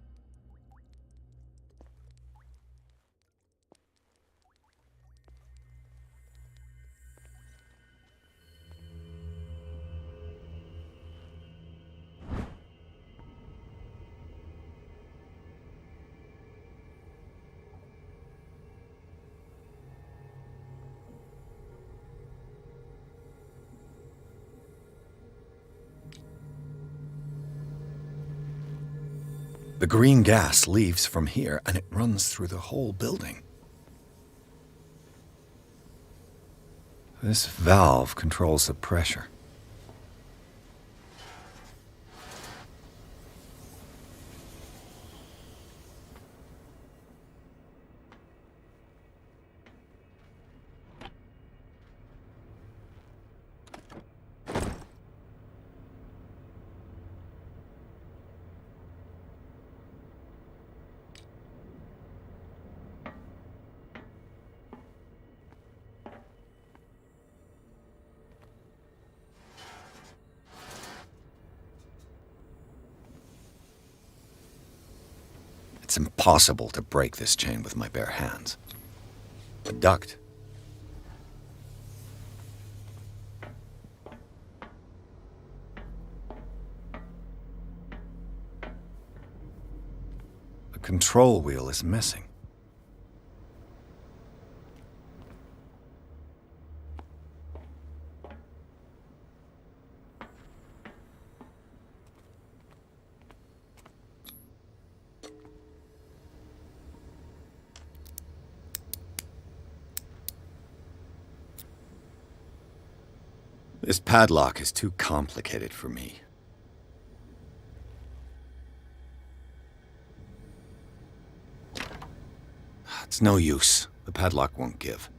The green gas leaves from here, and it runs through the whole building. This valve controls the pressure. It's impossible to break this chain with my bare hands. A duct. The control wheel is missing. This padlock is too complicated for me. It's no use. The padlock won't give.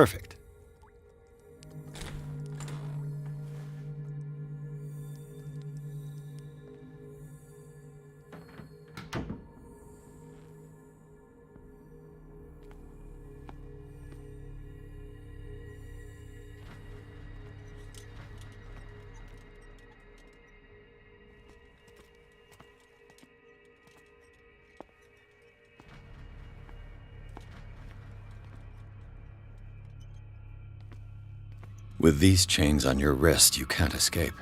Perfect. With these chains on your wrist, you can't escape.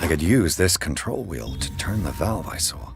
I could use this control wheel to turn the valve I saw.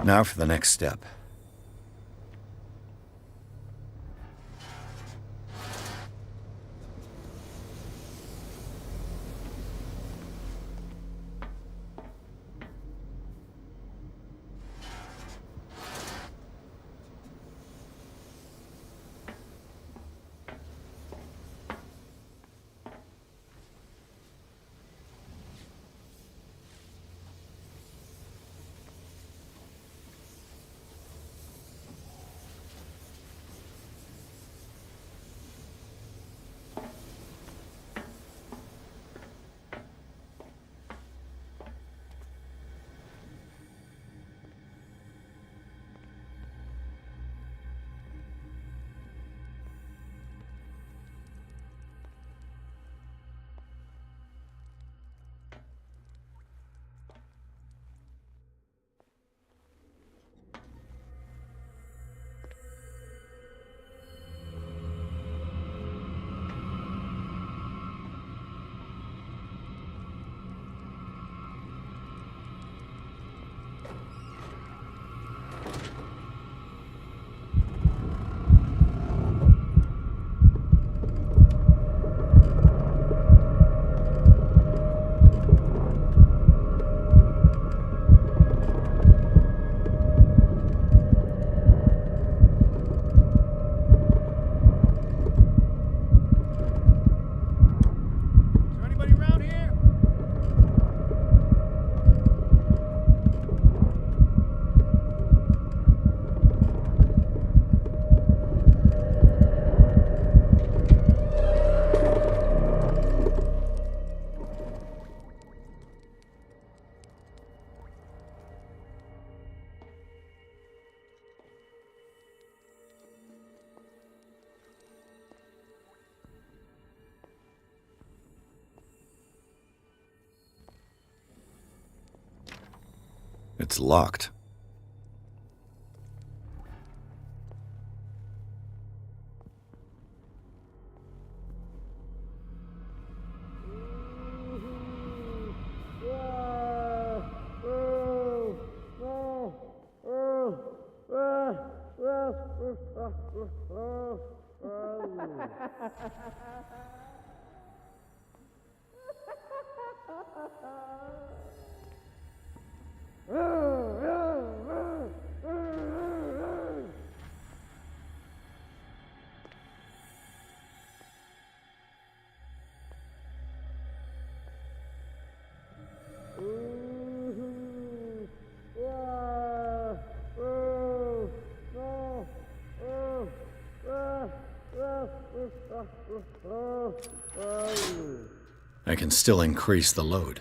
Now for the next step. It's locked. I can still increase the load.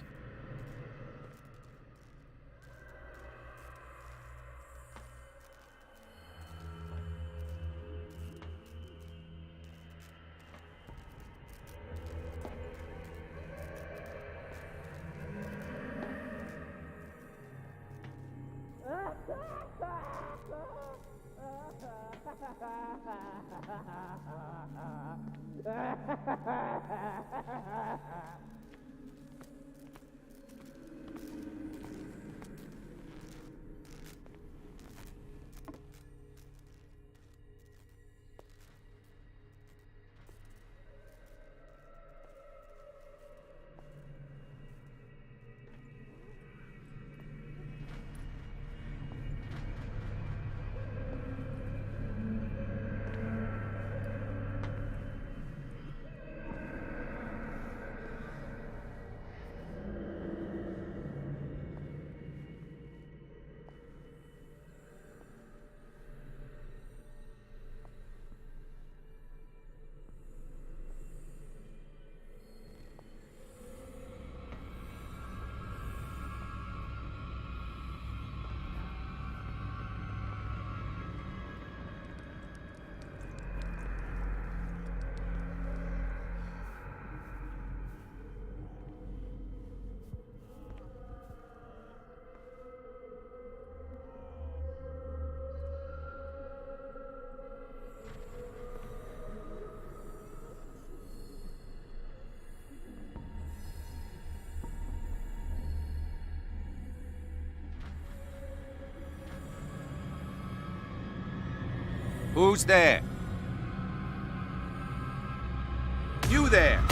Who's there? You there!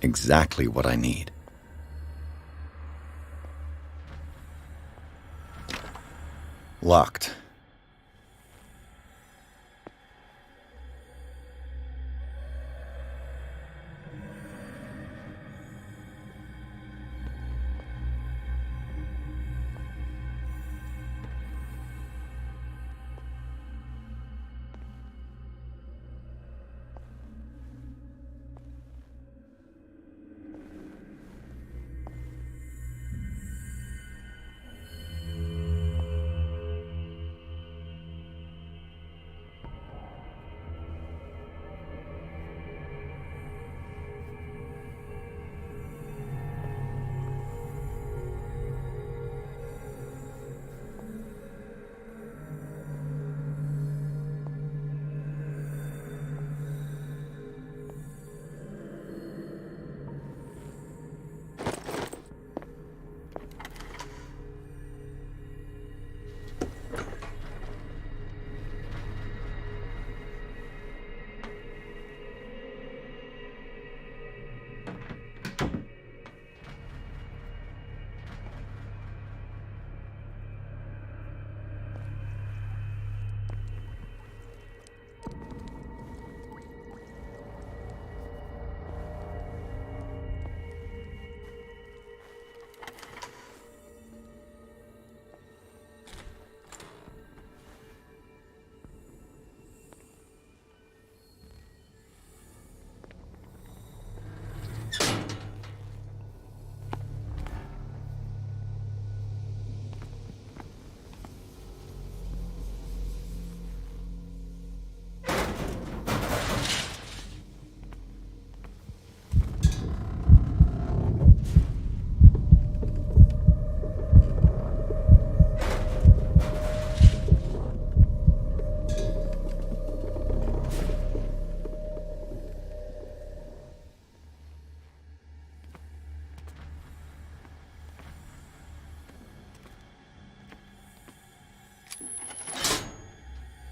Exactly what I need. Locked.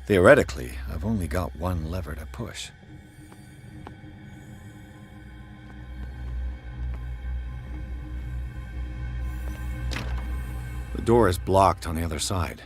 Theoretically, I've only got one lever to push. The door is blocked on the other side.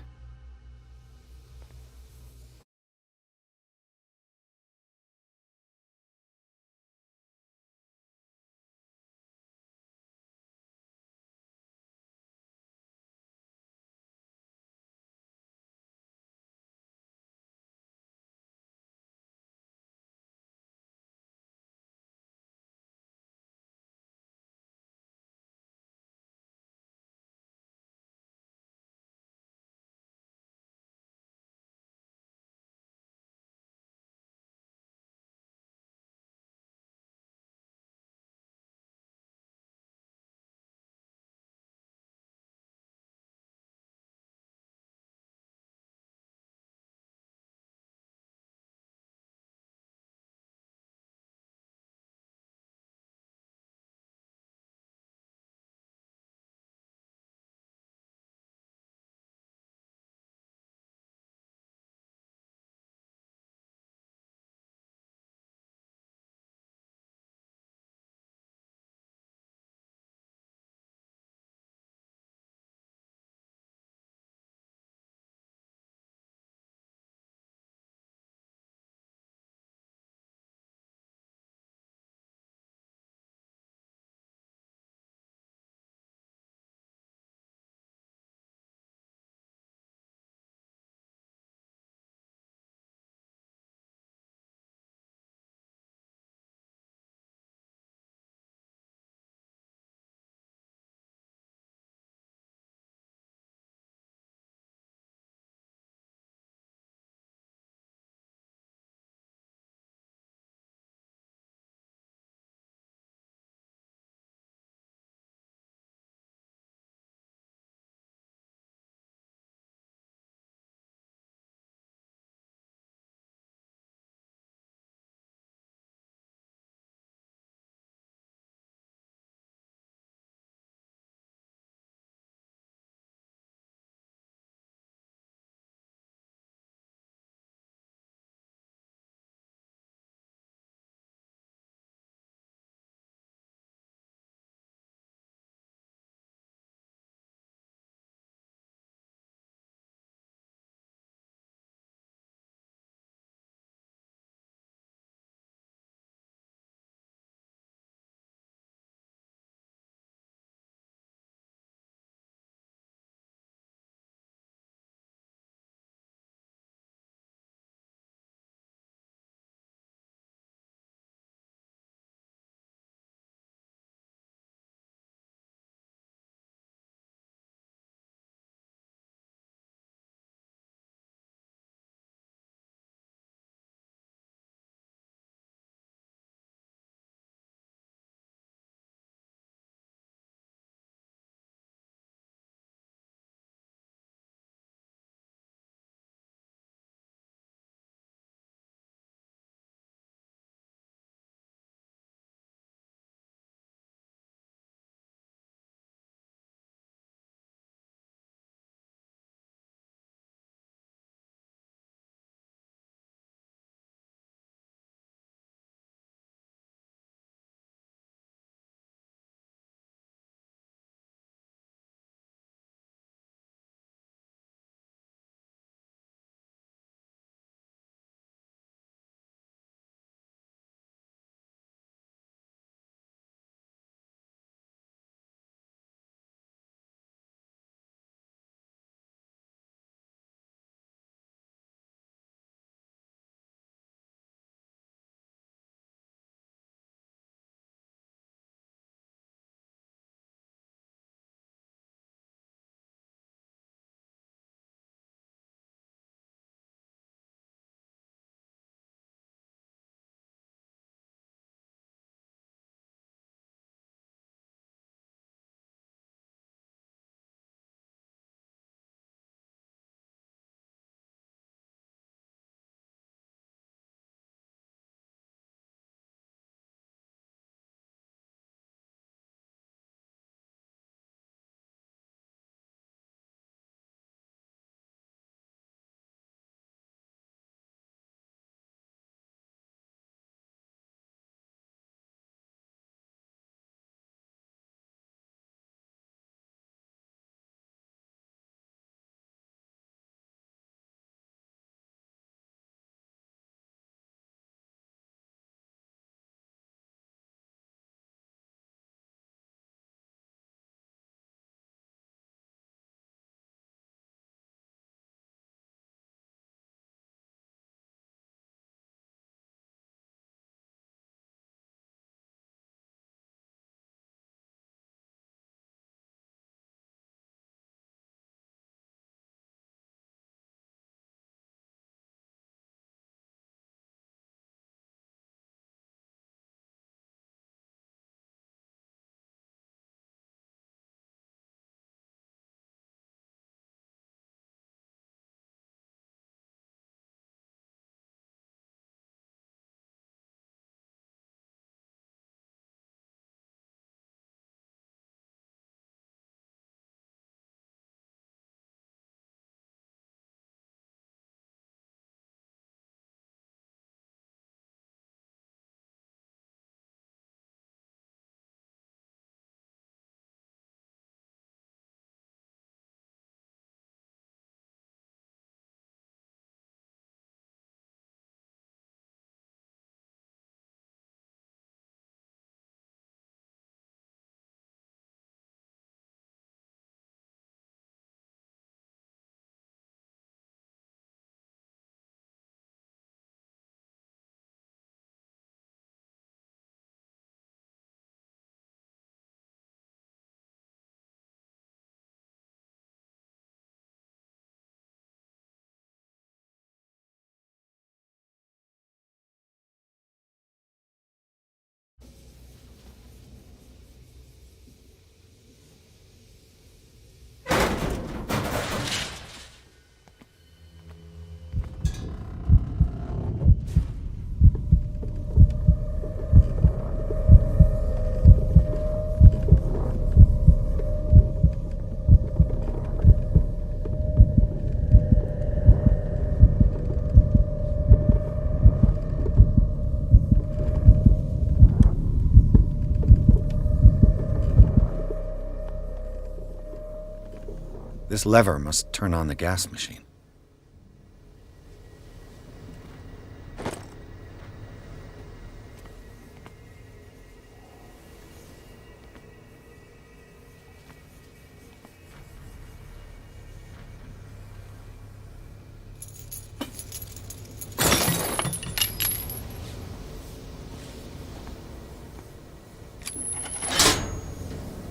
This lever must turn on the gas machine.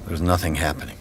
There's nothing happening.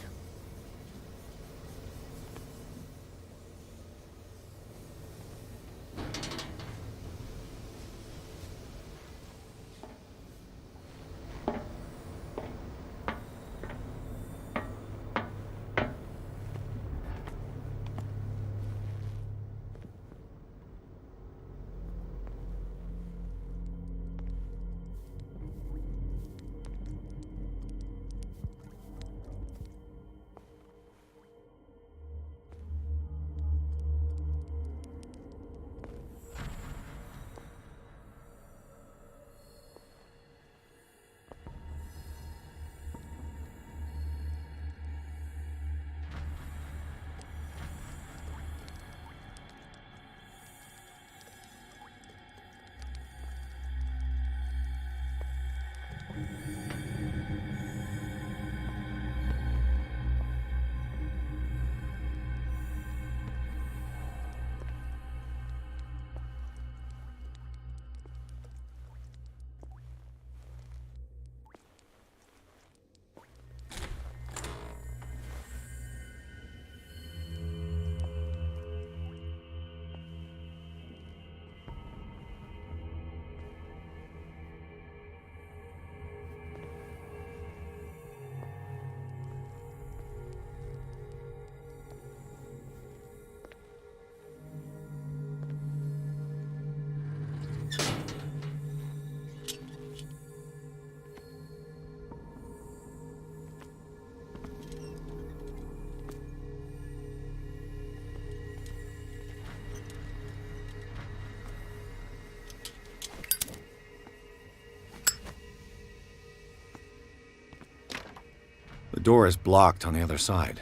The door is blocked on the other side.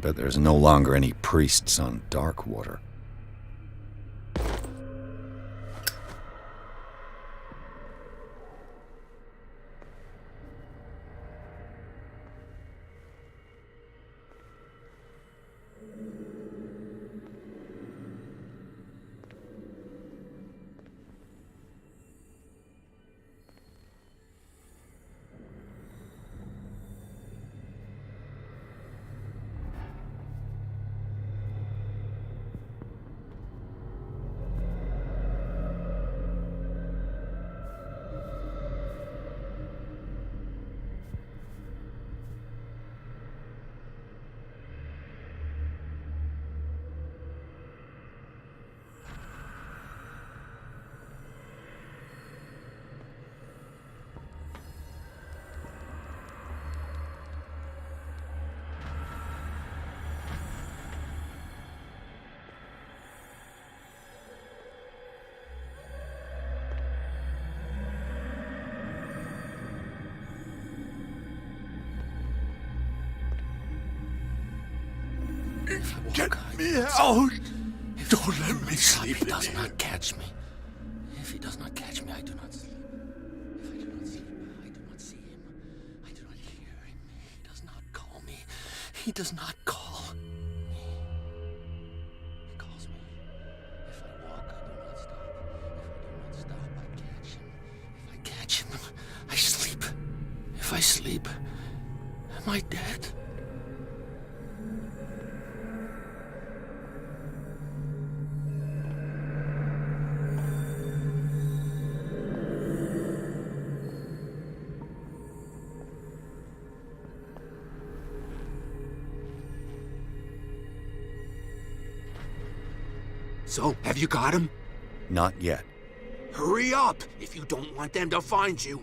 bet there's no longer any priests on Darkwater. Get me out! Don't let me sleep. He does not catch me. If he does not catch me, I do not sleep. If I do not sleep, I do not see him. I do not hear him. He does not call me. He does not call me. He calls me. If I walk, I do not stop. If I do not stop, I catch him. If I catch him, I sleep. If I sleep, am I dead? So, have you got him? Not yet. Hurry up, if you don't want them to find you.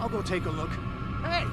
I'll go take a look. Hey!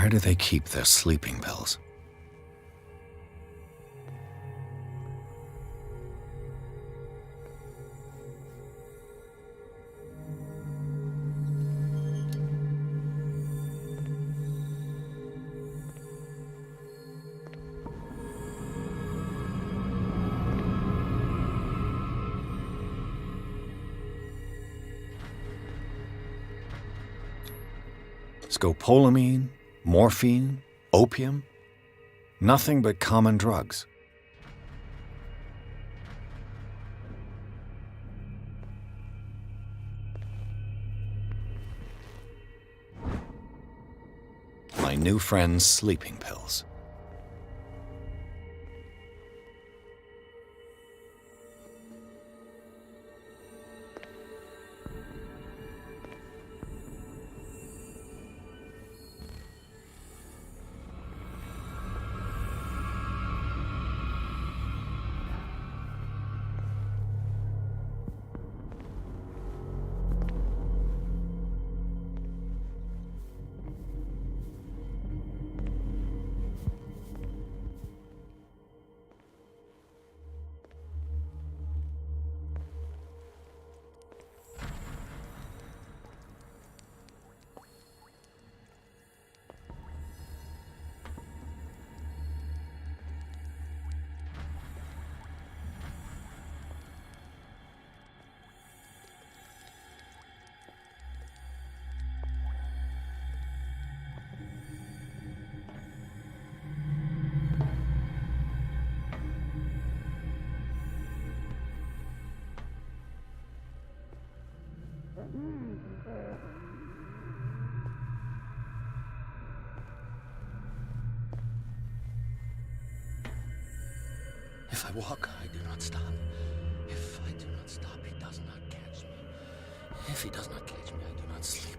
Where do they keep their sleeping pills? Scopolamine, morphine, opium, nothing but common drugs. My new friend's sleeping pills. If I walk, I do not stop. If I do not stop, he does not catch me. If he does not catch me, I do not sleep.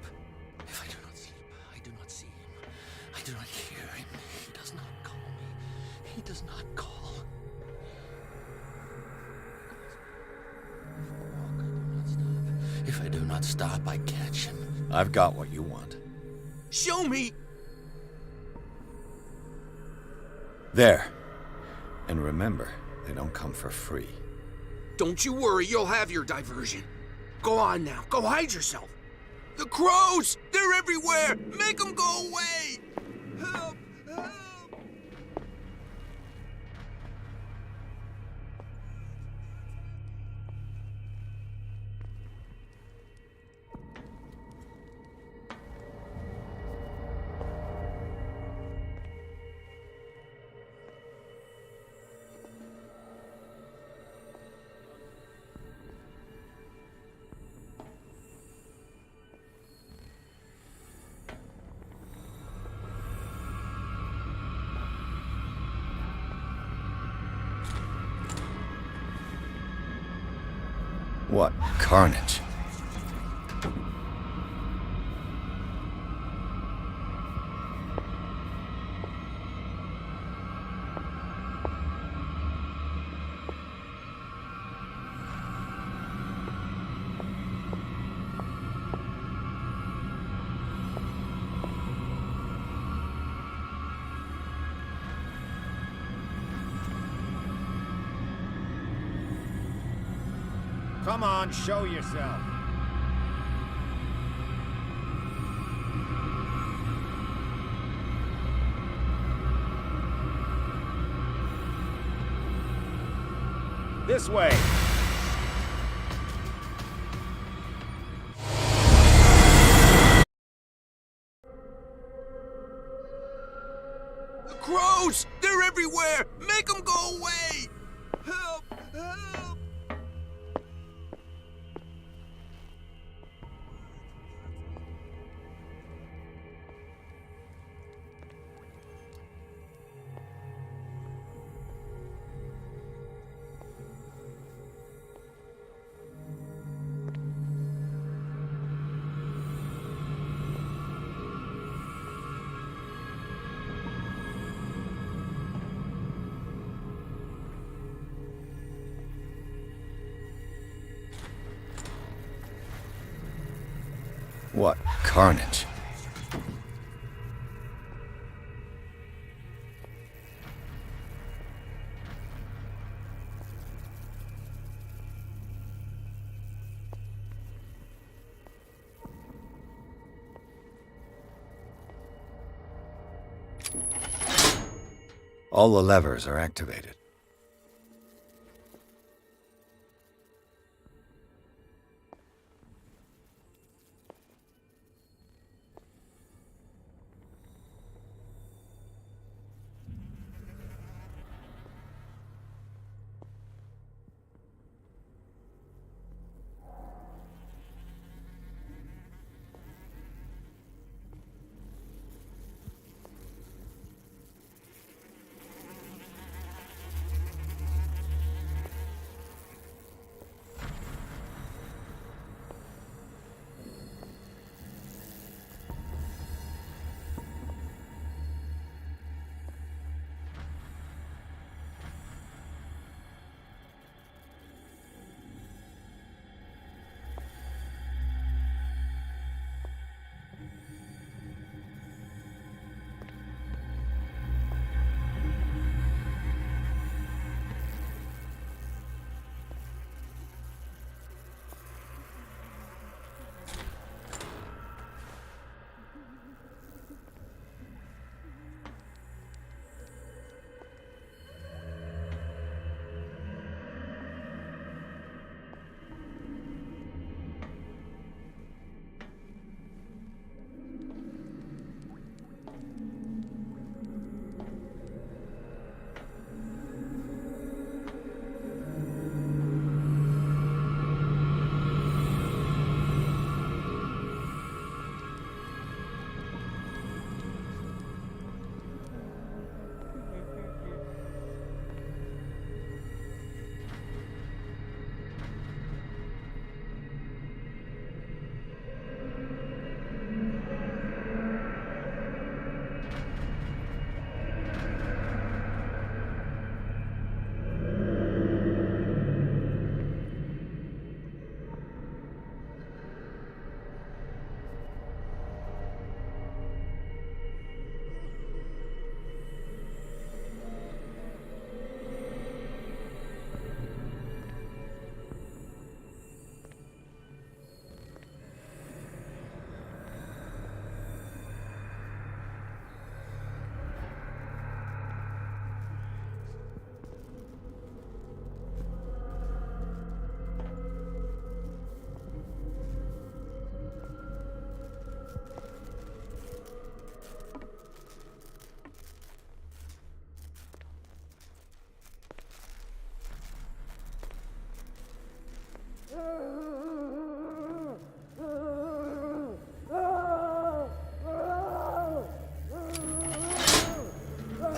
If I do not sleep, I do not see him. I do not hear him. He does not call me. He does not call. If I do not stop, I catch him. I've got what you want. Show me! There. And remember, they don't come for free. Don't you worry, you'll have your diversion. Go on now, go hide yourself. The crows! They're everywhere! Make them go away! Help! Help! What carnage? Come on, show yourself. This way. The crows! They're everywhere! Make them go away! Help! Help! What carnage? All the levers are activated.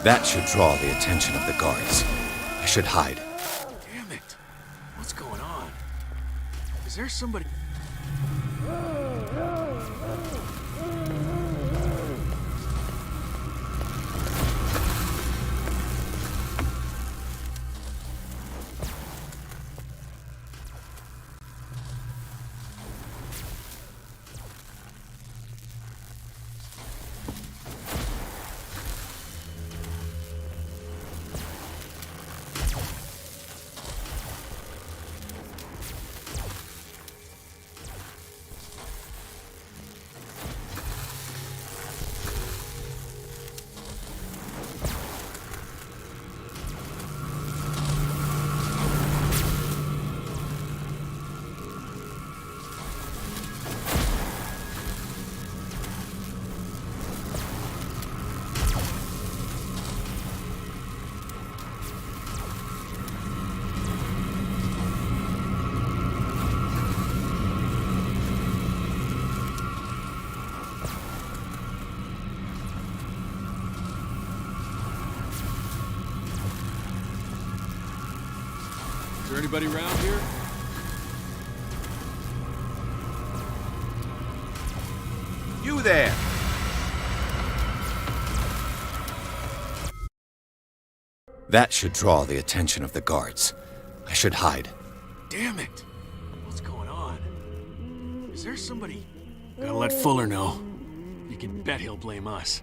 That should draw the attention of the guards. I should hide. Damn it! What's going on? Is there somebody... Is there anybody around here? You there! That should draw the attention of the guards. I should hide. Damn it! What's going on? Is there somebody... Gotta let Fuller know. You can bet he'll blame us.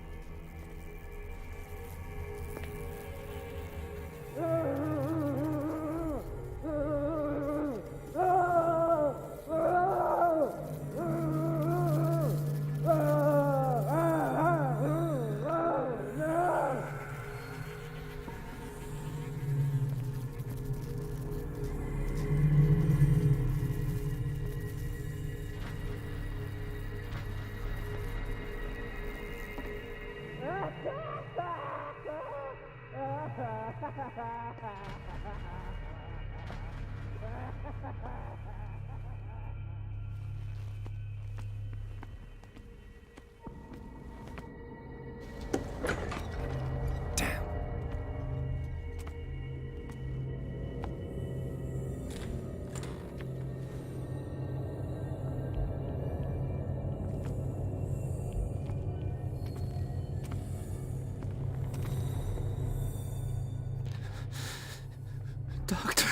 Doctor,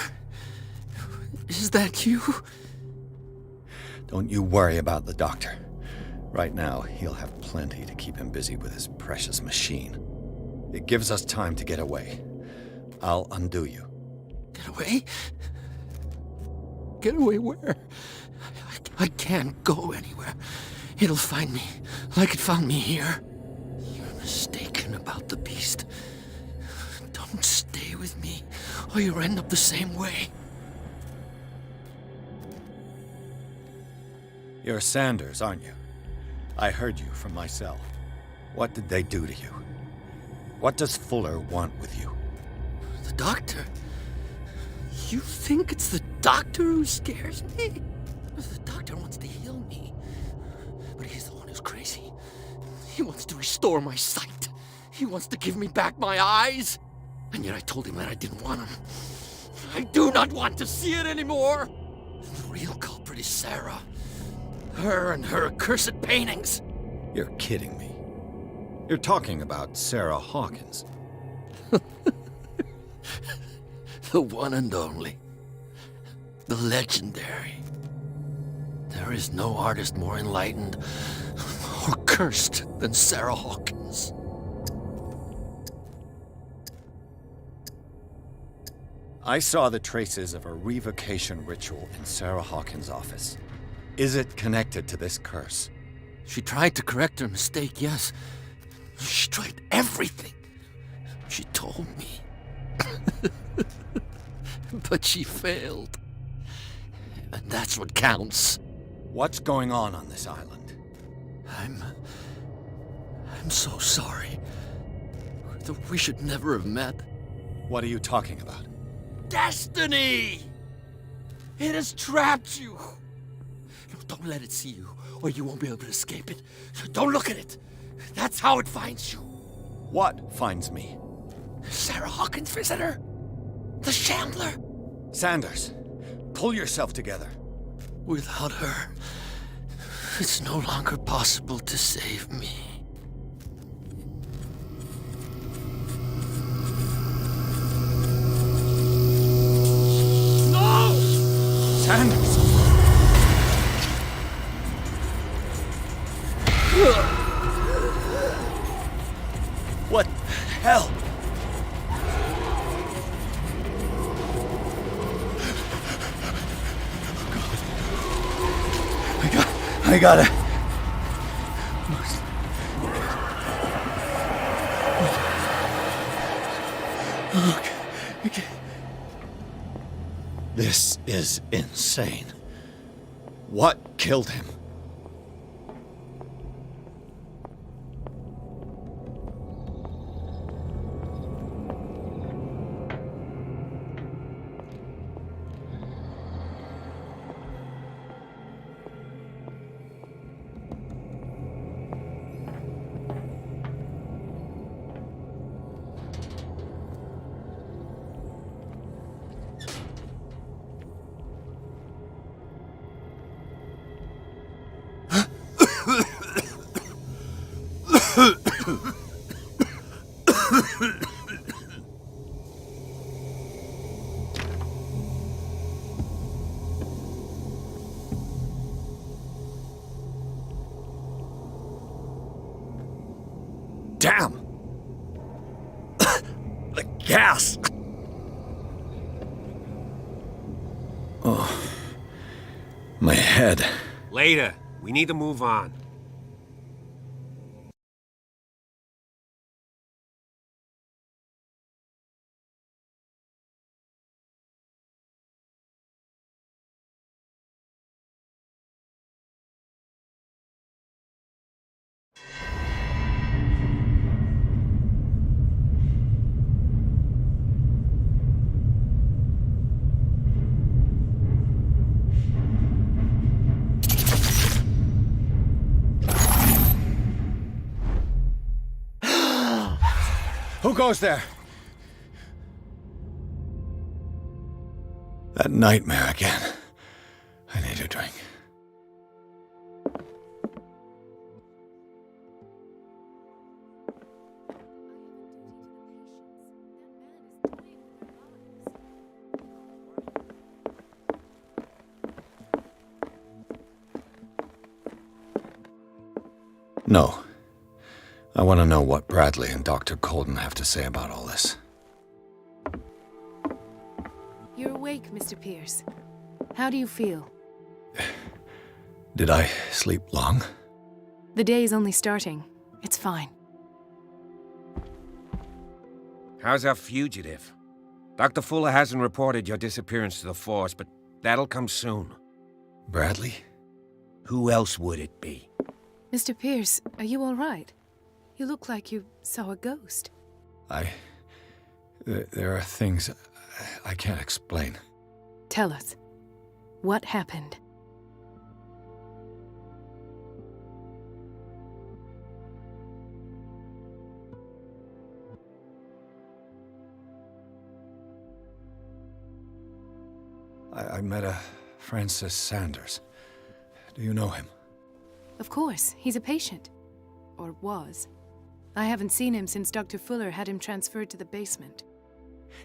is that you? Don't you worry about the doctor. Right now, he'll have plenty to keep him busy with his precious machine. It gives us time to get away. I'll undo you. Get away? Get away where? I can't go anywhere. It'll find me, like it found me here. You're mistaken about the beast. Don't stay with me, or you'll end up the same way. You're Sanders, aren't you? I heard you from my cell. What did they do to you? What does Fuller want with you? The doctor? You think it's the doctor who scares me? The doctor wants to heal me. But he's the one who's crazy. He wants to restore my sight. He wants to give me back my eyes. And yet I told him that I didn't want him. I do not want to see it anymore. The real culprit is Sarah. Her and her accursed paintings. You're kidding me. You're talking about Sarah Hawkins. The one and only. The legendary. There is no artist more enlightened or cursed than Sarah Hawkins. I saw the traces of a revocation ritual in Sarah Hawkins' office. Is it connected to this curse? She tried to correct her mistake, yes. She tried everything. She told me. But she failed. And that's what counts. What's going on this island? I'm so sorry. We should never have met. What are you talking about? Destiny! It has trapped you. No, don't let it see you, or you won't be able to escape it. Don't look at it. That's how it finds you. What finds me? Sarah Hawkins' visitor. The Shambler. Sanders, pull yourself together. Without her, it's no longer possible to save me. No! Sanders! What the hell? I gotta... Okay. This is insane. What killed him? Damn! The gas! Oh, my head. Later. We need to move on. Who goes there? That nightmare again. I need a drink. No. I want to know what Bradley and Dr. Colden have to say about all this. You're awake, Mr. Pierce. How do you feel? Did I sleep long? The day is only starting. It's fine. How's our fugitive? Dr. Fuller hasn't reported your disappearance to the Force, but that'll come soon. Bradley? Who else would it be? Mr. Pierce, are you all right? You look like you saw a ghost. There are things I can't explain. Tell us. What happened? I met a Francis Sanders. Do you know him? Of course, he's a patient. Or was. I haven't seen him since Dr. Fuller had him transferred to the basement.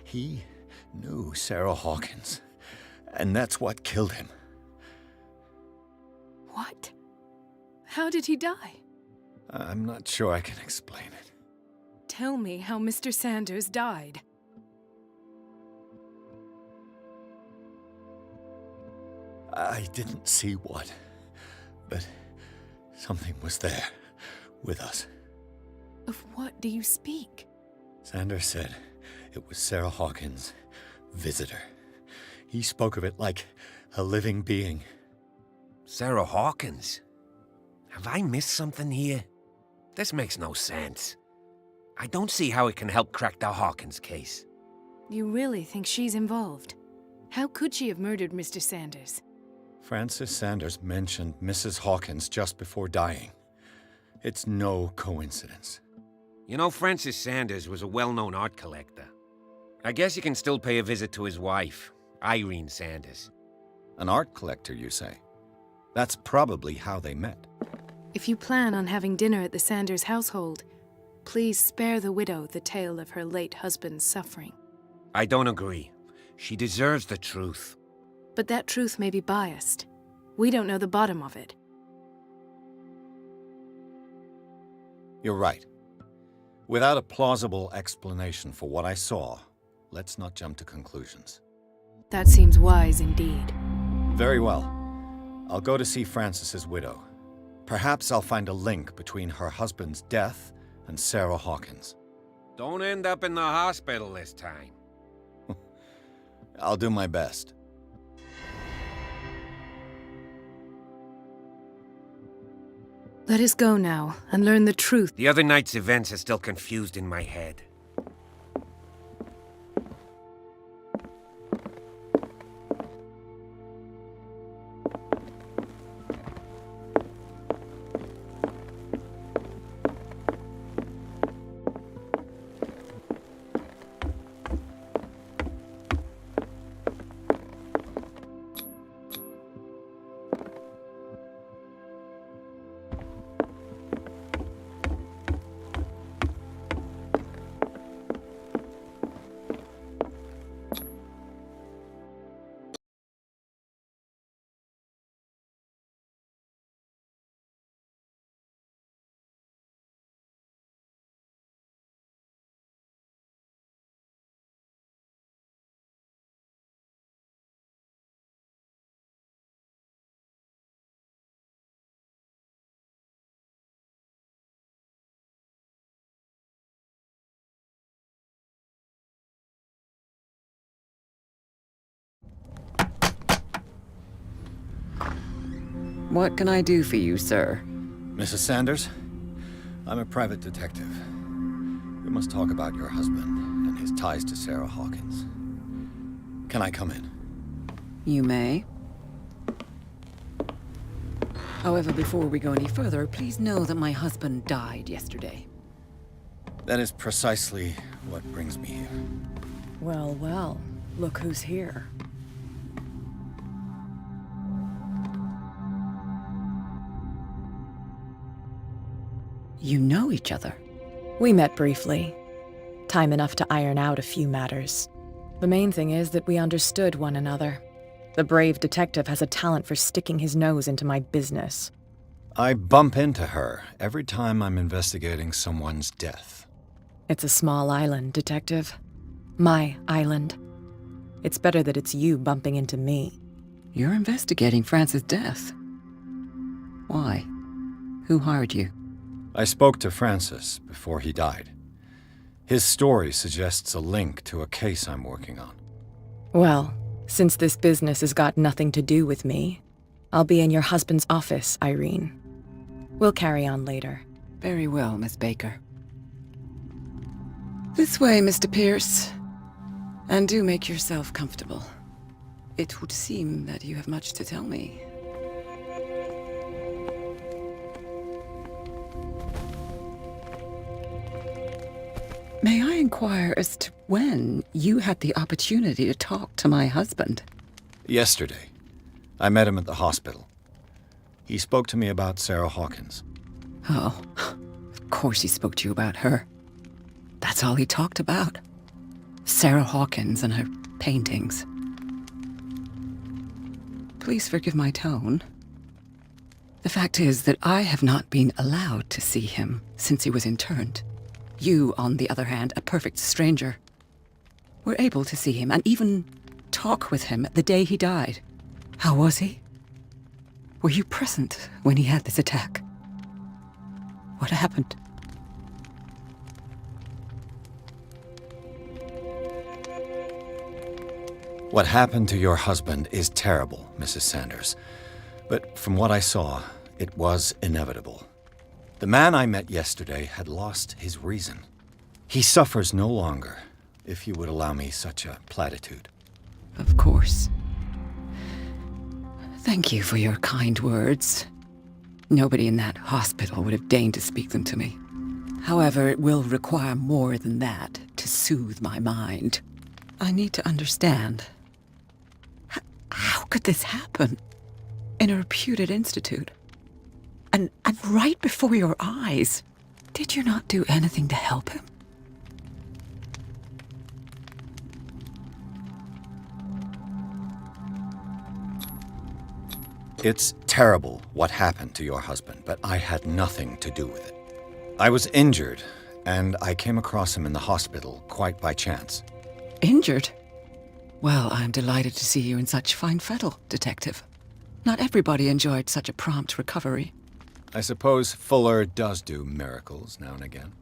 He knew Sarah Hawkins, and that's what killed him. What? How did he die? I'm not sure I can explain it. Tell me how Mr. Sanders died. I didn't see what, but something was there, with us. Of what do you speak? Sanders said it was Sarah Hawkins' visitor. He spoke of it like a living being. Sarah Hawkins? Have I missed something here? This makes no sense. I don't see how it can help crack the Hawkins case. You really think she's involved? How could she have murdered Mr. Sanders? Francis Sanders mentioned Mrs. Hawkins just before dying. It's no coincidence. You know, Francis Sanders was a well-known art collector. I guess you can still pay a visit to his wife, Irene Sanders. An art collector, you say? That's probably how they met. If you plan on having dinner at the Sanders household, please spare the widow the tale of her late husband's suffering. I don't agree. She deserves the truth. But that truth may be biased. We don't know the bottom of it. You're right. Without a plausible explanation for what I saw, let's not jump to conclusions. That seems wise indeed. Very well. I'll go to see Francis's widow. Perhaps I'll find a link between her husband's death and Sarah Hawkins. Don't end up in the hospital this time. I'll do my best. Let us go now and learn the truth. The other night's events are still confused in my head. What can I do for you, sir? Mrs. Sanders? I'm a private detective. We must talk about your husband and his ties to Sarah Hawkins. Can I come in? You may. However, before we go any further, please know that my husband died yesterday. That is precisely what brings me here. Well, well, look who's here. You know each other. We met briefly. Time enough to iron out a few matters. The main thing is that we understood one another. The brave detective has a talent for sticking his nose into my business. I bump into her every time I'm investigating someone's death. It's a small island, Detective. My island. It's better that it's you bumping into me. You're investigating Francis' death. Why? Who hired you? I spoke to Francis before he died. His story suggests a link to a case I'm working on. Well, since this business has got nothing to do with me, I'll be in your husband's office, Irene. We'll carry on later. Very well, Miss Baker. This way, Mr. Pierce. And do make yourself comfortable. It would seem that you have much to tell me. May I inquire as to when you had the opportunity to talk to my husband? Yesterday, I met him at the hospital. He spoke to me about Sarah Hawkins. Oh, of course he spoke to you about her. That's all he talked about. Sarah Hawkins and her paintings. Please forgive my tone. The fact is that I have not been allowed to see him since he was interned. You, on the other hand, a perfect stranger, were able to see him and even talk with him the day he died. How was he? Were you present when he had this attack? What happened? What happened to your husband is terrible, Mrs. Sanders. But from what I saw, it was inevitable. The man I met yesterday had lost his reason. He suffers no longer, if you would allow me such a platitude. Of course. Thank you for your kind words. Nobody in that hospital would have deigned to speak them to me. However, it will require more than that to soothe my mind. I need to understand. How could this happen? In a reputed institute? And right before your eyes? Did you not do anything to help him? It's terrible what happened to your husband, but I had nothing to do with it. I was injured, and I came across him in the hospital quite by chance. Injured? Well, I'm delighted to see you in such fine fettle, Detective. Not everybody enjoyed such a prompt recovery. I suppose Fuller does do miracles now and again.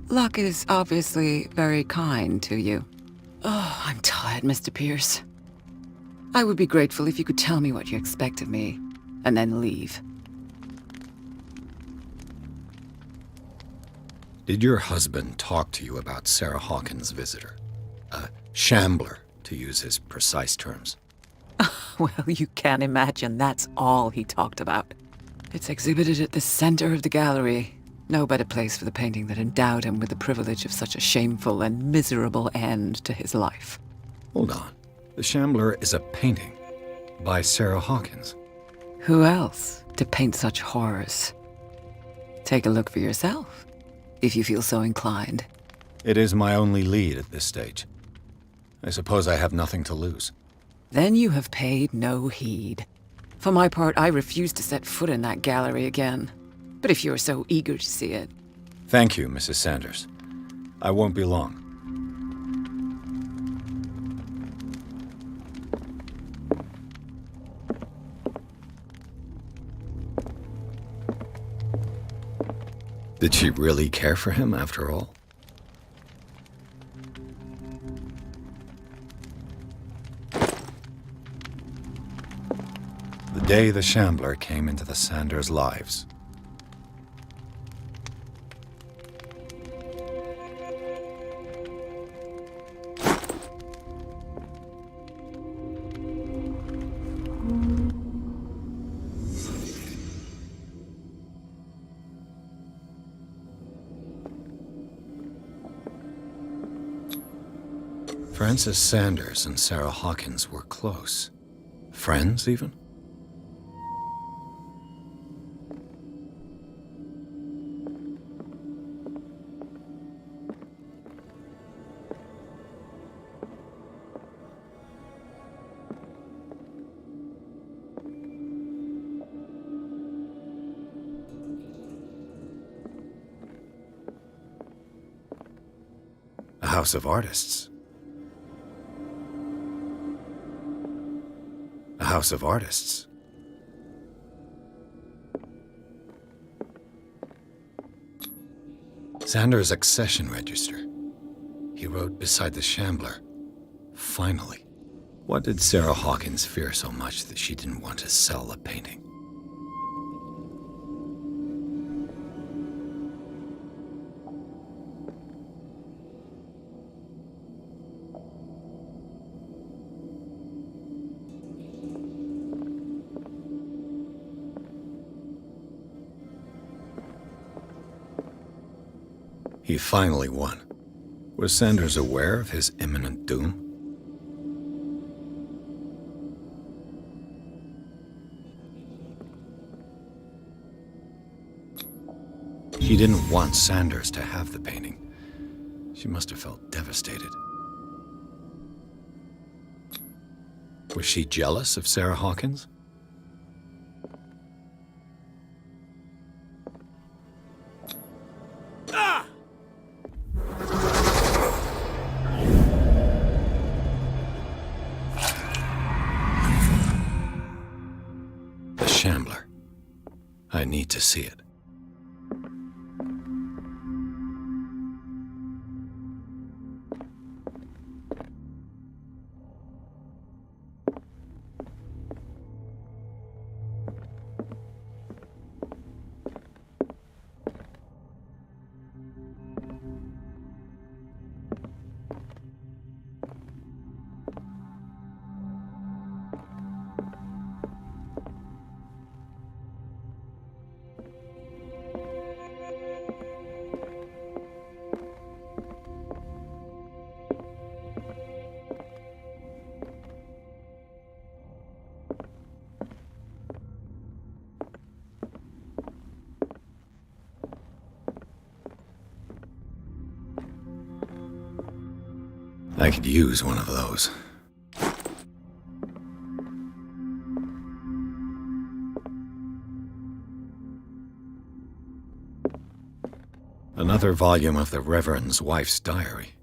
Luck is obviously very kind to you. Oh, I'm tired, Mr. Pierce. I would be grateful if you could tell me what you expect of me, and then leave. Did your husband talk to you about Sarah Hawkins' visitor? A shambler, to use his precise terms. Well, you can imagine that's all he talked about. It's exhibited at the center of the gallery. No better place for the painting that endowed him with the privilege of such a shameful and miserable end to his life. Hold on. The Shambler is a painting by Sarah Hawkins. Who else to paint such horrors? Take a look for yourself, if you feel so inclined. It is my only lead at this stage. I suppose I have nothing to lose. Then you have paid no heed. For my part, I refuse to set foot in that gallery again. But if you're so eager to see it... Thank you, Mrs. Sanders. I won't be long. Did she really care for him after all? The day the Shambler came into the Sanders' lives. Francis Sanders and Sarah Hawkins were close. Friends, even? A house of artists. A house of artists. Sanders' accession register. He wrote beside the Shambler, "Finally." What did Sarah Hawkins fear so much that she didn't want to sell the painting? He finally won. Was Sanders aware of his imminent doom? She didn't want Sanders to have the painting. She must have felt devastated. Was she jealous of Sarah Hawkins? The Shambler. I need to see it. I could use one of those. Another volume of the Reverend's wife's diary.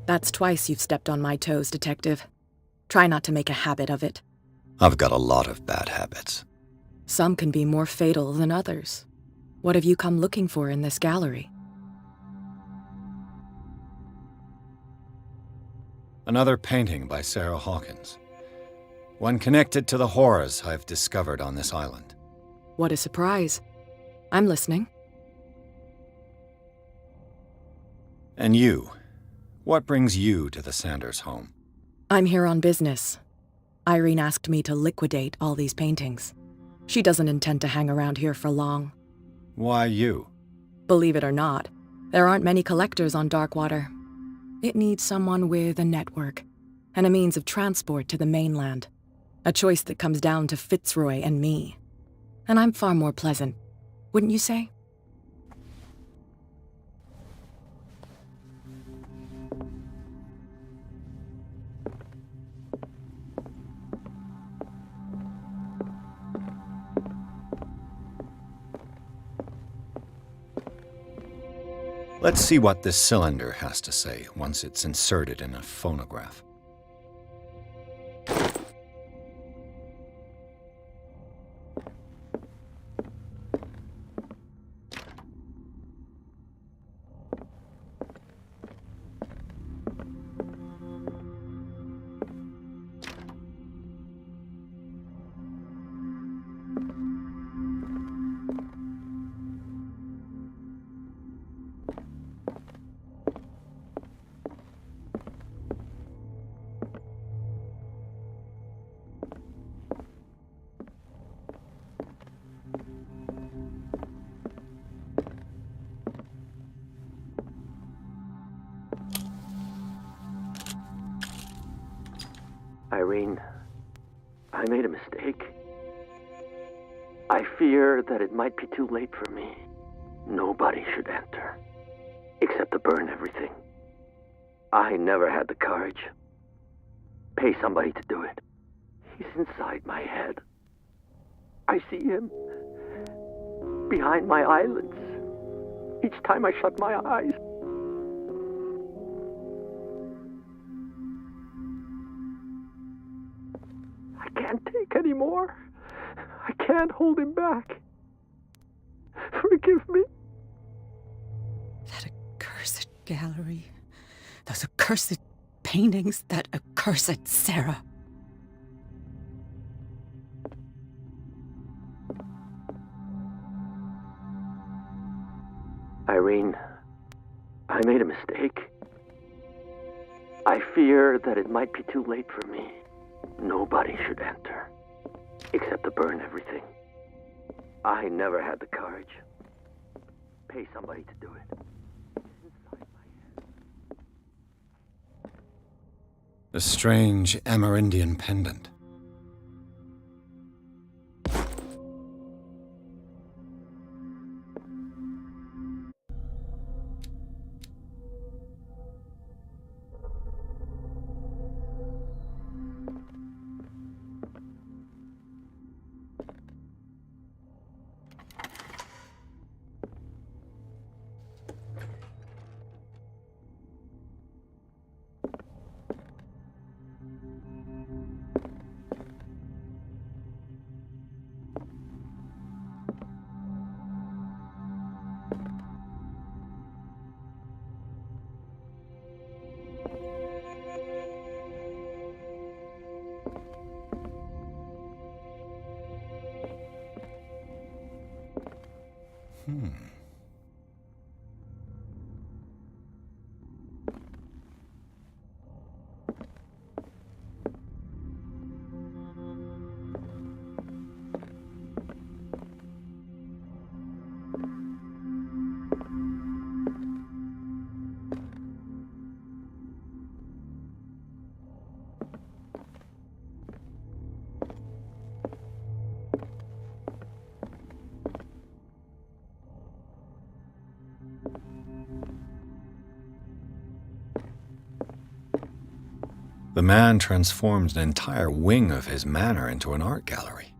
That's twice you've stepped on my toes, Detective. Try not to make a habit of it. I've got a lot of bad habits. Some can be more fatal than others. What have you come looking for in this gallery? Another painting by Sarah Hawkins. One connected to the horrors I've discovered on this island. What a surprise. I'm listening. And you? What brings you to the Sanders home? I'm here on business. Irene asked me to liquidate all these paintings. She doesn't intend to hang around here for long. Why you? Believe it or not, There aren't many collectors on Darkwater. It needs someone with a network and a means of transport to the mainland. A choice that comes down to Fitzroy and me. And I'm far more pleasant, wouldn't you say? Let's see what this cylinder has to say once it's inserted in a phonograph. Irene, I made a mistake. I fear that it might be too late for me. Nobody should enter, except to burn everything. I never had the courage. Pay somebody to do it. He's inside my head. I see him behind my eyelids each time I shut my eyes. I can't take any more. I can't hold him back. Forgive me. That accursed gallery. Those accursed paintings. That accursed Sarah. Irene, I made a mistake. I fear that it might be too late for me. Nobody should enter, except to burn everything. I never had the courage. Pay somebody to do it. A strange Amerindian pendant. The man transformed an entire wing of his manor into an art gallery.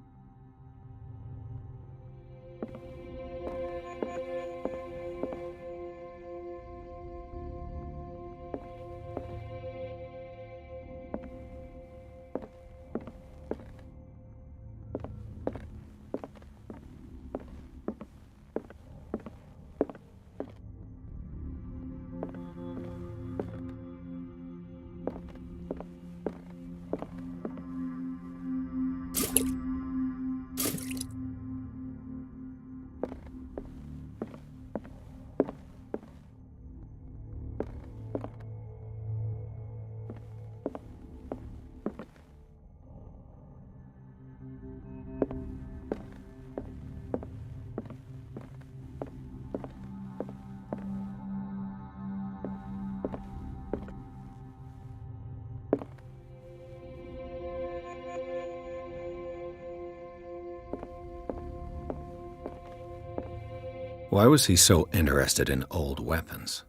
Why was he so interested in old weapons?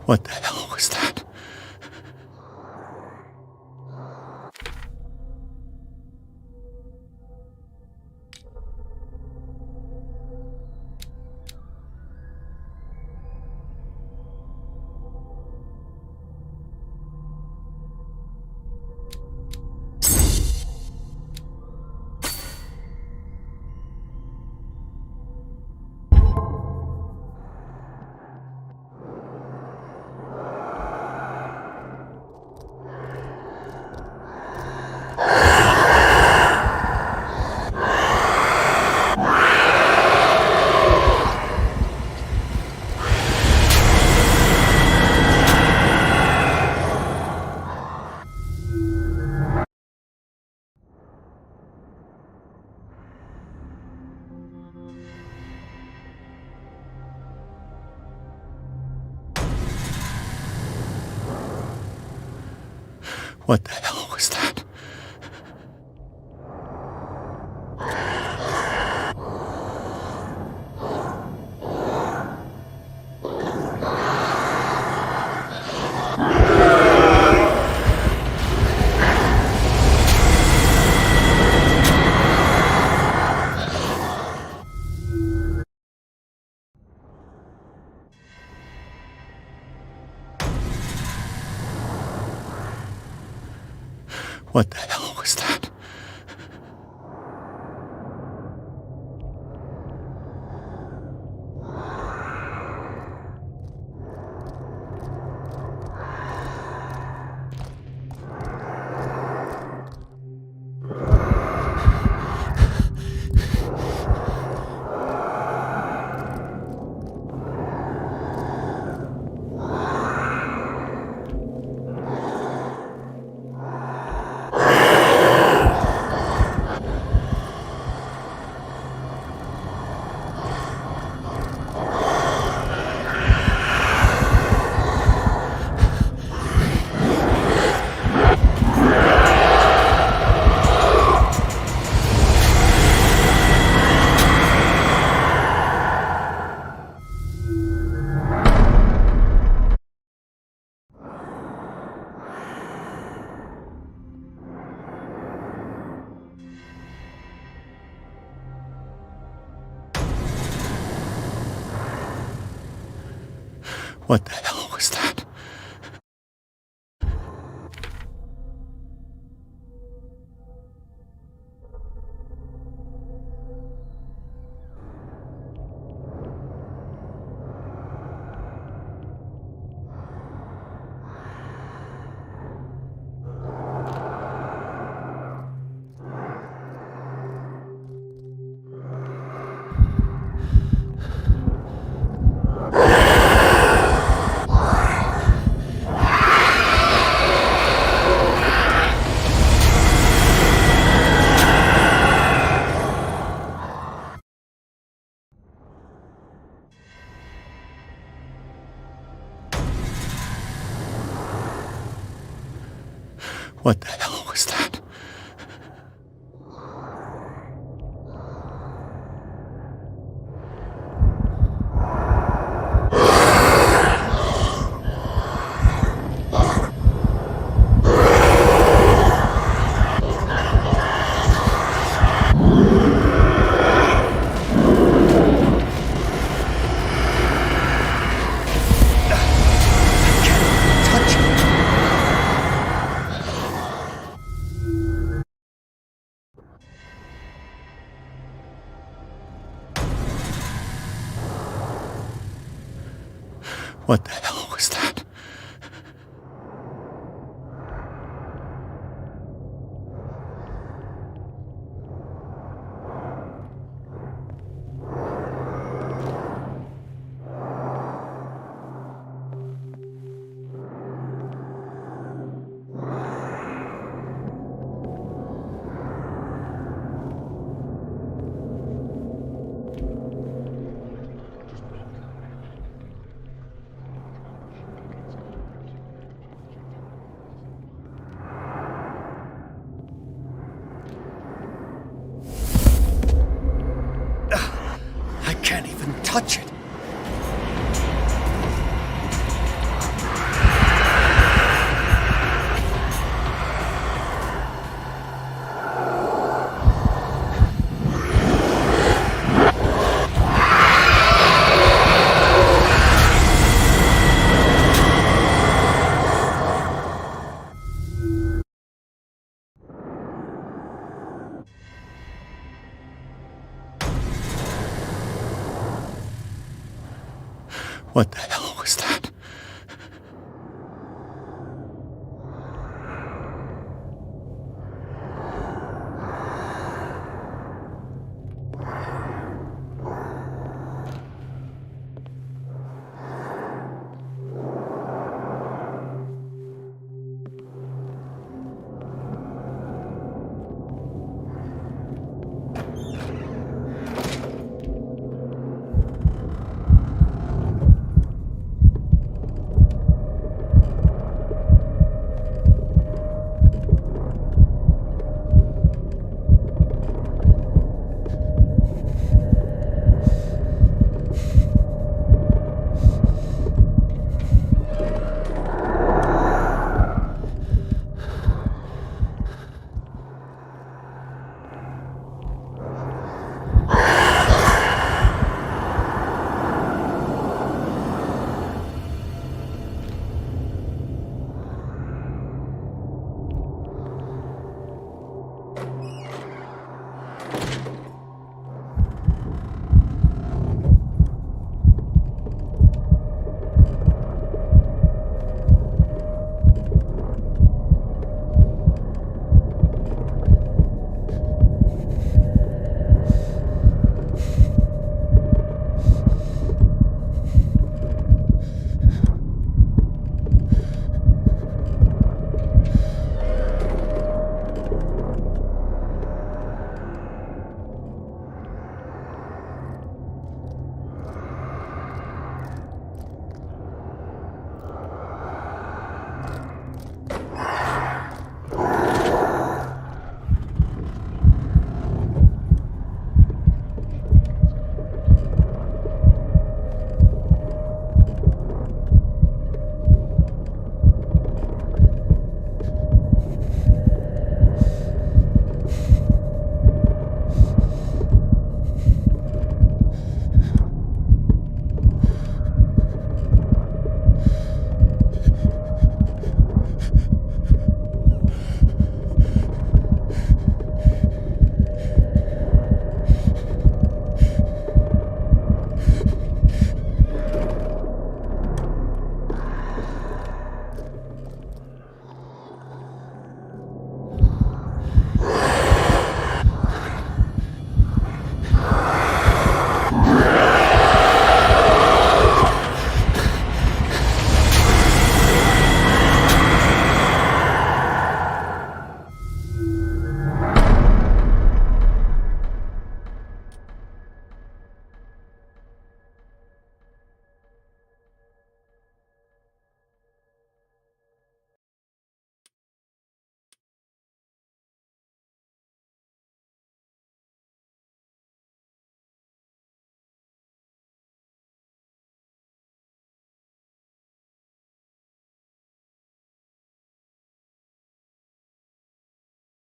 What the hell was that? What the hell was that? What the hell was that? What the hell was that? What the hell was that? What the hell was that? I can't even touch it. What the hell was that?